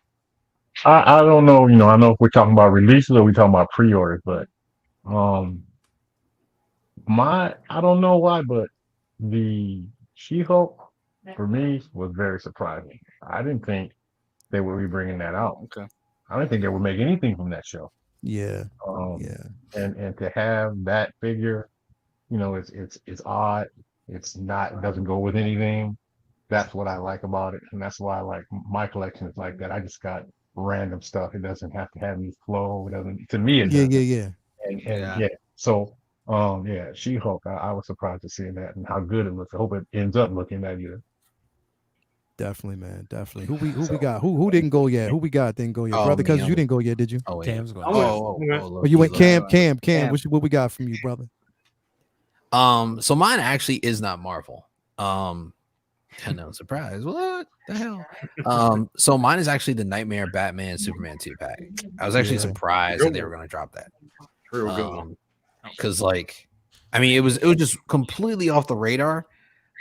I don't know. I know if we're talking about releases or we're talking about pre-orders, but I don't know why, but the She-Hulk for me was very surprising. I didn't think they would be bringing that out. Okay. I didn't think they would make anything from that show. Yeah. Yeah. And to have that figure, it's odd. It doesn't go with anything. That's what I like about it, and that's why I like my collection is like that. I just got random stuff. It doesn't have to have any flow. It doesn't. To me, it doesn't. Yeah. And yeah. So She-Hulk. I was surprised to see that and how good it looks. I hope it ends up looking that good. Definitely, man. Definitely. Who we got? Who didn't go yet? Who we got didn't go yet, brother? Because you didn't go yet, did you? Oh, Cam's going. Oh, you went Cam. What we got from you, brother? So mine actually is not Marvel. I know, surprise. What the hell? So mine is actually the Nightmare Batman Superman 2-pack. I was actually surprised that they were going to drop that. Because I mean, it was just completely off the radar.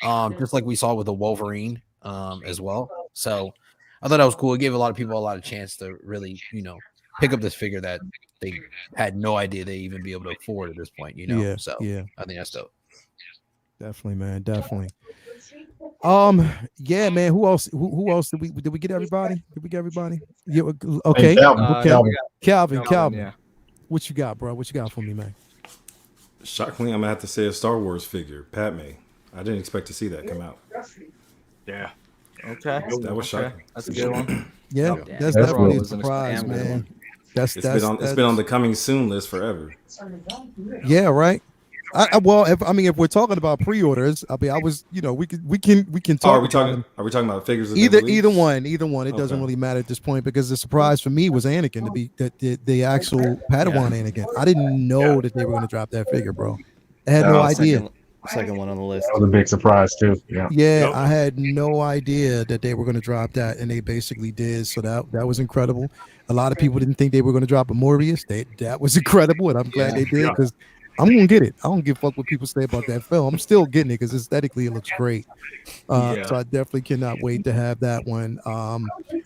Just like we saw with the Wolverine as well. So I thought that was cool. It gave a lot of people a lot of chance to really, pick up this figure that they had no idea they even be able to afford at this point, Yeah, so yeah. I think that's dope. Definitely, man. Definitely. Yeah, man. Who else? Who else did we get? Everybody? Did we get everybody? Yeah. Okay. Calvin. Yeah. What you got, bro? What you got for me, man? Shockingly, I'm gonna have to say a Star Wars figure, Padme. I didn't expect to see that come out. Yeah. Okay. That was shocking. That's a good one. Yeah, that's definitely a surprise, man. It's been on the coming soon list forever. Yeah, right. If we're talking about pre-orders, we can talk. Are we talking about figures? Either one. It doesn't really matter at this point because the surprise for me was Anakin to be the actual Padawan Anakin. I didn't know that they were going to drop that figure, bro. I had no idea. Second one on the list. That was a big surprise too. Yeah. I had no idea that they were going to drop that, and they basically did. So that was incredible. A lot of people didn't think they were going to drop a Morbius. That was incredible, and I'm glad they did because I'm gonna get it. I don't give a fuck what people say about that film. I'm still getting it because aesthetically it looks great. So I definitely cannot wait to have that one.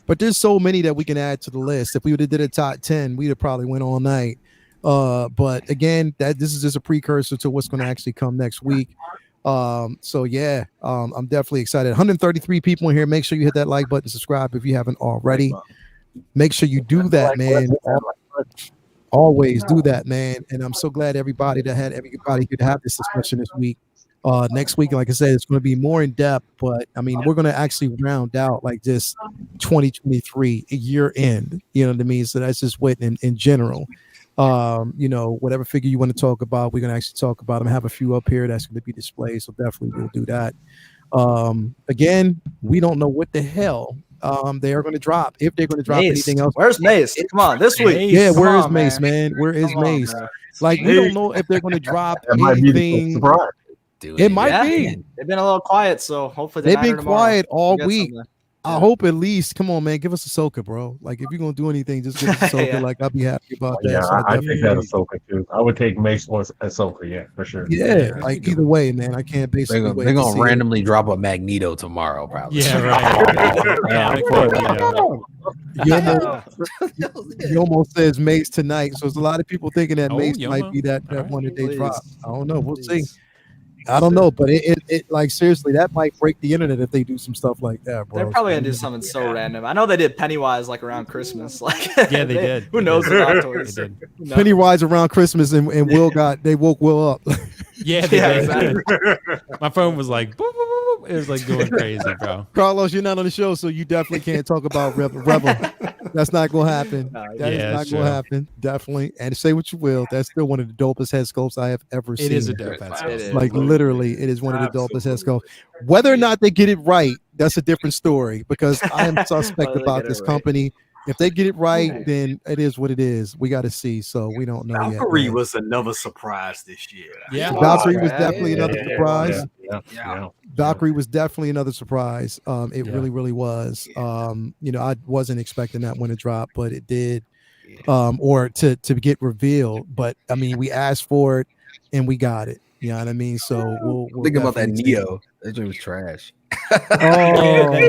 But there's so many that we can add to the list. If we would have did a top 10, we'd have probably went all night. But again, this is just a precursor to what's going to actually come next week. I'm definitely excited. 133 people in here. Make sure you hit that like button, subscribe if you haven't already. Make sure you do that, man. Always do that, man. And I'm so glad everybody could have this discussion this week. Next week, like I said, it's going to be more in depth, but I mean, we're going to actually round out like this 2023 year end. You know what I mean? So that's just what in general. Whatever figure you want to talk about, we're going to actually talk about them. I have a few up here that's going to be displayed, so definitely we'll do that. Again, we don't know what the hell they are going to drop, if they're going to drop anything else. Where's Mace? Come on, this week. Yeah, where is Mace, man? Where is Mace? Like, we don't know if they're going to drop anything. It might be. They've been a little quiet, so hopefully they've been quiet all week. I hope at least, come on, man, give us Ahsoka, bro. Like, if you're gonna do anything, just give us Ahsoka. Yeah. Like, I'll be happy about that. Yeah, So I take that definitely, Ahsoka too. I would take Mace or Ahsoka, yeah, for sure. yeah, like either way, man. I can't basically They're wait to gonna see randomly drop a Magneto tomorrow, probably. Yeah, right. Yeah, You almost says Mace tonight, so there's a lot of people thinking that Oh, Mace Yomo. might be that All right. one that they Please. drop. I don't know. We'll see. Please. I don't know, but it like seriously, that might break the internet if they do some stuff like that, bro. They're probably gonna do something so random. I know they did Pennywise like around Christmas. Like, Yeah, they did. Who They knows did. what Hot They Toys? did. Who knows? Pennywise around Christmas, and they woke Will up. Yeah, they Yeah, did. exactly. My phone was like, boop, boop, boop, boop. It was like going crazy, bro. Carlos, you're not on the show, so you definitely can't talk about Rebel. That's not gonna happen. That is Yeah, not that's gonna true. happen. Definitely. And say what you will, that's still one of the dopest head sculpts I have ever seen. It is a dope head It sculpt. is. Like literally, it is one of the dopest head sculpts. Whether or not they get it right, that's a different story. Because I am suspect Whether they about get it this right. company. If they get it right, then it is what it is. We got to see. So we don't know yet. Valkyrie man. was another surprise this year. Yeah. Valkyrie was Yeah, definitely another surprise. Yeah. Valkyrie was definitely another surprise. It Yeah. really was. I wasn't expecting that one to drop, but it did. Or to get revealed. But I mean, we asked for it and we got it. You know what I mean? So we'll Think about that definitely see. Neo. That joint was trash. Oh,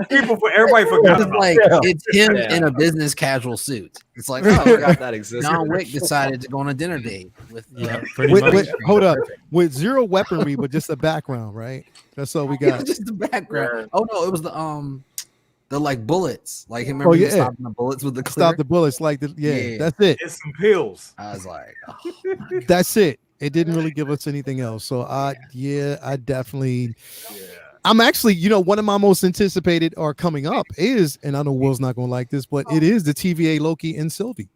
People for everybody forgot It's about like Yeah. it's him Yeah. in a business casual suit. It's like, I oh, forgot that existed. John Wick decided to go on a dinner date with Yeah, pretty with, much. hold up, with zero weaponry, but just a background, right? That's all we It got. was just the background. Oh no, it was the like bullets. Like him, Oh, remember he yeah. was stopping the bullets with the clear? Stop the bullets, like Yeah. that's it. It's some pills. I was like, oh, That's it. It didn't really give us anything else. So I definitely. I'm actually, one of my most anticipated are coming up is, and I know Will's not going to like this, but it is the TVA Loki and Sylvie.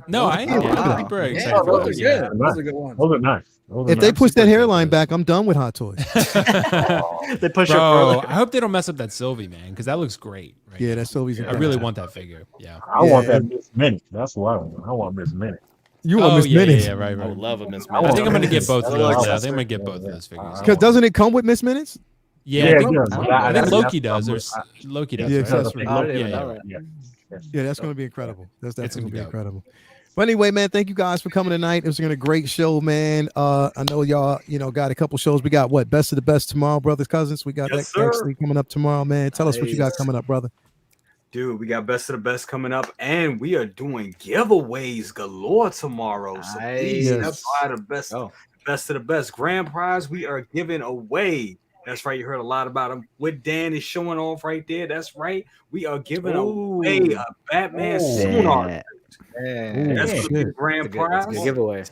No, I Oh, am. wow. People are yeah, excited for those are those. good. Yeah. Those are good ones. Those are nice. Those are If they nice. push that super hairline excited. back, I'm done with Hot Toys. They push it Bro, further. I hope they don't mess up that Sylvie, man, because that looks great. Right Yeah, now. that Sylvie's I incredible. really want that figure. Yeah. I want Yeah. that Miss Minute. That's what I want. I want Miss Minute. You want Miss yeah, Minutes? yeah, right, I right. would love a Miss I I want think I'm gonna Minutes. get both of That those. looks Yeah, I awesome. think I'm gonna get both of those figures. Because doesn't it come with Miss Minutes? Yeah, Yeah, I it think, does. I think Loki That's- does. There's Loki does. Yeah, right? accessory. I didn't Yeah, even yeah. know that. Yeah, that's going to be incredible. That's It's definitely gonna going to be be incredible. But anyway, man, thank you guys for coming tonight. It was a great show, man. I know y'all, got a couple shows. We got what, Best of the Best tomorrow, brothers, cousins. We got Yes, that sir. actually coming up tomorrow, man. Tell us what you got Nice. coming up, brother. Dude, we got best of the best coming up, and we are doing giveaways galore tomorrow. So please Nice. step by the best of the best grand prize we are giving away. That's right, you heard a lot about him. What Dan is showing off right there. That's right. We are giving away a Batman sonar. That's gonna be the grand prize. Good giveaway.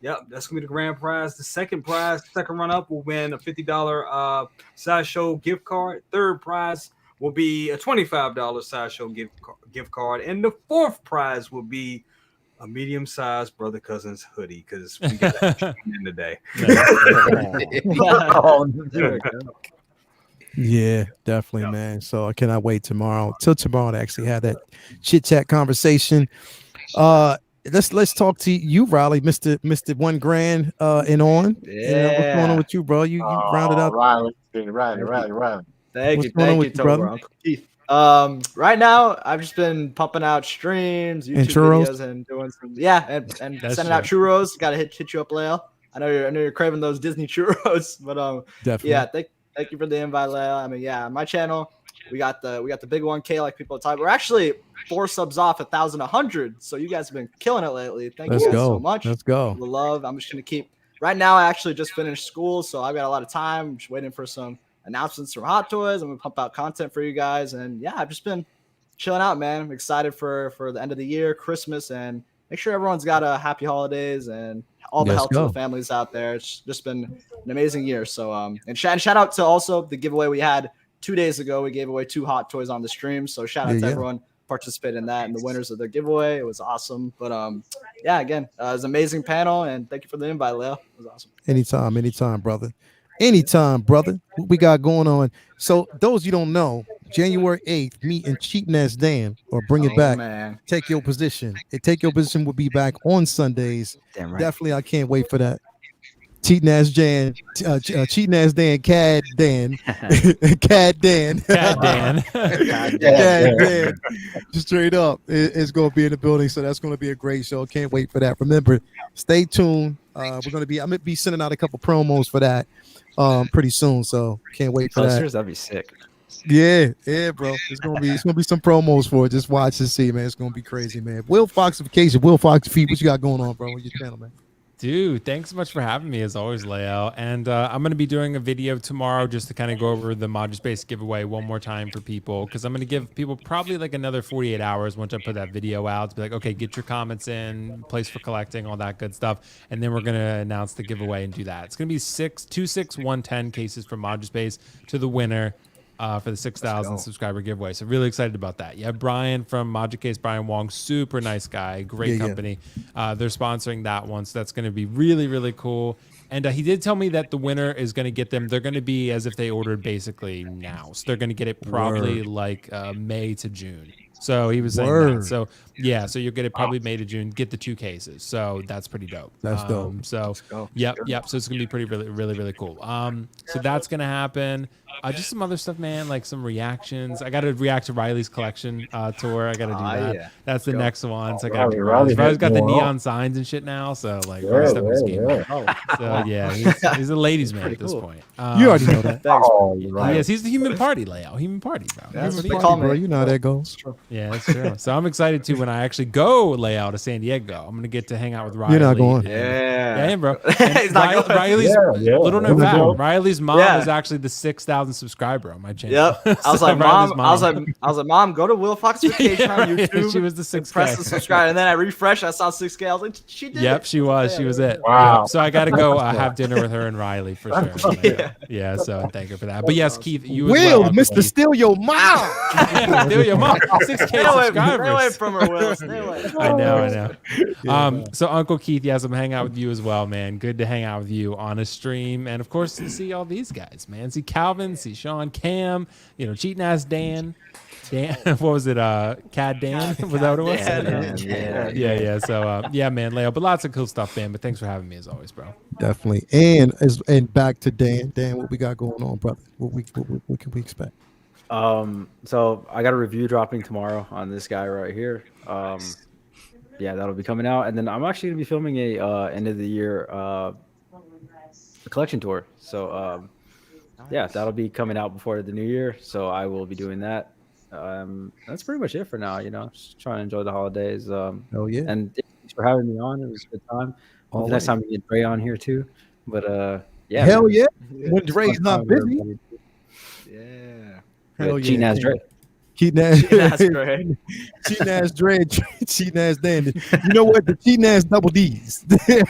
Yep, that's gonna be the grand prize. The second prize, second run up will win a $50 Sideshow gift card. Third prize will be a $25 Sideshow gift card, and the fourth prize will be a medium-sized brother cousin's hoodie because we got that in today. Yeah, definitely, man. So I cannot wait till tomorrow to actually have that chit chat conversation. Let's talk to you, Riley, Mr. $1 grand and on. What's going on with you, bro? You rounded up. Riley. Thank What's you, going on with you, Tober, brother? Uncle Keith. Right now I've just been pumping out streams, YouTube And churros? videos, and doing some and That's sending out churros. Got to hit you up, Leo. I know you're craving those Disney churros, but Definitely. yeah, thank you for the invite, Leo. I mean, yeah, my channel, we got the big 1K like people are talking. We're actually 4 subs off 1,100, so you guys have been killing it lately. Thank Let's you guys go. so much. Let's go. The love. I'm just gonna keep. Right now, I actually just finished school, so I've got a lot of time. I'm just waiting for some announcements from Hot Toys. I'm gonna pump out content for you guys, and yeah, I've just been chilling out, man. I'm excited for the end of the year, Christmas, and make sure everyone's got a happy holidays and all the Let's health go. to the families out there. It's just been an amazing year. So and shout out to also the giveaway we had 2 days ago. We gave away 2 Hot Toys on the stream. So shout out to everyone participating in that and the winners of the giveaway. It was awesome. But yeah, again, it was an amazing panel, and thank you for the invite, Leo. It was awesome. Anytime, brother. Anytime, brother. What we got going on? So those you don't know, January 8th, meet in Cheap Ass Dan or Bring It Back. Man. Take Your Position. Take Your Position will be back on Sundays. Damn right. Definitely, I can't wait for that. cheating ass Dan, cheating ass Dan, Cad Dan, Cad Dan, Cad Dan. Cad Dan. Just straight up, it's going to be in the building, so that's going to be a great show. Can't wait for that. Remember, stay tuned. I'm going to be sending out a couple promos for that pretty soon, so can't wait for that. Seriously, that'd be sick. Yeah, bro. It's gonna be some promos for it. Just watch and see, man. It's gonna be crazy, man. Will Foxification, Will Fox Feet. What you got going on, bro? On your channel, man? Dude, thanks so much for having me as always, Leo. And I'm going to be doing a video tomorrow just to kind of go over the Module Space giveaway one more time for people, because I'm going to give people probably like another 48 hours once I put that video out to be like, okay, get your comments in, place for collecting, all that good stuff. And then we're going to announce the giveaway and do that. It's going to be 110 cases from Module Space to the winner. For the 6,000 subscriber giveaway. So really excited about that. Yeah, Brian from Module Case, Brian Wong, super nice guy, great company. They're sponsoring that one. So that's going to be really, really cool. And he did tell me that the winner is going to get them. They're going to be as if they ordered basically now. So they're going to get it probably like May to June. So he was saying that. So yeah, so you'll get it probably May to June, get the 2 cases. So that's pretty dope. That's dope. So yep. So it's gonna be pretty really cool. So that's gonna happen. Just some other stuff, man, like some reactions. I gotta react to Riley's collection tour. I gotta do that. Yeah. That's the next one. So I gotta do Riley's. Riley's got the neon signs and shit now. So like Riley's game. So yeah, he's a ladies' man at this point. You already know that. Yes, he's the human party layout. Human party, bro. That's what they call me, bro. You know how that goes. Yeah, that's true. So I'm excited too when I actually go lay out to San Diego. I'm gonna get to hang out with Riley. You're not going. Yeah, bro. He's not going. Riley's little known fact. Riley's mom is actually the 6,000 subscriber on my channel. Yep. I was like, Mom. I was like, Mom, go to Will Foxification on YouTube. She was the 6K. Press the subscribe, and then I refreshed. I saw 6K. I was like, she did. Yep, she was. She was it. Wow. Yep. So I got to go have dinner with her and Riley for sure. Yeah. So thank her for that. But yes, Keith, you Will, as well, Mr. Steal Your Mom. Steal your mom. 6K subscribers. Stay away from her, Will. Stay away. I know. So Uncle Keith, yes, I'm hanging out with you as well, man. Good to hang out with you on a stream, and of course to see all these guys, man. See Calvin, see Sean, Cam, cheating ass Dan. What was it? Cad Dan? Was that what it was? Yeah. So yeah, man, Leo. But lots of cool stuff, man. But thanks for having me as always, bro. Definitely. And back to Dan. Dan, what we got going on, brother? What can we expect? So I got a review dropping tomorrow on this guy right here. Yeah, that'll be coming out, and then I'm actually gonna be filming a end of the year collection tour. So yeah, that'll be coming out before the new year. So I will be doing that. That's pretty much it for now. Just trying to enjoy the holidays. Oh yeah. And thanks for having me on. It was a good time. Hope next time we get Dre on here too. But yeah. Hell yeah. When Dre's not busy. Yeah. Hell yeah. Cheating ass Dre. Cheating ass Dre. Cheating ass Dan. You know what? The cheating ass double D's.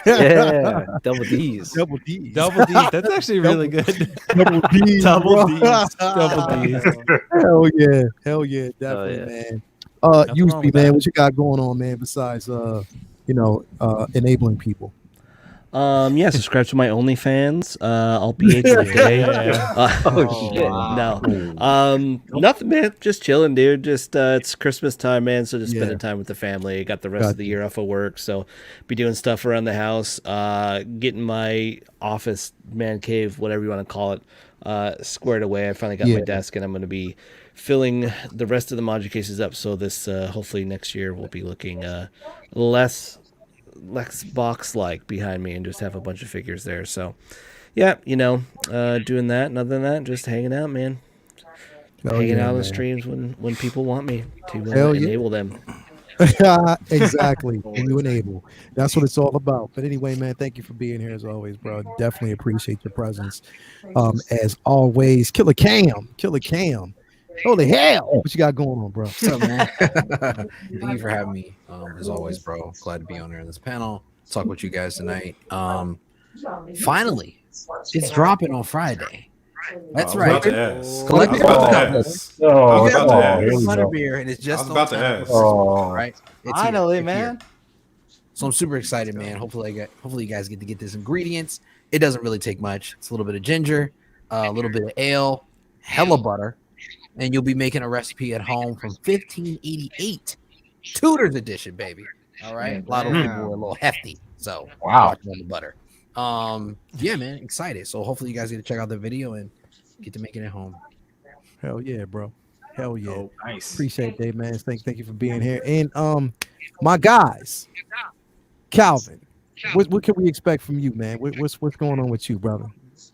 Yeah, double D's. Double D's. Double D's. That's actually really good. Double D's. Double D's. Double D's. Hell yeah. Hell yeah. Definitely, man. USB, man, what you got going on, man, besides enabling people? Yeah, subscribe to my OnlyFans. I'll be today. No. Nothing, man. Just chilling, dude. Just it's Christmas time, man. So just spending time with the family. Got the rest of the year off of work, so be doing stuff around the house. Getting my office, man cave, whatever you want to call it, squared away. I finally got my desk, and I'm going to be filling the rest of the module cases up. So this hopefully next year will be looking less box-like behind me and just have a bunch of figures there. So yeah, doing that, and other than that, just hanging out, man. Hanging out on the streams when people want me to enable them. Exactly. And you enable. That's what it's all about. But anyway, man, thank you for being here as always, bro. Definitely appreciate your presence. As always, Killer Cam. Holy hell! What you got going on, bro? What's up, man? Thank you for having me. As always, bro. Glad to be on here in this panel. Talk with you guys tonight. Finally, it's dropping on Friday. That's right. Collective Butterbeer, and it's just about to ask. Right? Finally, man. So I'm super excited, man. Hopefully you guys get to get this ingredients. It doesn't really take much. It's a little bit of ginger, a little bit of ale, hella butter. And you'll be making a recipe at home from 1588 Tudor's edition, baby. All right. A lot of people are a little hefty. So watch on the butter. Yeah, man, excited. So hopefully you guys get to check out the video and get to making it home. Hell yeah, bro. Hell yeah. Oh, nice. Appreciate that, man. Thank you for being here. And my guys, Calvin, what can we expect from you, man? What's going on with you, brother?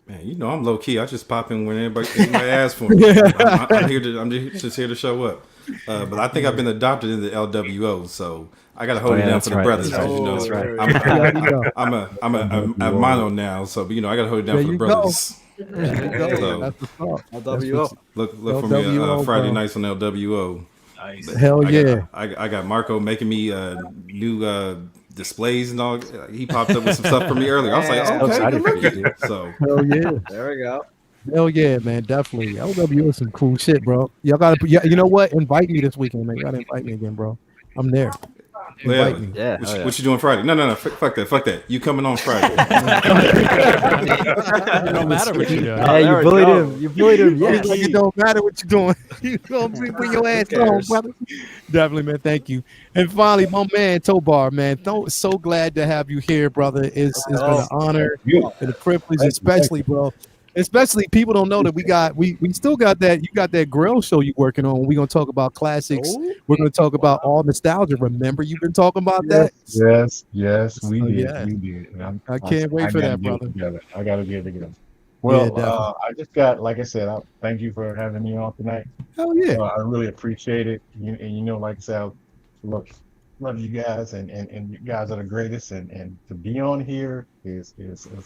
Man, you know I'm low key. I just pop in when anybody asks for me. I'm just here to show up. But I think I've been adopted into LWO, so I got to hold it down for the brothers. That's right. You know, That's right. I'm a mono now, so but, you know I got to hold it down for the brothers. LWO. Look for me LWO, Friday bro. nights on LWO. Nice. Hell yeah. I got Marco making me new displays and all. He popped up with some stuff for me earlier. I was like, So excited for you, dude. so Hell yeah. There we go. Hell yeah, man. Definitely. LWO is some cool shit, bro. Y'all gotta put, you know what? Invite me this weekend, man. You gotta invite me again, bro. I'm there. Invite me. Yeah. What you doing Friday? No. Fuck that. You coming on Friday? It don't matter what you're doing. Hey, you bullied him. You bullied him. Yeah. Yes. Like it don't matter what you're doing. You gonna bring your ass home, brother. Definitely, man. Thank you. And finally, my man Tobar, man. So glad to have you here, brother. It's been an honor and a privilege, especially, bro. Especially people don't know that we still got that. You got that grill show you working on. We're gonna talk about classics. We're gonna talk about all nostalgia. Remember, you've been talking about that. Yes, we did. yeah. We did. And I can't wait for gotta that, get it brother. together. I got to get it together. Well, definitely. I just got, like I said, thank you for having me on tonight. Hell yeah. I really appreciate it. And you know, like I said, look, love you guys, and you guys are the greatest. And to be on here is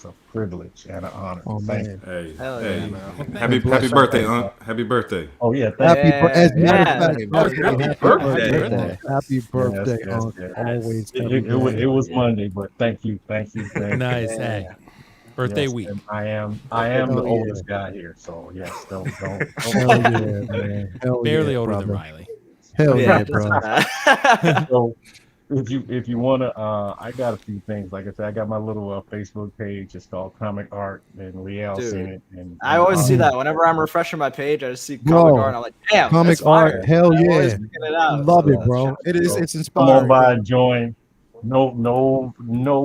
a privilege and an honor. Oh, Thank man. Hey, Hell hey, yeah, man. happy birthday, Aunt. Happy birthday. Oh yeah, thank Happy, as a matter of fact, Happy birthday. Happy birthday, Yes, Unc. yes. Always. It was Monday, but thank you. Nice. Hey, birthday Yes, week. and I am the Hell yeah. oldest guy here, so yes, don't. Hell yeah, man. Hell Barely yeah, older brother. than Riley. Hell yeah, Yeah, bro. So if you wanna, I got a few things. Like I said, I got my little Facebook page. It's called Comic Art, and Liel Dude, seen it. And I always see that whenever I'm refreshing my page. I just see Bro, comic art, and I'm like, damn, comic that's fire. art, hell I'm always yeah. picking it out. Love So, it, bro. It is. So, It's come on inspiring. by and join. No,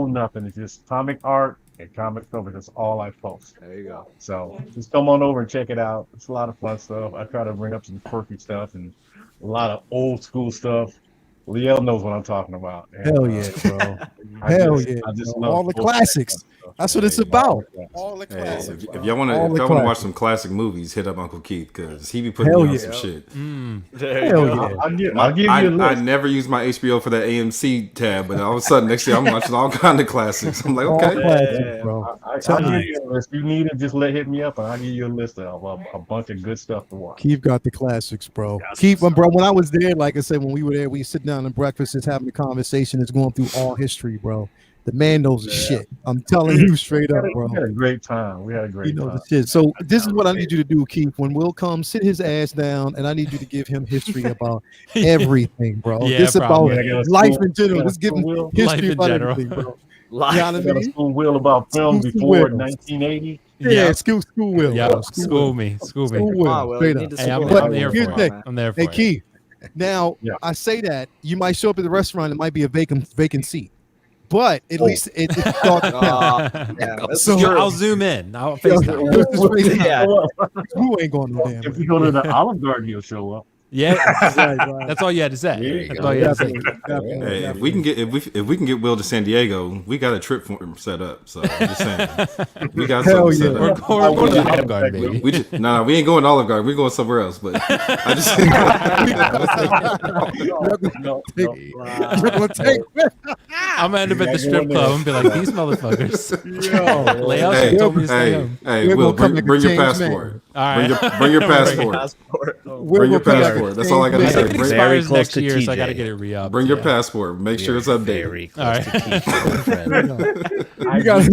nothing. It's just comic art and comic cover. That's all I post. There you go. So just come on over and check it out. It's a lot of fun stuff. I try to bring up some quirky stuff and a lot of old school stuff. Liel knows what I'm talking about. And, Hell yeah, bro. I Hell just- yeah, I just bro. love All the both classics. that stuff. That's what it's about. All the Hey, classics. if y'all want All the to watch classics. some classic movies, hit up Uncle Keith because he be putting Hell me on yeah. some shit. There you Hell go. yeah. I'll give you a I list. never use my HBO for that AMC tab, but all of a sudden next year I'm watching all kind of classics. I'm like, All okay. classics, bro. I'll Tell give me. you a list. If you need it, just hit me up and I'll give you a list of a bunch of good stuff to watch. Keith got the classics, bro. Keith, bro. When I was there, like I said, when we were there, we sit down and breakfast, just having a conversation. It's going through all history, bro. The man knows his shit. I'm telling you straight up, bro. We had a great time. He knows the shit. So this is what I need you to do, Keith. When Will comes, sit his ass down, and I need you to give him history about everything, bro. Yeah, this about probably. life in general. Just give him Life history in about general. everything, bro. Live. You know what I Got a mean? school will about film School before Will. 1980. Yeah, school Will. Yeah, bro. school me. School Come Will. on, Will. Straight You up. need to Hey, I'm, support But I'm there here's for the it. thing. I'm there for Hey, it. Keith. Now Yeah. I say that you might show up at the restaurant. It might be a vacant seat, but at least it thought to count. Yeah, that's So- true. I'll zoom in. I'll Yo, FaceTime. just FaceTime. Yeah. You ain't going no damn. If you go to the Olive Garden, you'll show up. Yeah, Right, right. that's all you had to say. There you That's go. all you had to say. Definitely, Hey, definitely. if we can get Will to San Diego, we got a trip for him set up. So I'm just saying, we got Hell something set yeah. We're up. going to Olive Garden, baby. We just we ain't going to Olive Garden. We're going somewhere else. But I just No. You're gonna take I'm gonna end up at the strip club and be like, these motherfuckers. Yo. Layout hey, told me to stay hey, home. hey, We're Will, gonna come like a bring your changed passport. All right. Bring your passport. Passport. Bring your passport. That's all I gotta I say. think it Bring, Very expires close next to year, so I TJ. got to get it re-upped. bring your yeah. passport. Make sure it's updated. Very close All right. to Keith, my friend. We got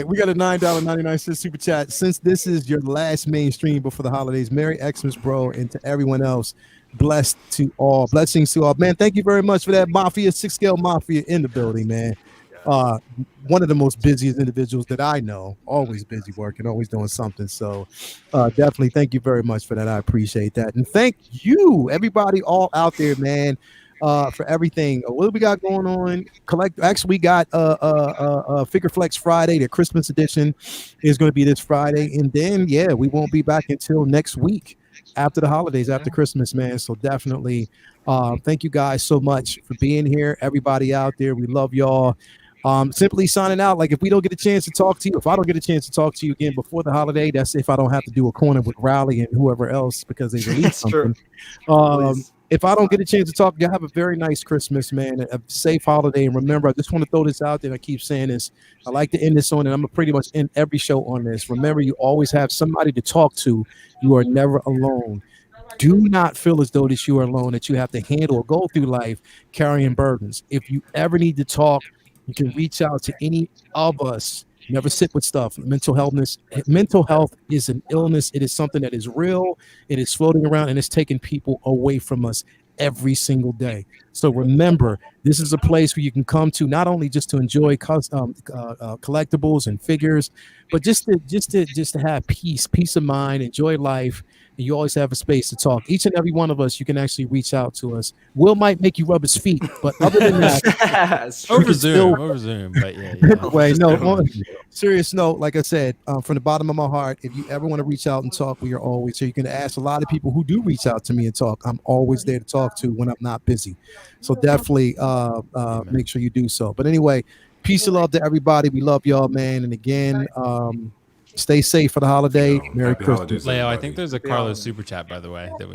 we got a $9.99 super chat. Since this is your last main stream before the holidays, Merry Xmas, bro, and to everyone else, blessings to all. Man, thank you very much for that. Mafia, 6 Scale Mafia in the building, man. One of the most busiest individuals that I know, always busy working, always doing something. So definitely thank you very much for that. I appreciate that. And thank you, everybody all out there, man. for everything. What do we got going on? Actually, we got Figure Flex Friday. The Christmas edition is going to be this Friday, and then we won't be back until next week after the holidays, after Christmas, man. So definitely, thank you guys so much for being here. Everybody out there, we love y'all. Simply signing out. Like, if we don't get a chance to talk to you, if I don't get a chance to talk to you again before the holiday, that's if I don't have to do a corner with Rowley and whoever else because they released something. If I don't get a chance to talk, you have a very nice Christmas, man. A safe holiday. And remember, I just want to throw this out there. I keep saying this. I like to end this on, and I'm going to pretty much end every show on this. Remember, you always have somebody to talk to. You are never alone. Do not feel as though that you are alone, that you have to handle or go through life carrying burdens. If you ever need to talk, you can reach out to any of us. Never sit with stuff. Mental health is an illness. It is something that is real. It is floating around, and it's taking people away from us every single day. So remember, this is a place where you can come to not only just to enjoy collectibles and figures, but just to have peace of mind, enjoy life. And you always have a space to talk. Each and every one of us, you can actually reach out to us. Will might make you rub his feet, but other than that, over Zoom. But anyway, no. Serious note, like I said, from the bottom of my heart, if you ever want to reach out and talk, we are always here. You can ask a lot of people who do reach out to me and talk. I'm always there to talk to when I'm not busy. So definitely make sure you do so. But anyway, peace and love to everybody. We love y'all, man. And again, stay safe for the holiday. Merry Christmas. Leo, I think there's a Carlos super chat, by the way, that